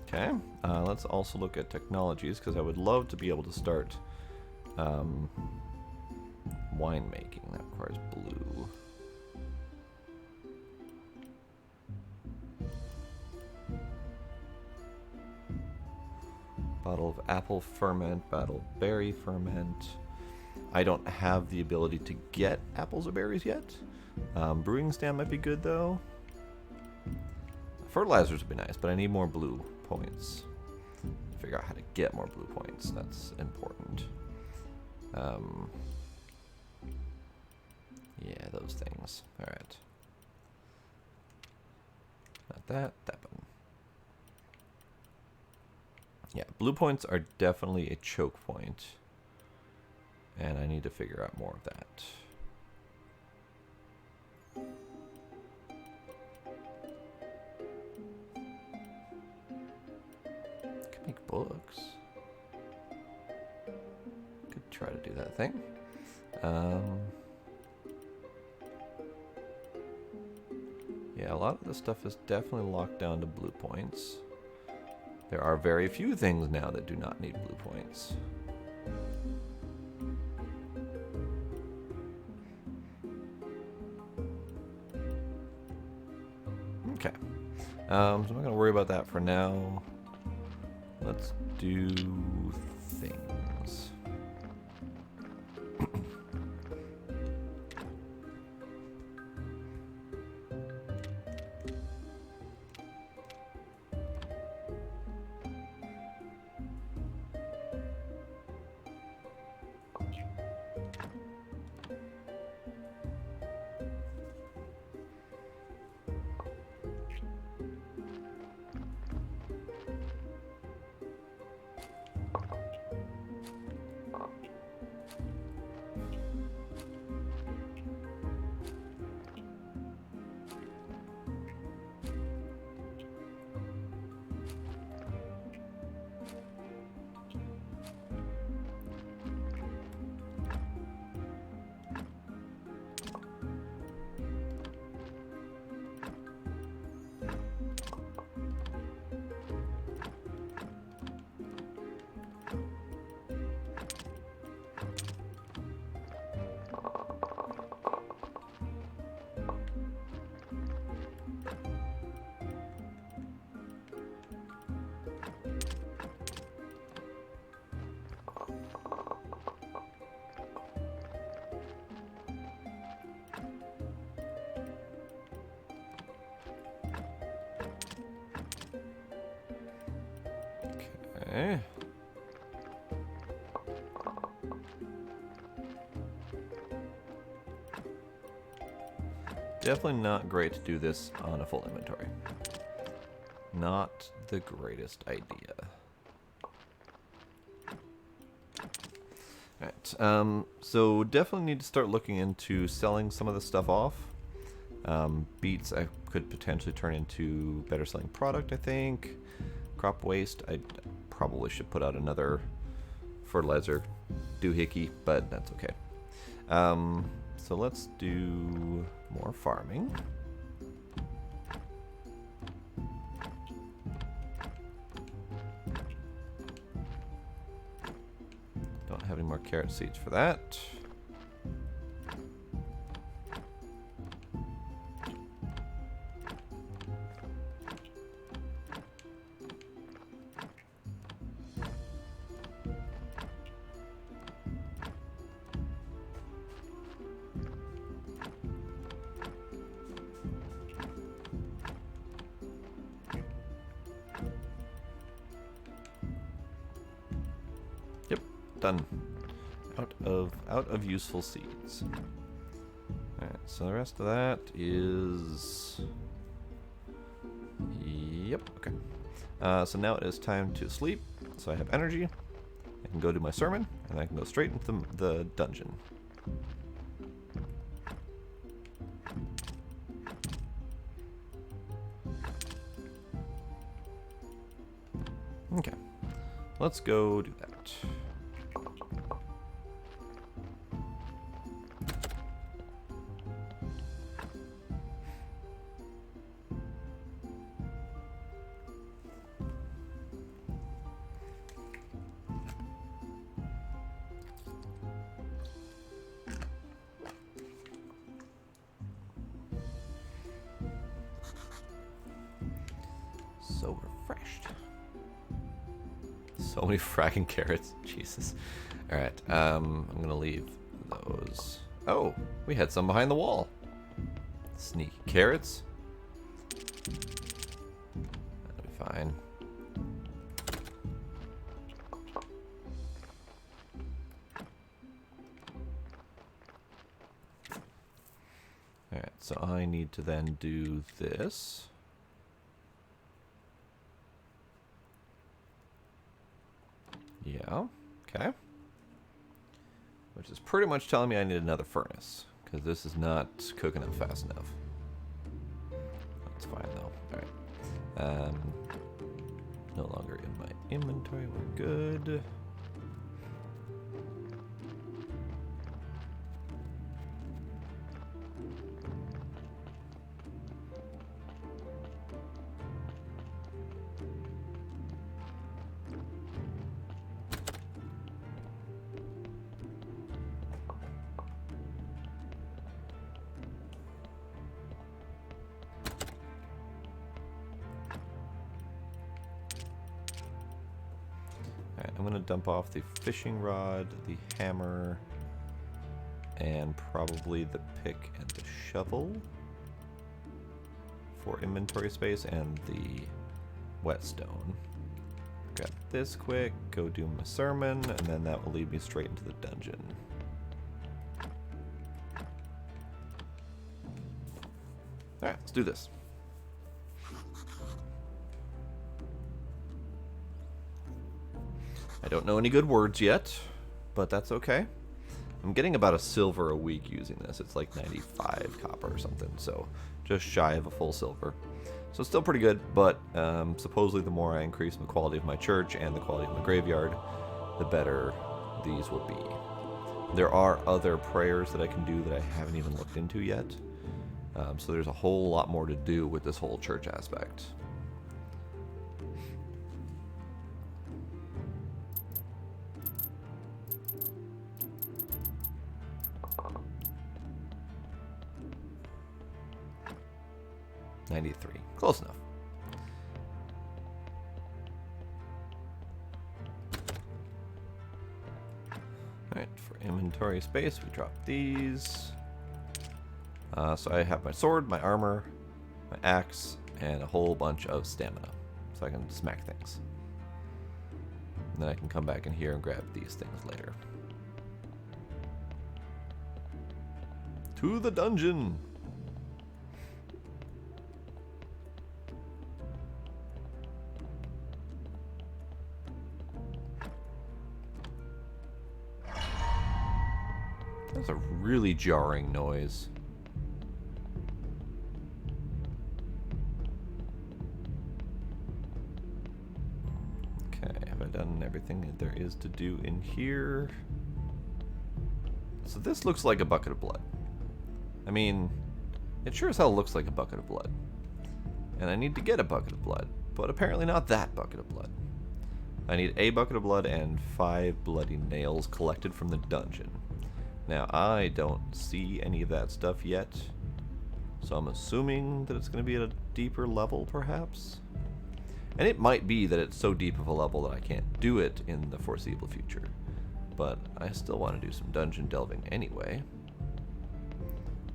Okay, let's also look at technologies, because I would love to be able to start winemaking. That requires blue. Bottle of apple ferment, bottle of berry ferment. I don't have the ability to get apples or berries yet. Brewing stand might be good though. Fertilizers would be nice, but I need more blue points. Figure out how to get more blue points. That's important. Yeah, those things. Alright. Not that, that button. Yeah, blue points are definitely a choke point. And I need to figure out more of that. Could make books. Could try to do that thing. Yeah, a lot of this stuff is definitely locked down to blue points. There are very few things now that do not need blue points. Okay. So I'm not going to worry about that for now. Let's do things. Okay. Definitely not great to do this on a full inventory. Not the greatest idea. Alright, so definitely need to start looking into selling some of the stuff off. Beets I could potentially turn into better selling product, I think. Crop waste, I probably should put out another fertilizer doohickey, but that's okay. So let's do more farming. Don't have any more carrot seeds for that. Done. Out of useful seeds. Alright, so the rest of that is... Yep, okay. So now it is time to sleep. So I have energy. I can go do my sermon, and I can go straight into the dungeon. Okay. Let's go do that. So refreshed. So many fracking carrots. Jesus. Alright, I'm gonna leave those. Oh, we had some behind the wall. Sneaky carrots. That'll be fine. Alright, so I need to then do this. Yeah, okay. Which is pretty much telling me I need another furnace, because this is not cooking up fast enough. That's fine though. Alright. No longer in my inventory, we're good. I'm going to dump off the fishing rod, the hammer, and probably the pick and the shovel for inventory space, and the whetstone. Grab this quick, go do my sermon, and then that will lead me straight into the dungeon. Alright, let's do this. I don't know any good words yet, but that's okay. I'm getting about a silver a week using this. It's like 95 copper or something, so just shy of a full silver. So it's still pretty good, but supposedly the more I increase the quality of my church and the quality of my graveyard, the better these will be. There are other prayers that I can do that I haven't even looked into yet. So there's a whole lot more to do with this whole church aspect. $93. Close enough. Alright, for inventory space, we drop these. So I have my sword, my armor, my axe, and a whole bunch of stamina. So I can smack things. And then I can come back in here and grab these things later. To the dungeon! That's a really jarring noise. Okay, have I done everything there is to do in here? So this looks like a bucket of blood. I mean, it sure as hell looks like a bucket of blood. And I need to get a bucket of blood, but apparently not that bucket of blood. I need a bucket of blood and 5 bloody nails collected from the dungeon. Now, I don't see any of that stuff yet, so I'm assuming that it's going to be at a deeper level, perhaps? And it might be that it's so deep of a level that I can't do it in the foreseeable future. But I still want to do some dungeon delving anyway.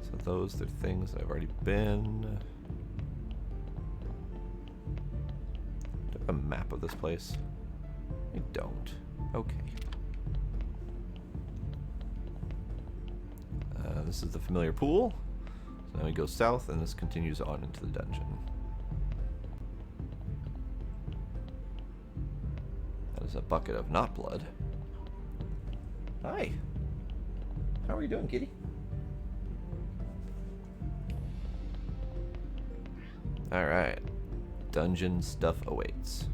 So those are things that I've already been. Do I have a map of this place? I don't. Okay. This is the familiar pool. So then we go south, and this continues on into the dungeon. That is a bucket of not blood. Hi. How are you doing, kitty? Alright. Dungeon stuff awaits.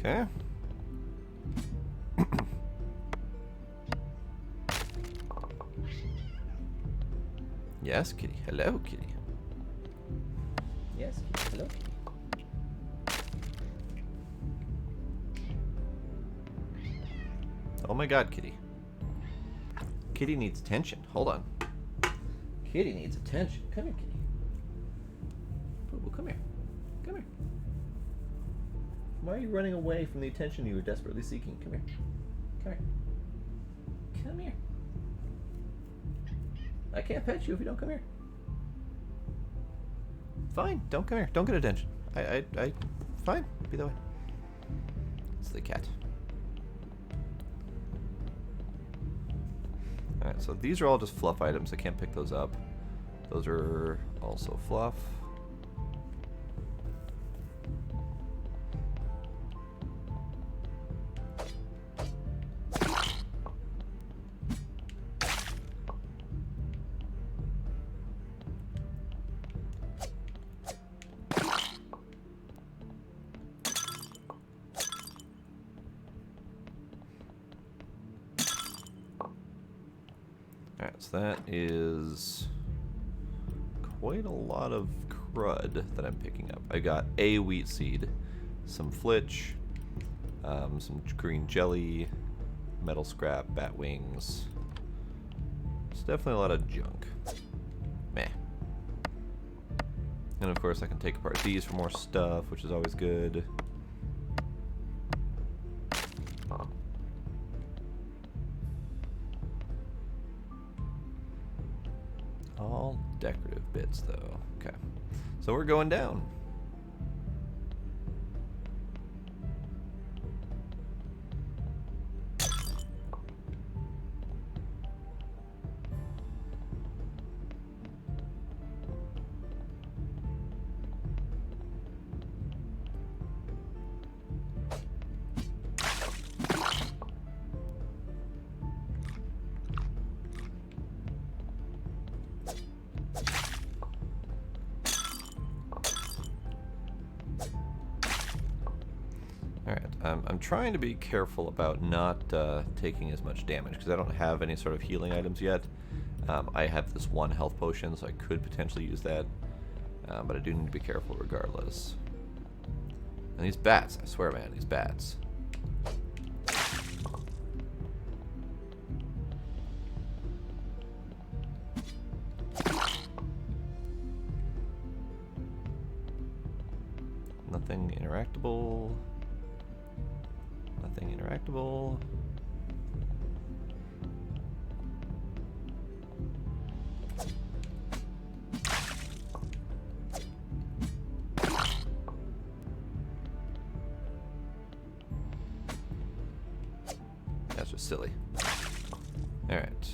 Okay. Yes, kitty. Hello, kitty. Yes, kitty. Hello, kitty. Oh my god, kitty. Kitty needs attention. Hold on. Kitty needs attention. Come here, kitty. Ooh, come here. Come here. Why are you running away from the attention you were desperately seeking? Come here. Come here. Come here. I can't pet you if you don't come here. Fine, don't come here. Don't get attention. Fine, be that way. It's the cat. Alright, so these are all just fluff items. I can't pick those up. Those are also fluff. Alright, so that is quite a lot of crud that I'm picking up. I got a wheat seed, some flitch, some green jelly, metal scrap, bat wings. It's definitely a lot of junk. Meh. And of course I can take apart these for more stuff, which is always good. All decorative bits, though. Okay. So we're going down. Alright, I'm trying to be careful about not taking as much damage, because I don't have any sort of healing items yet. I have this one health potion, so I could potentially use that, but I do need to be careful regardless. And these bats, I swear man, these bats. Nothing interactable. Nothing interactable. That's just silly. Alright.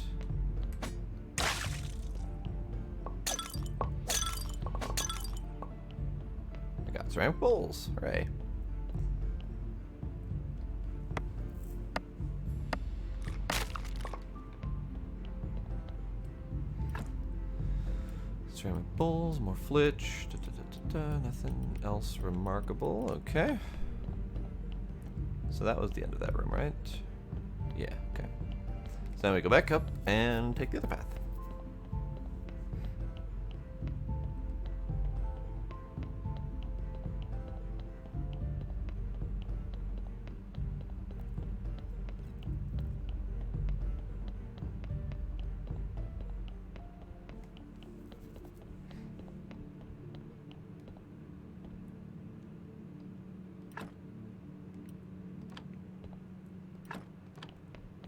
I got ceramic bowls. Hooray. Ceramic bowls, more flitch, nothing else remarkable. Okay. So that was the end of that room, right? Yeah, okay. So now we go back up and take the other path.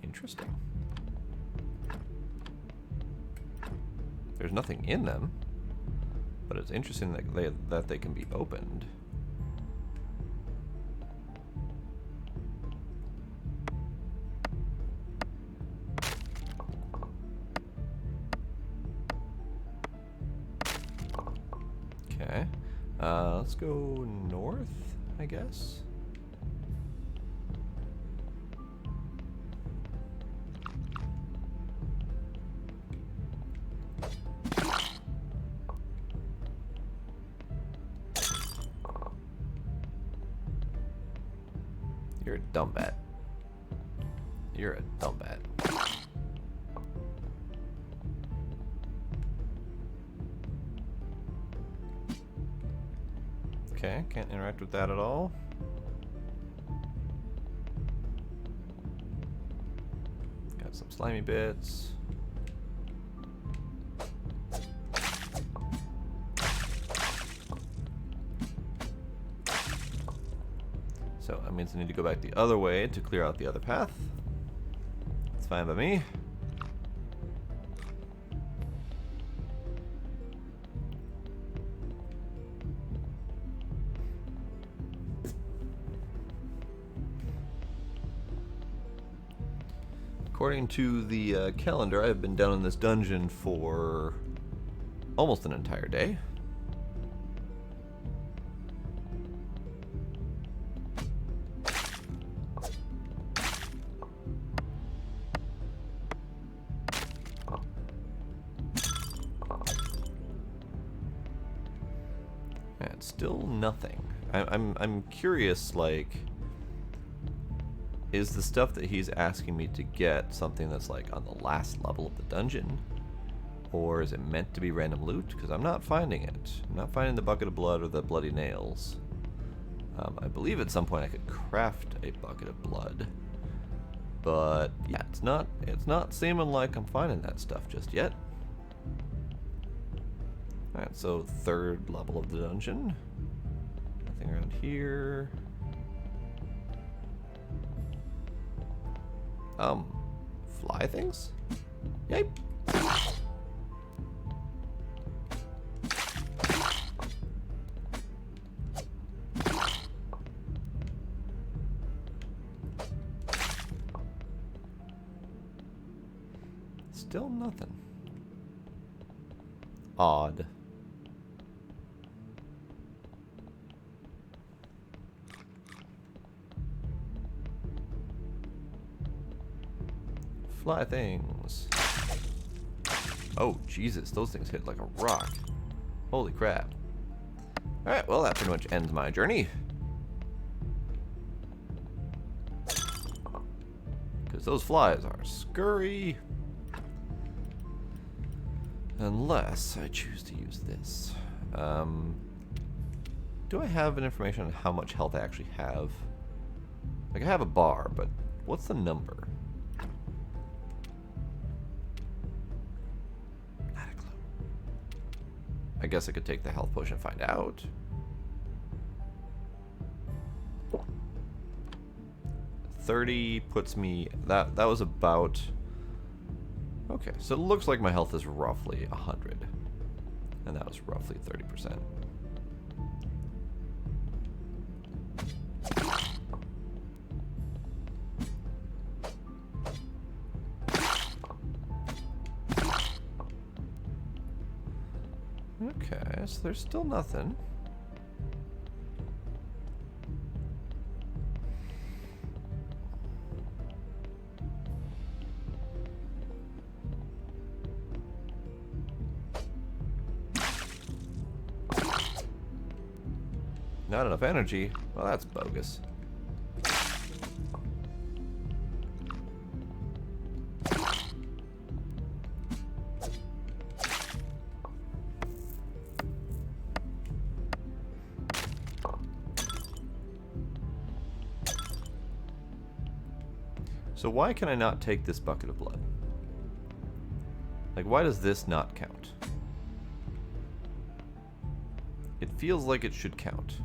Interesting. There's nothing in them, but it's interesting that they can be opened. Okay, let's go north, I guess. You're a dumb bat. You're a dumb bat. Okay, can't interact with that at all. Got some slimy bits. means I need to go back the other way to clear out the other path. It's fine by me. According to the calendar, I've been down in this dungeon for almost an entire day. And still nothing. I'm curious, like, is the stuff that he's asking me to get something that's like on the last level of the dungeon? Or is it meant to be random loot? Because I'm not finding it. I'm not finding the bucket of blood or the bloody nails. I believe at some point I could craft a bucket of blood. But yeah, it's not seeming like I'm finding that stuff just yet. Alright, so third level of the dungeon. Nothing around here. Fly things? Yep. Still nothing. Odd. Fly things. Oh, Jesus, those things hit like a rock. Holy crap. Alright, well, that pretty much ends my journey. Because those flies are scurry. Unless I choose to use this. Do I have an information on how much health I actually have? Like, I have a bar, but what's the number? Not a clue. I guess I could take the health potion and find out. $30 puts me... That was about... Okay, so it looks like my health is roughly 100. And that was roughly 30%. Okay, so there's still nothing. Not enough energy? Well, that's bogus. So why can I not take this bucket of blood? Like, why does this not count? It feels like it should count.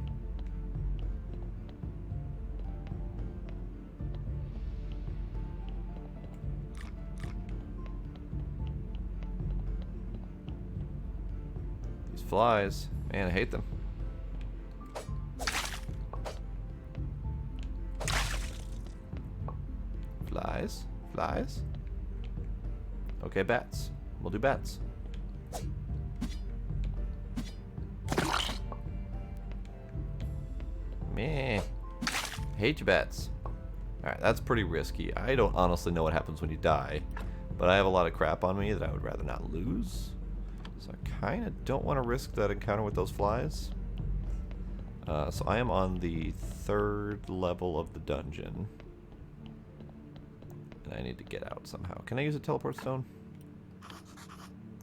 These flies, man, I hate them. Flies? Flies? Okay, bats. We'll do bats. Meh. Hate you, bats. Alright, that's pretty risky. I don't honestly know what happens when you die, but I have a lot of crap on me that I would rather not lose. So I kind of don't want to risk that encounter with those flies. So I am on the 3rd level of the dungeon. And I need to get out somehow. Can I use a teleport stone?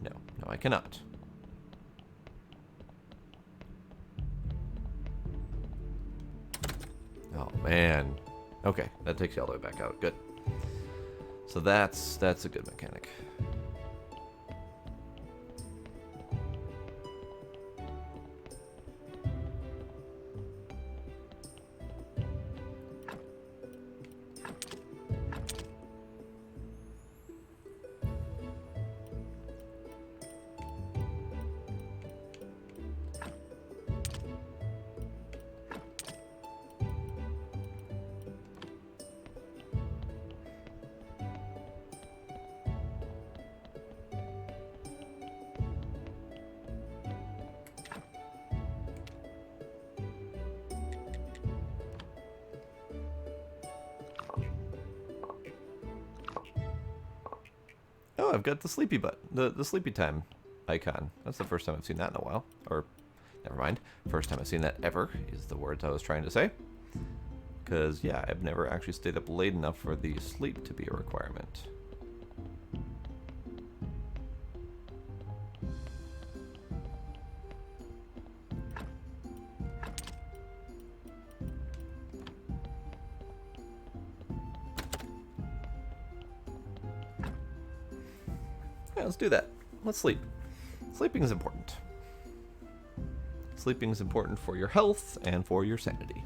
No. No, I cannot. Oh, man. Okay, that takes you all the way back out. Good. So that's a good mechanic. Oh, I've got the sleepy the sleepy time icon. That's the first time I've seen that in a while. Or, never mind. First time I've seen that ever is the words I was trying to say. Because, yeah, I've never actually stayed up late enough for the sleep to be a requirement. Yeah, let's do that. Let's sleep. Sleeping is important. Sleeping is important for your health and for your sanity.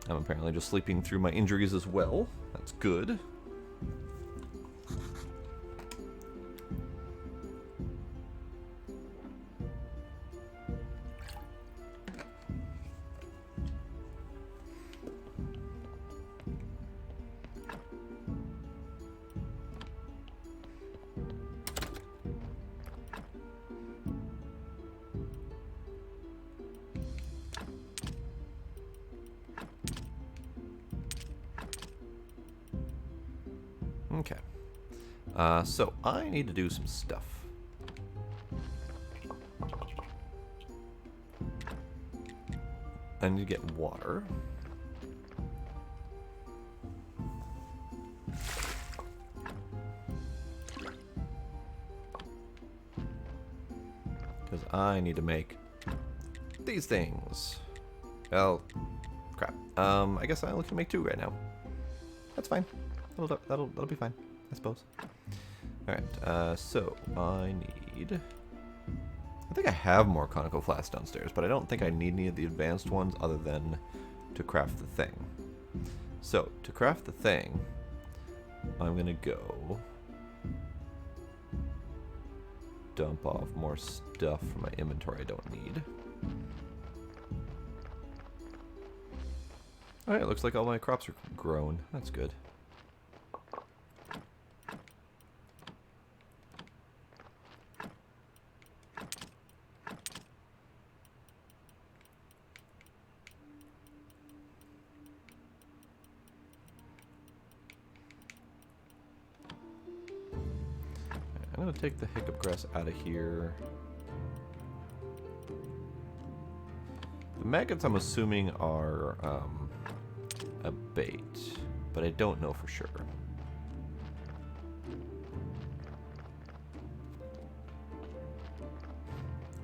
I'm apparently just sleeping through my injuries as well. That's good. Okay. So I need to do some stuff. I need to get water. Because I need to make these things. Well, crap. I guess I only can make 2 right now. That's fine. That'll be fine, I suppose. Alright, so I need... I think I have more conical flasks downstairs, but I don't think I need any of the advanced ones other than to craft the thing. So, to craft the thing, I'm gonna go dump off more stuff from my inventory I don't need. Alright, it looks like all my crops are grown. That's good. I'm going to take the hiccup grass out of here. The maggots, I'm assuming, are a bait, but I don't know for sure.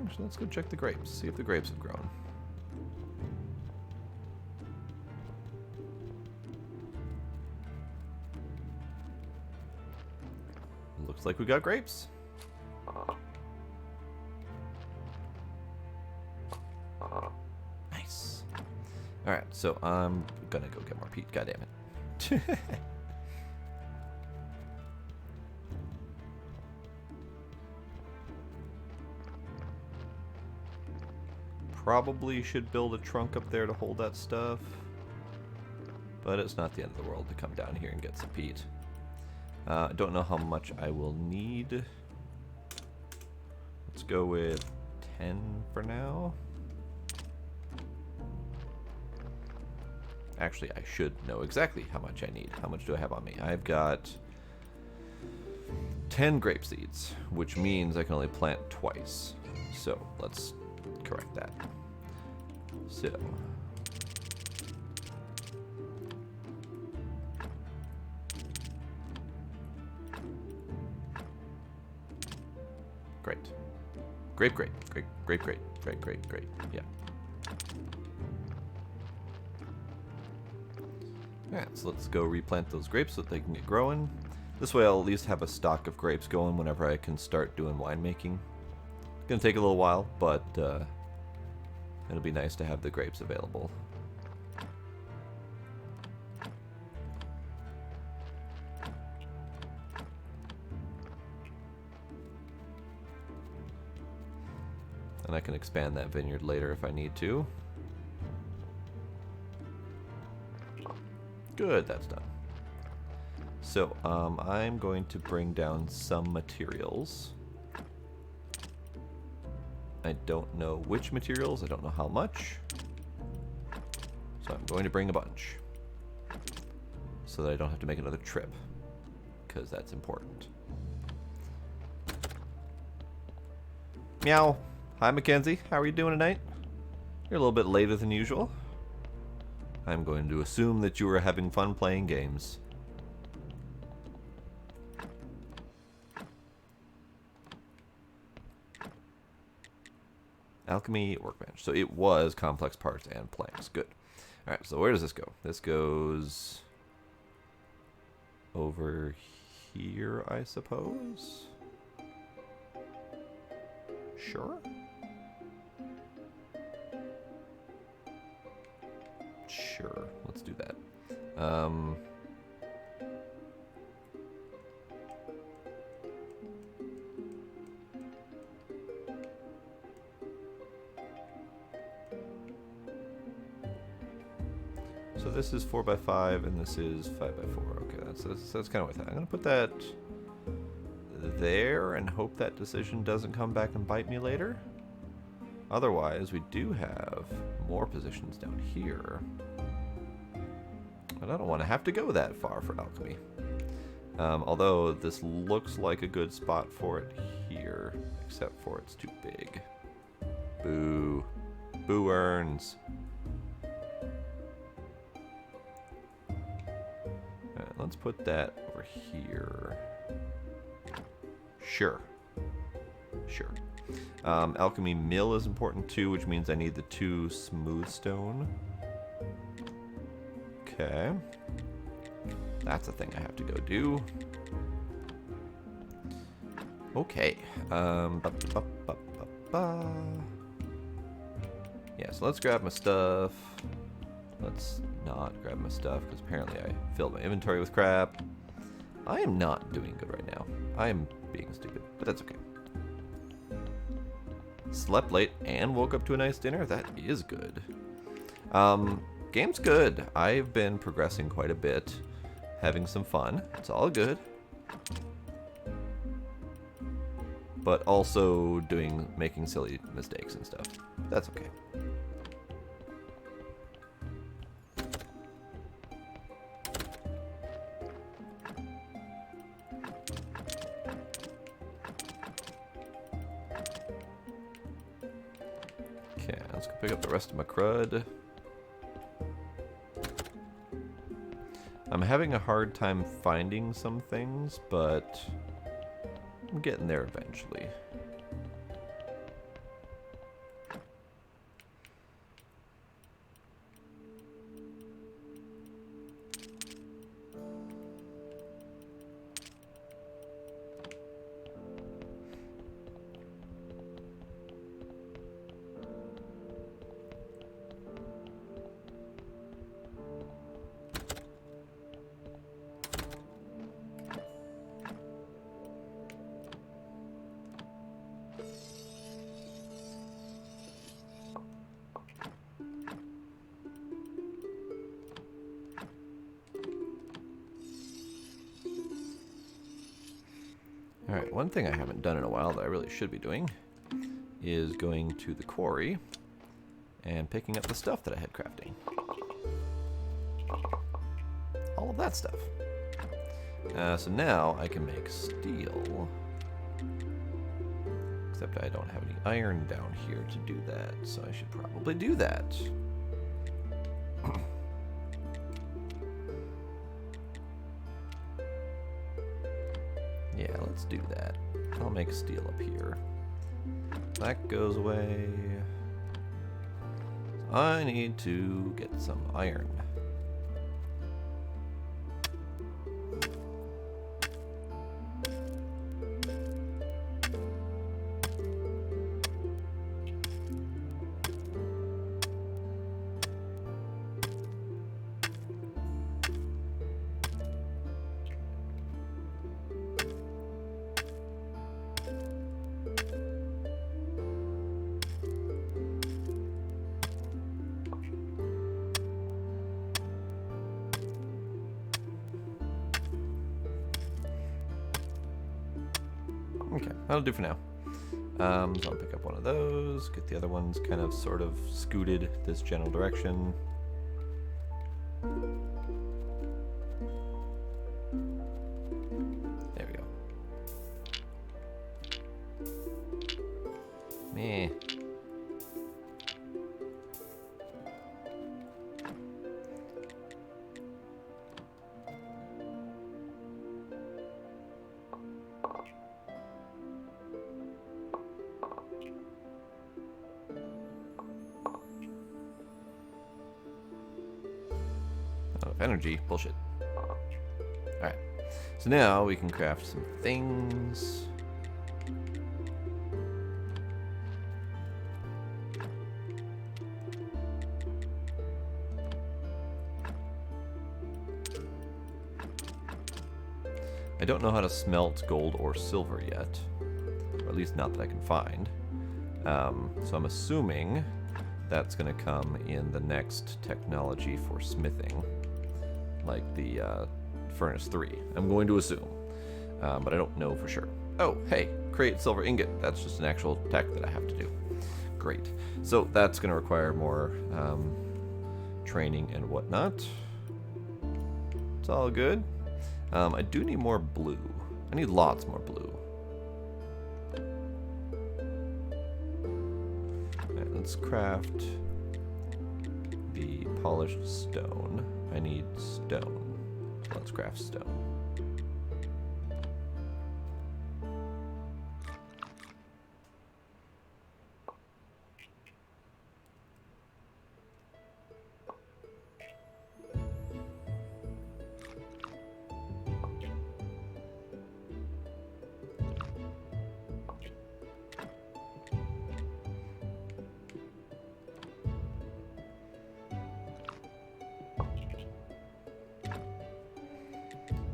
Actually, let's go check the grapes, see if the grapes have grown. Looks like we got grapes. Nice. Alright, so I'm gonna go get more peat, goddammit. Probably should build a trunk up there to hold that stuff. But it's not the end of the world to come down here and get some peat. I don't know how much I will need. Let's go with 10 for now. Actually, I should know exactly how much I need. How much do I have on me? I've got 10 grape seeds, which means I can only plant twice. So let's correct that. So great. Grape, great. Grape, grape, great. Great, great, great. Yeah. Alright, so let's go replant those grapes so that they can get growing. This way I'll at least have a stock of grapes going whenever I can start doing winemaking. It's gonna take a little while, but it'll be nice to have the grapes available. And I can expand that vineyard later if I need to. Good, that's done. So, I'm going to bring down some materials. I don't know which materials, I don't know how much. So I'm going to bring a bunch. So that I don't have to make another trip. Because that's important. Meow. Hi, Mackenzie. How are you doing tonight? You're a little bit later than usual. I'm going to assume that you are having fun playing games. Alchemy workbench. So it was complex parts and planks. Good. Alright, so where does this go? This goes over here, I suppose? Sure. Sure, let's do that. So this is 4x5 and this is 5x4. Okay, that's kind of what I thought. I'm gonna put that there and hope that decision doesn't come back and bite me later. Otherwise, we do have more positions down here. But I don't want to have to go that far for alchemy. Although this looks like a good spot for it here, except for it's too big. Boo. Boo earns. Let's put that over here. Sure. Sure. Alchemy mill is important too, which means I need the 2 smooth stone. Okay. That's a thing I have to go do. Okay. Yeah, so let's grab my stuff. Let's not grab my stuff, because apparently I filled my inventory with crap. I am not doing good right now. I am being stupid, but that's okay. Slept late and woke up to a nice dinner. That is good. Game's good. I've been progressing quite a bit. Having some fun. It's all good. But also making silly mistakes and stuff. That's okay. Okay, let's go pick up the rest of my crud. I'm having a hard time finding some things, but I'm getting there eventually. Alright, one thing I haven't done in a while that I really should be doing is going to the quarry and picking up the stuff that I had crafting. All of that stuff. So now I can make steel. Except I don't have any iron down here to do that, so I should probably do that. Yeah, let's do that. I'll make steel up here. That goes away. I need to get some iron. Okay, that'll do for now. So I'll pick up one of those, get the other ones kind of sort of scooted this general direction. There we go. Meh. Out of energy. Bullshit. Alright. So now we can craft some things. I don't know how to smelt gold or silver yet. Or at least not that I can find. So I'm assuming that's going to come in the next technology for smithing. Like the Furnace 3. I'm going to assume. But I don't know for sure. Oh, hey, create silver ingot. That's just an actual tech that I have to do. Great. So that's going to require more training and whatnot. It's all good. I do need more blue. I need lots more blue. Alright, let's craft the polished stone. I need stone. So let's craft stone.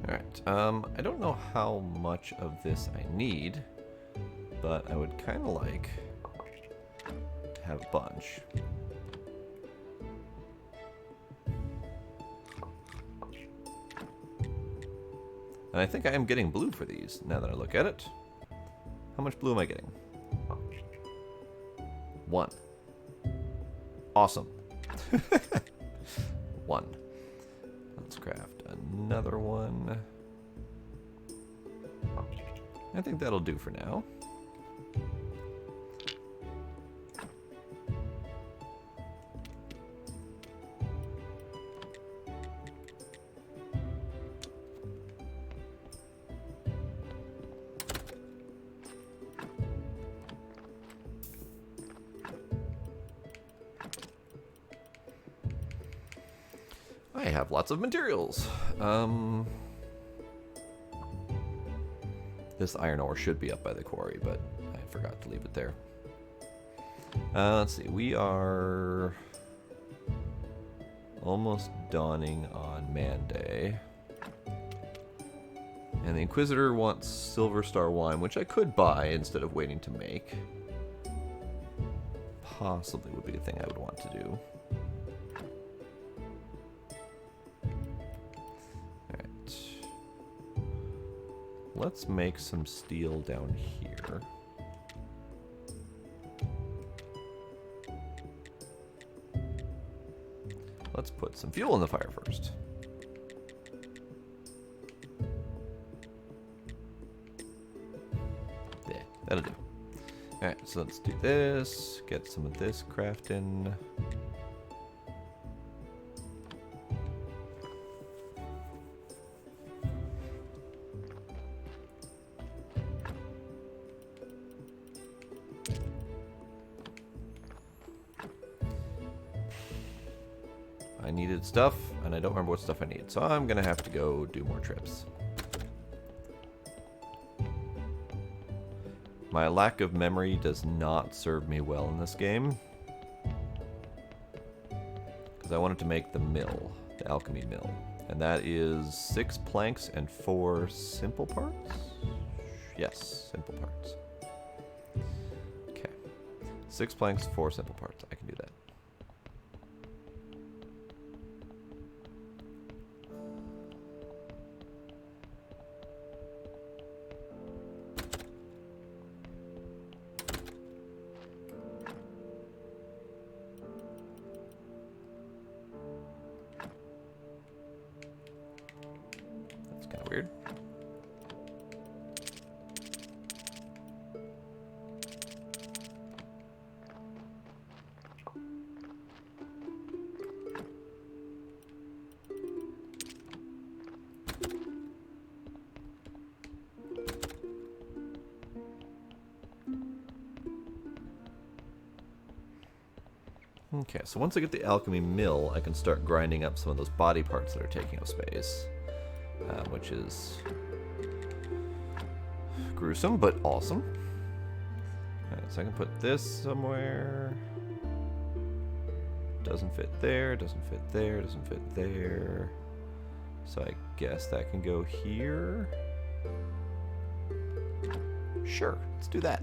Alright, I don't know how much of this I need, but I would kind of like to have a bunch. And I think I am getting blue for these, now that I look at it. How much blue am I getting? 1. Awesome. 1. Let's craft another one. I think that'll do for now. I have lots of materials. This iron ore should be up by the quarry, but I forgot to leave it there. Let's see, we are almost dawning on Man Day. And the Inquisitor wants Silver Star wine, which I could buy instead of waiting to make. Possibly would be a thing I would want to do. Let's make some steel down here. Let's put some fuel in the fire first. There, that'll do. Alright, so let's do this. Get some of this crafting. I needed stuff, and I don't remember what stuff I need, so I'm gonna have to go do more trips. My lack of memory does not serve me well in this game, because I wanted to make the mill, the alchemy mill, and that is 6 planks and 4 simple parts? Yes, simple parts. Okay, 6 planks, 4 simple parts. I can do that. Okay, so once I get the alchemy mill, I can start grinding up some of those body parts that are taking up space, which is gruesome, but awesome. Alright, so I can put this somewhere. Doesn't fit there, doesn't fit there, doesn't fit there. So I guess that can go here. Sure, let's do that.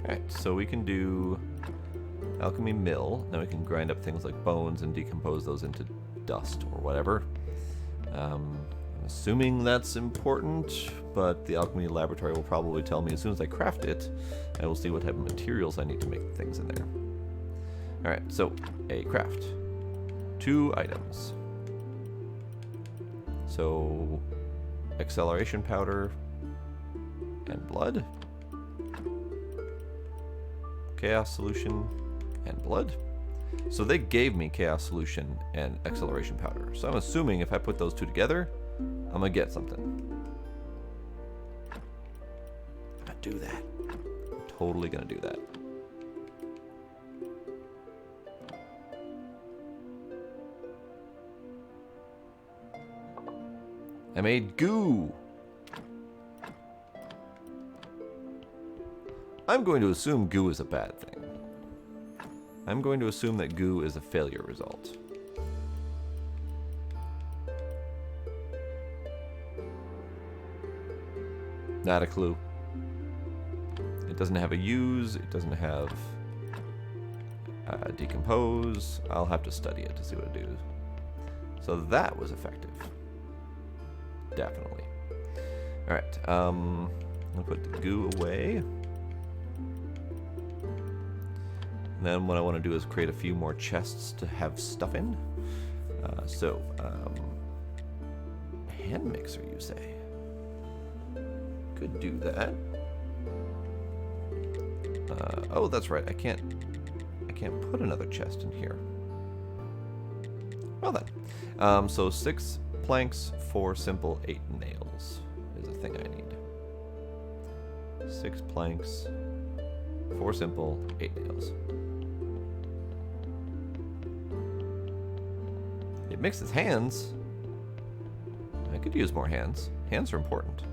Alright, so we can do alchemy mill. Now we can grind up things like bones and decompose those into dust or whatever. I'm assuming that's important, but the alchemy laboratory will probably tell me as soon as I craft it. I will see what type of materials I need to make things in there. Alright, so a craft. 2 items. So acceleration powder and blood. Chaos solution and blood. So they gave me chaos solution and acceleration powder. So I'm assuming if I put those 2 together, I'm gonna get something. I'm gonna do that. I'm totally gonna do that. I made goo. I'm going to assume goo is a bad thing. I'm going to assume that goo is a failure result. Not a clue. It doesn't have a use, it doesn't have decompose. I'll have to study it to see what it does. So that was effective. Definitely. Alright, I'm gonna put the goo away. And then what I want to do is create a few more chests to have stuff in. Hand mixer, you say? Could do that. Oh, that's right. I can't put another chest in here. Well then, so 6 planks, 4 simple, 8 nails is the thing I need. 6 planks, 4 simple, 8 nails. It mixes hands. I could use more hands. Hands are important.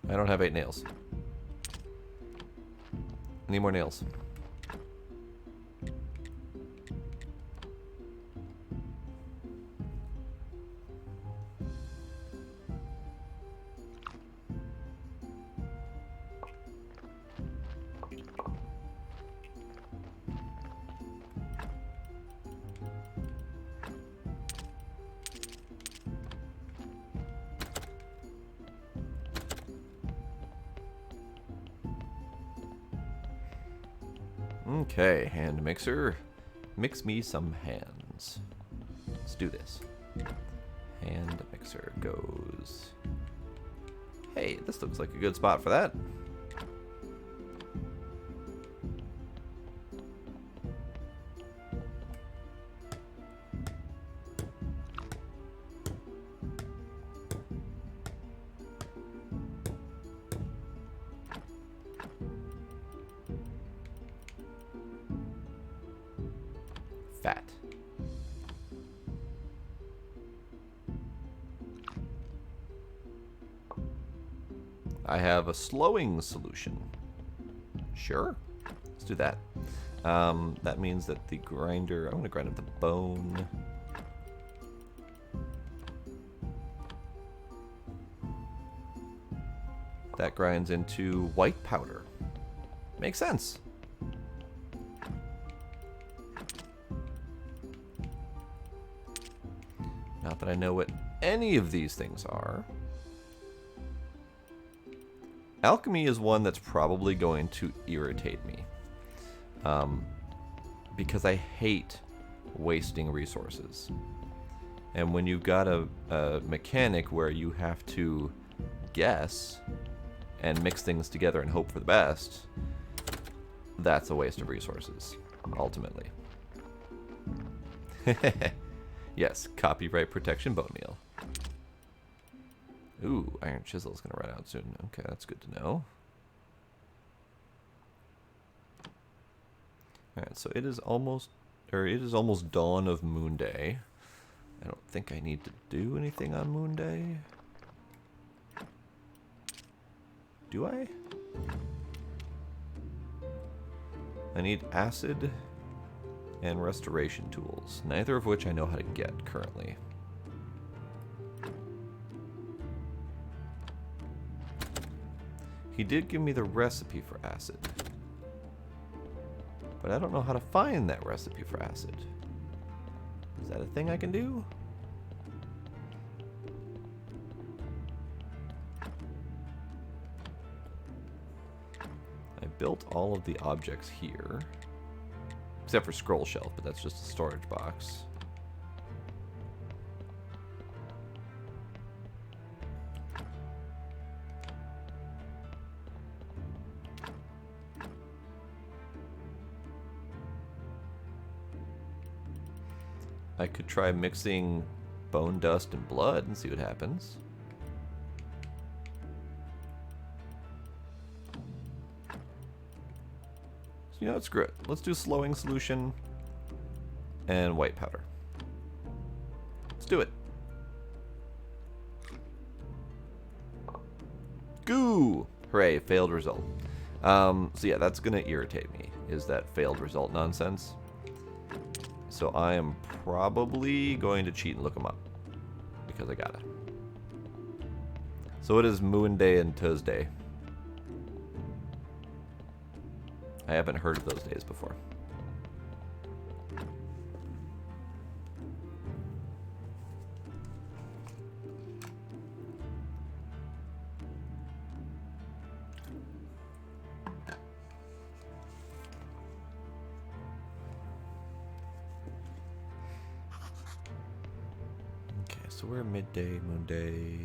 I don't have 8 nails. I need more nails. Okay, hand mixer. Mix me some hands. Let's do this. Hand mixer goes... Hey, this looks like a good spot for that. Fat. I have a slowing solution. Sure. Let's do that. That means that the grinder... I'm going to grind up the bone. That grinds into white powder. Makes sense. Not that I know what any of these things are. Alchemy is one that's probably going to irritate me. Because I hate wasting resources. And when you've got a mechanic where you have to guess and mix things together and hope for the best, that's a waste of resources, ultimately. Yes, copyright protection bone meal. Ooh, iron chisel is going to run out soon. Okay, that's good to know. Alright, so it is almost dawn of Moon Day. I don't think I need to do anything on Moon Day. Do I? I need acid and restoration tools, neither of which I know how to get currently. He did give me the recipe for acid, but I don't know how to find that recipe for acid. Is that a thing I can do? I built all of the objects here, except for scroll shelf, but that's just a storage box. I could try mixing bone dust and blood and see what happens. So, you know what, screw it. Let's do slowing solution and white powder. Let's do it. Goo! Hooray, failed result. So yeah, that's gonna irritate me, is that failed result nonsense. So I am probably going to cheat and look them up, because I gotta. So it is Moon Day and Tuesday. I haven't heard of those days before. So we're midday, moon day.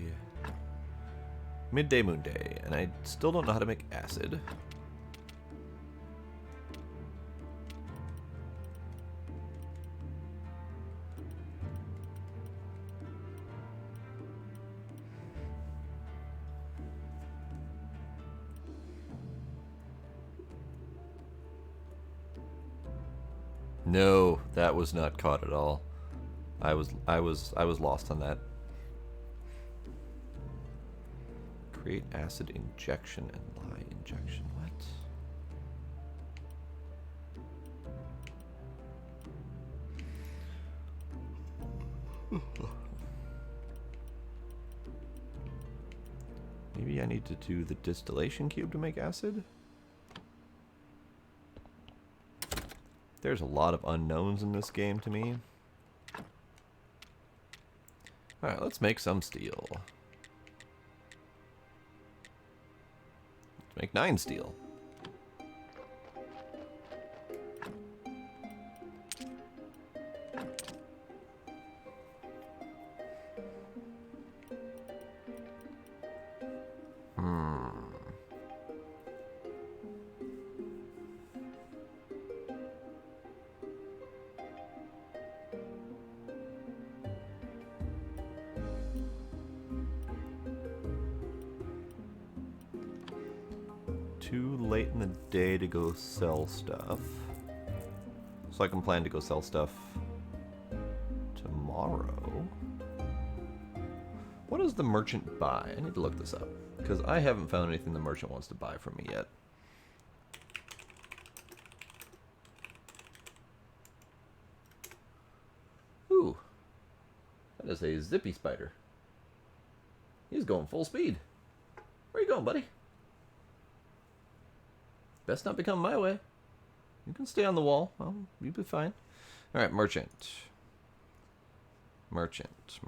Midday, moon day. And I still don't know how to make acid. No, that was not caught at all. I was lost on that. Create acid injection and lye injection. What? Maybe I need to do the distillation cube to make acid? There's a lot of unknowns in this game to me. Alright, let's make some steel. Let's make 9 steel. Too late in the day to go sell stuff. So I can plan to go sell stuff tomorrow. What does the merchant buy? I need to look this up, because I haven't found anything the merchant wants to buy from me yet. Ooh. That is a zippy spider. He's going full speed. Where you going, buddy? Best not become my way. You can stay on the wall. Well, you'll be fine. Alright, merchant. Merchant.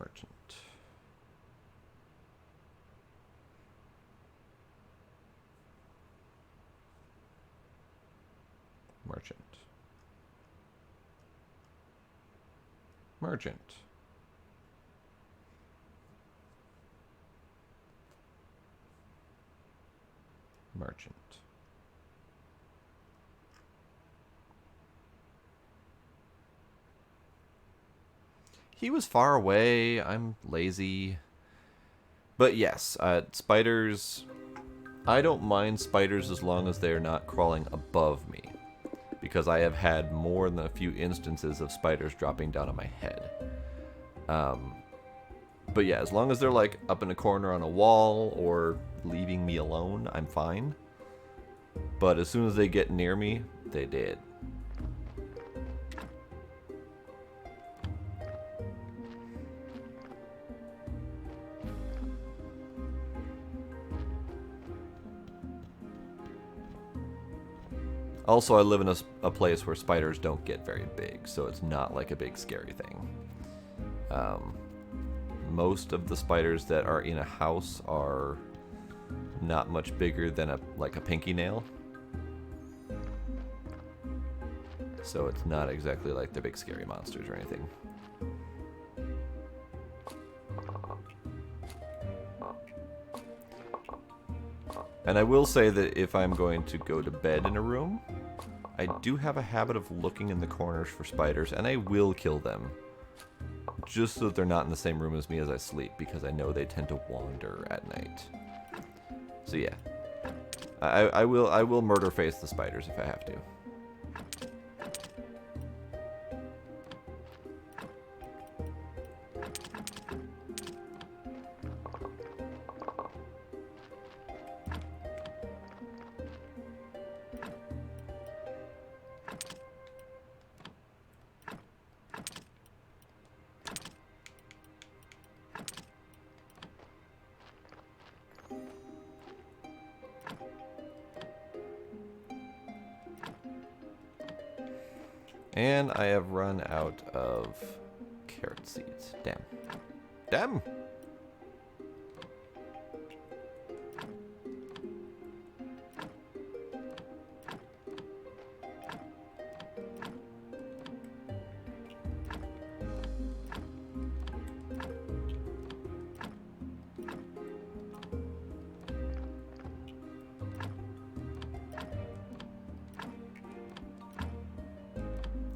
Merchant. He was far away. I'm lazy. But yes, spiders... I don't mind spiders as long as they're not crawling above me. Because I have had more than a few instances of spiders dropping down on my head. But yeah, as long as they're like up in a corner on a wall or leaving me alone, I'm fine. But as soon as they get near me, they dead. Also, I live in a place where spiders don't get very big, so it's not like a big scary thing. Most of the spiders that are in a house are not much bigger than a pinky nail. So it's not exactly like the big scary monsters or anything. And I will say that if I'm going to go to bed in a room, I do have a habit of looking in the corners for spiders, and I will kill them. Just so that they're not in the same room as me as I sleep, because I know they tend to wander at night. So yeah. I will murder face the spiders if I have to. And I have run out of carrot seeds. Damn. Damn!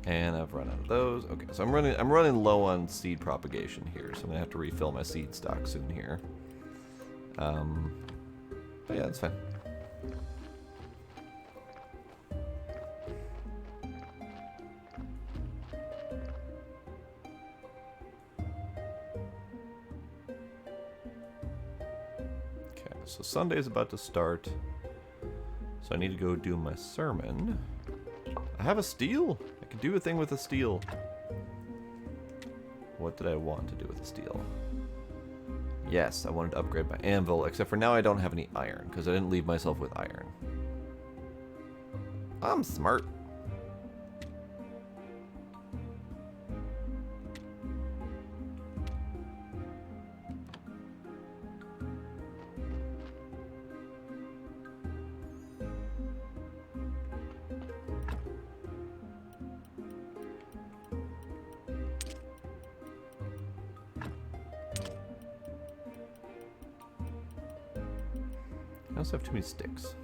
And I've run out of those. Okay, so I'm running low on seed propagation here, so I'm gonna have to refill my seed stock soon here. But yeah, that's fine. Okay, so Sunday's about to start, so I need to go do my sermon. I have a steel. I can do a thing with a steel. What did I want to do with a steel? Yes, I wanted to upgrade my anvil, except for now I don't have any iron, because I didn't leave myself with iron. I'm smart. I also have too many sticks.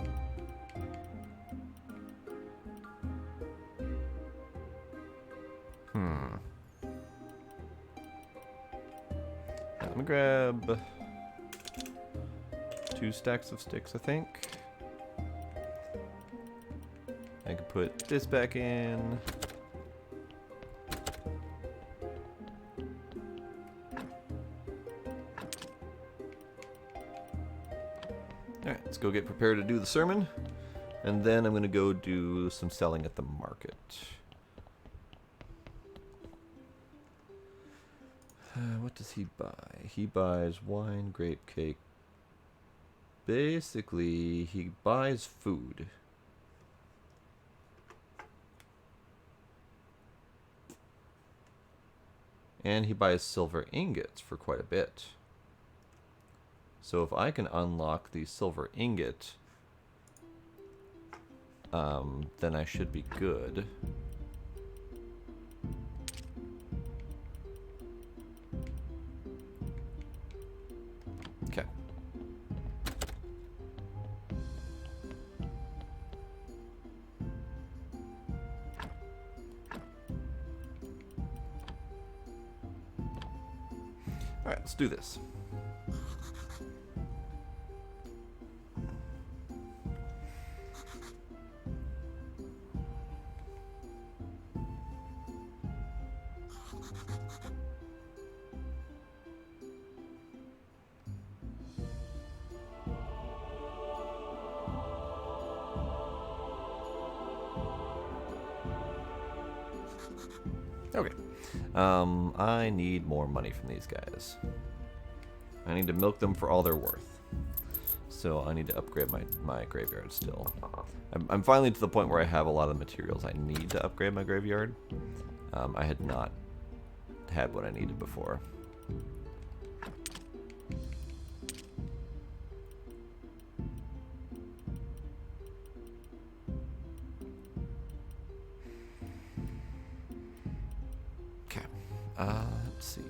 Let me grab 2 stacks of sticks, I think. I can put this back in. Alright, let's go get prepared to do the sermon. And then I'm going to go do some selling at the market. What does he buy? He buys wine, grape cake. Basically, he buys food. And he buys silver ingots for quite a bit. So if I can unlock the silver ingot, then I should be good. Okay. let's do this. Okay. I need more money from these guys. I need to milk them for all they're worth. So I need to upgrade my graveyard still. I'm finally to the point where I have a lot of materials I need to upgrade my graveyard. I had not had what I needed before. Okay. Let's see.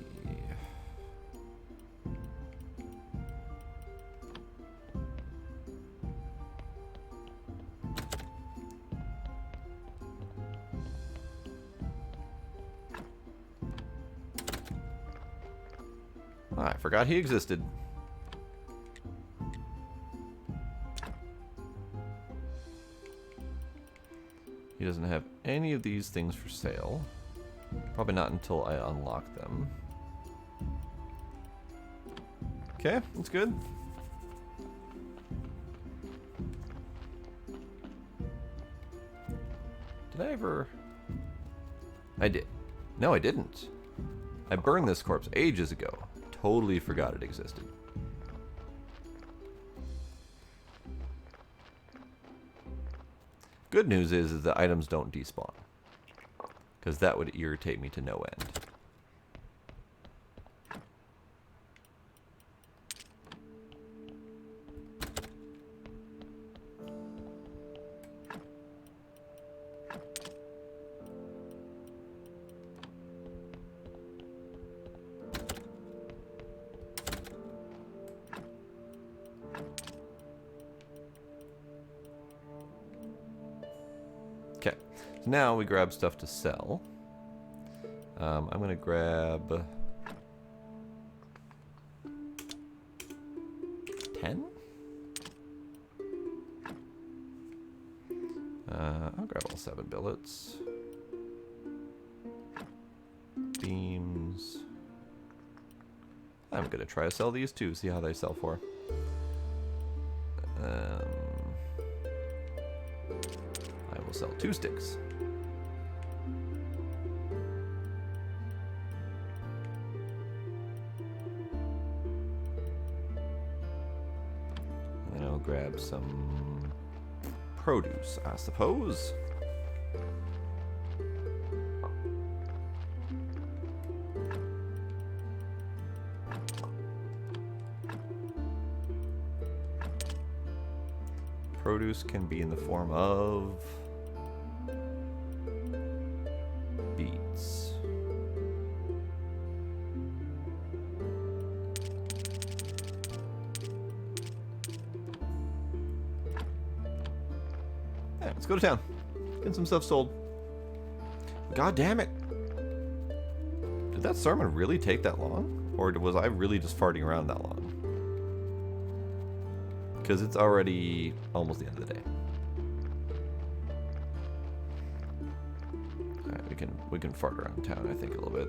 Oh, I forgot he existed. He doesn't have any of these things for sale. Probably not until I unlock them. Okay, that's good. Did I ever... I did. No, I didn't. I burned this corpse ages ago. Totally forgot it existed. Good news is the items don't despawn, because that would irritate me to no end. Okay, so now we grab stuff to sell. I'm going to grab 10? I'll grab all 7 billets. Beams. I'm going to try to sell these too, see how they sell for. I will sell 2 sticks. And then I'll grab some produce, I suppose. Produce can be in the form of beets. Yeah, let's go to town. Get some stuff sold. God damn it. Did that sermon really take that long? Or was I really just farting around that long? Because it's already almost the end of the day. Alright, we can fart around town, I think, a little bit.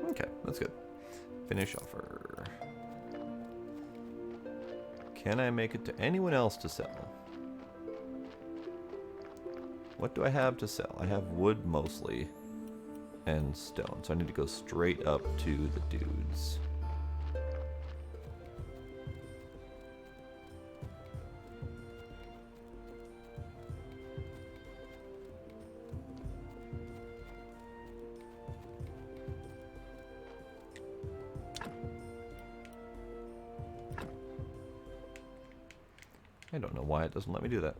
Okay, that's good. Finish offer. Can I make it to anyone else to sell? What do I have to sell? I have wood mostly and stone, so I need to go straight up to the dudes. I don't know why it doesn't let me do that.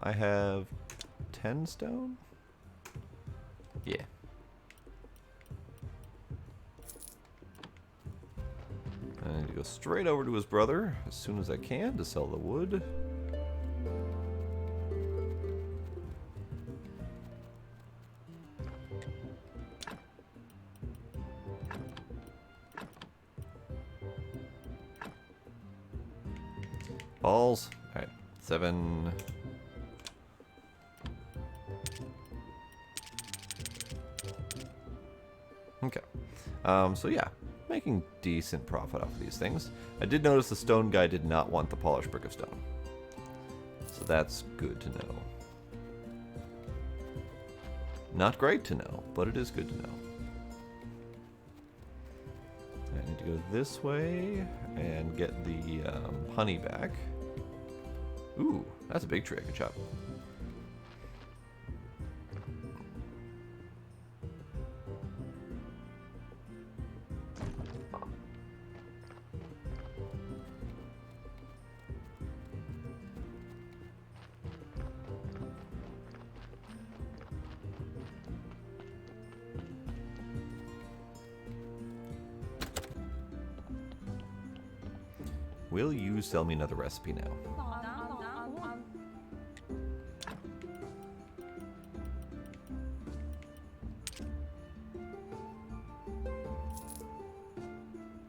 I have 10 stone? Yeah. I need to go straight over to his brother as soon as I can to sell the wood. Balls. Alright, 7. Okay. So yeah, making decent profit off of these things. I did notice the stone guy did not want the polished brick of stone. So that's good to know. Not great to know, but it is good to know. I need to go this way and get the honey back. Ooh, that's a big tree I could chop. Will you sell me another recipe now?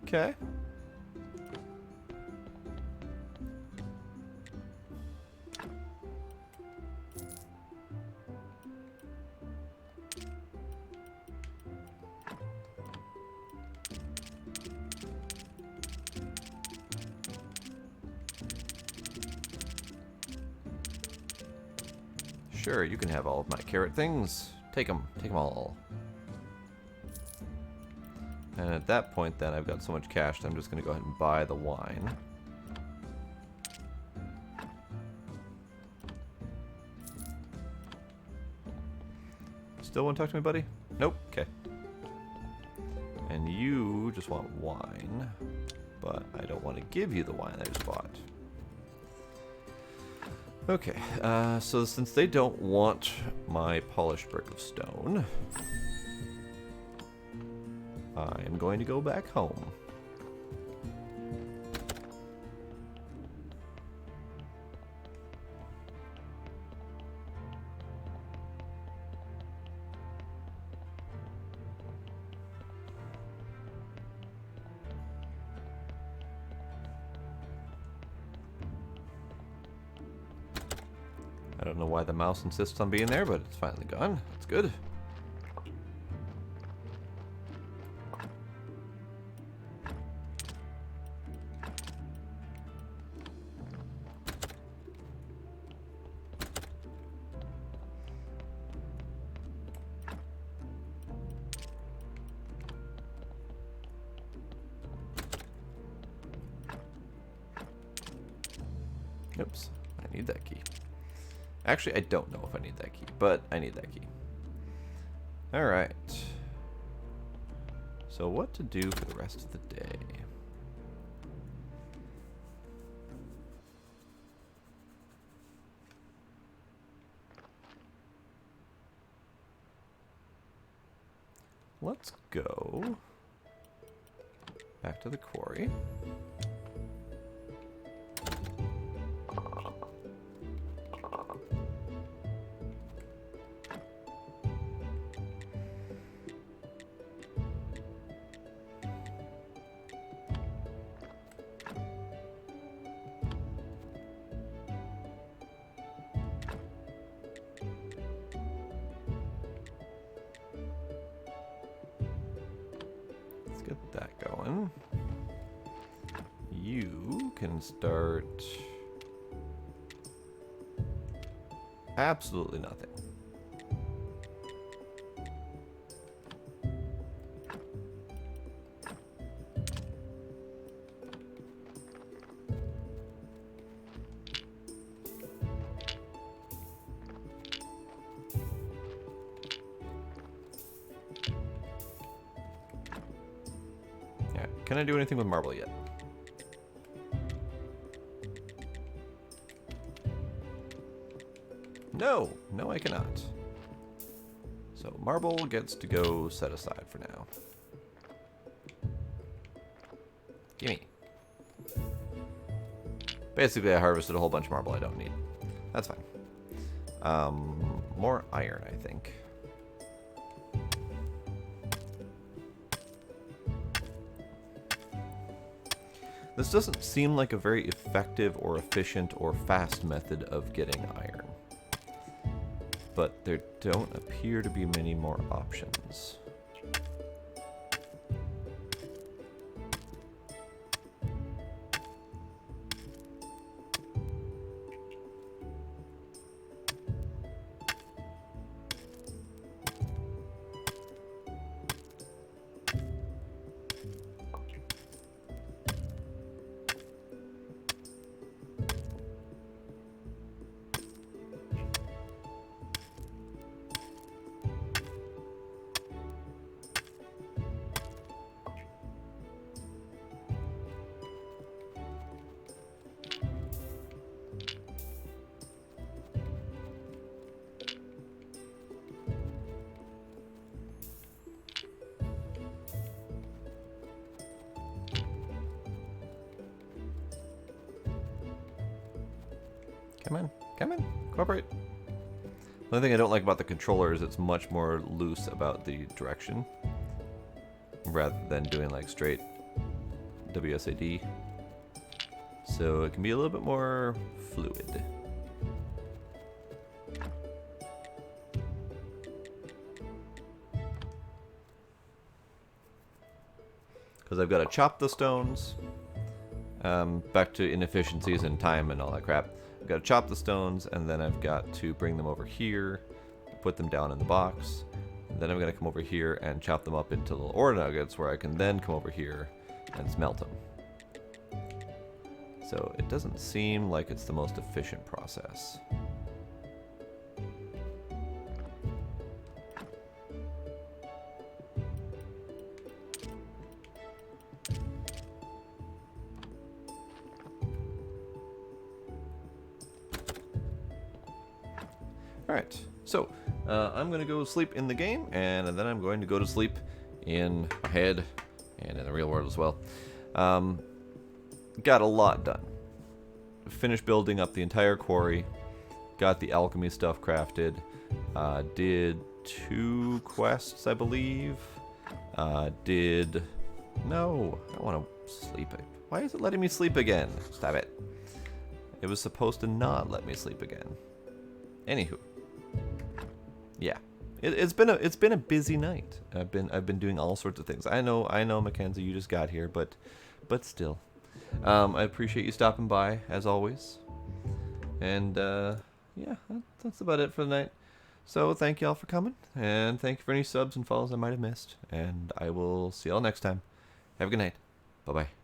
Okay. Sure, you can have all of my carrot things. Take them all. And at that point then, I've got so much cash that I'm just going to go ahead and buy the wine. Still want to talk to me, buddy? Nope, okay. And you just want wine, but I don't want to give you the wine I just bought. Okay, so since they don't want my polished brick of stone, I'm going to go back home. I don't know why the mouse insists on being there, but it's finally gone. That's good. Oops, I need that key. Actually, I don't know if I need that key, but I need that key. Alright. So what to do for the rest of the day? Let's go back to the quarry. Get that going. You can start absolutely nothing. Can I do anything with marble yet? No, no I cannot. So marble gets to go set aside for now. Gimme. Basically, I harvested a whole bunch of marble I don't need. That's fine. More iron, I think. This doesn't seem like a very effective or efficient or fast method of getting iron. But there don't appear to be many more options. Come in. Come in. Cooperate. The only thing I don't like about the controller is it's much more loose about the direction rather than doing like straight WSAD. So it can be a little bit more fluid. Because I've got to chop the stones. Back to inefficiencies and time and all that crap. I've got to chop the stones, and then I've got to bring them over here, put them down in the box. And then I'm going to come over here and chop them up into little ore nuggets where I can then come over here and smelt them. So it doesn't seem like it's the most efficient process. Alright, so I'm going to go sleep in the game, and then I'm going to go to sleep in my head and in the real world as well. Got a lot done. Finished building up the entire quarry, got the alchemy stuff crafted, did 2 quests, I believe. No, I want to sleep. Why is it letting me sleep again? Stop it. It was supposed to not let me sleep again. Anywho. Yeah, it's been a busy night. I've been doing all sorts of things. I know, Mackenzie, you just got here, but still, I appreciate you stopping by as always. And yeah, that's about it for the night. So thank you all for coming, and thank you for any subs and follows I might have missed. And I will see y'all next time. Have a good night. Bye bye.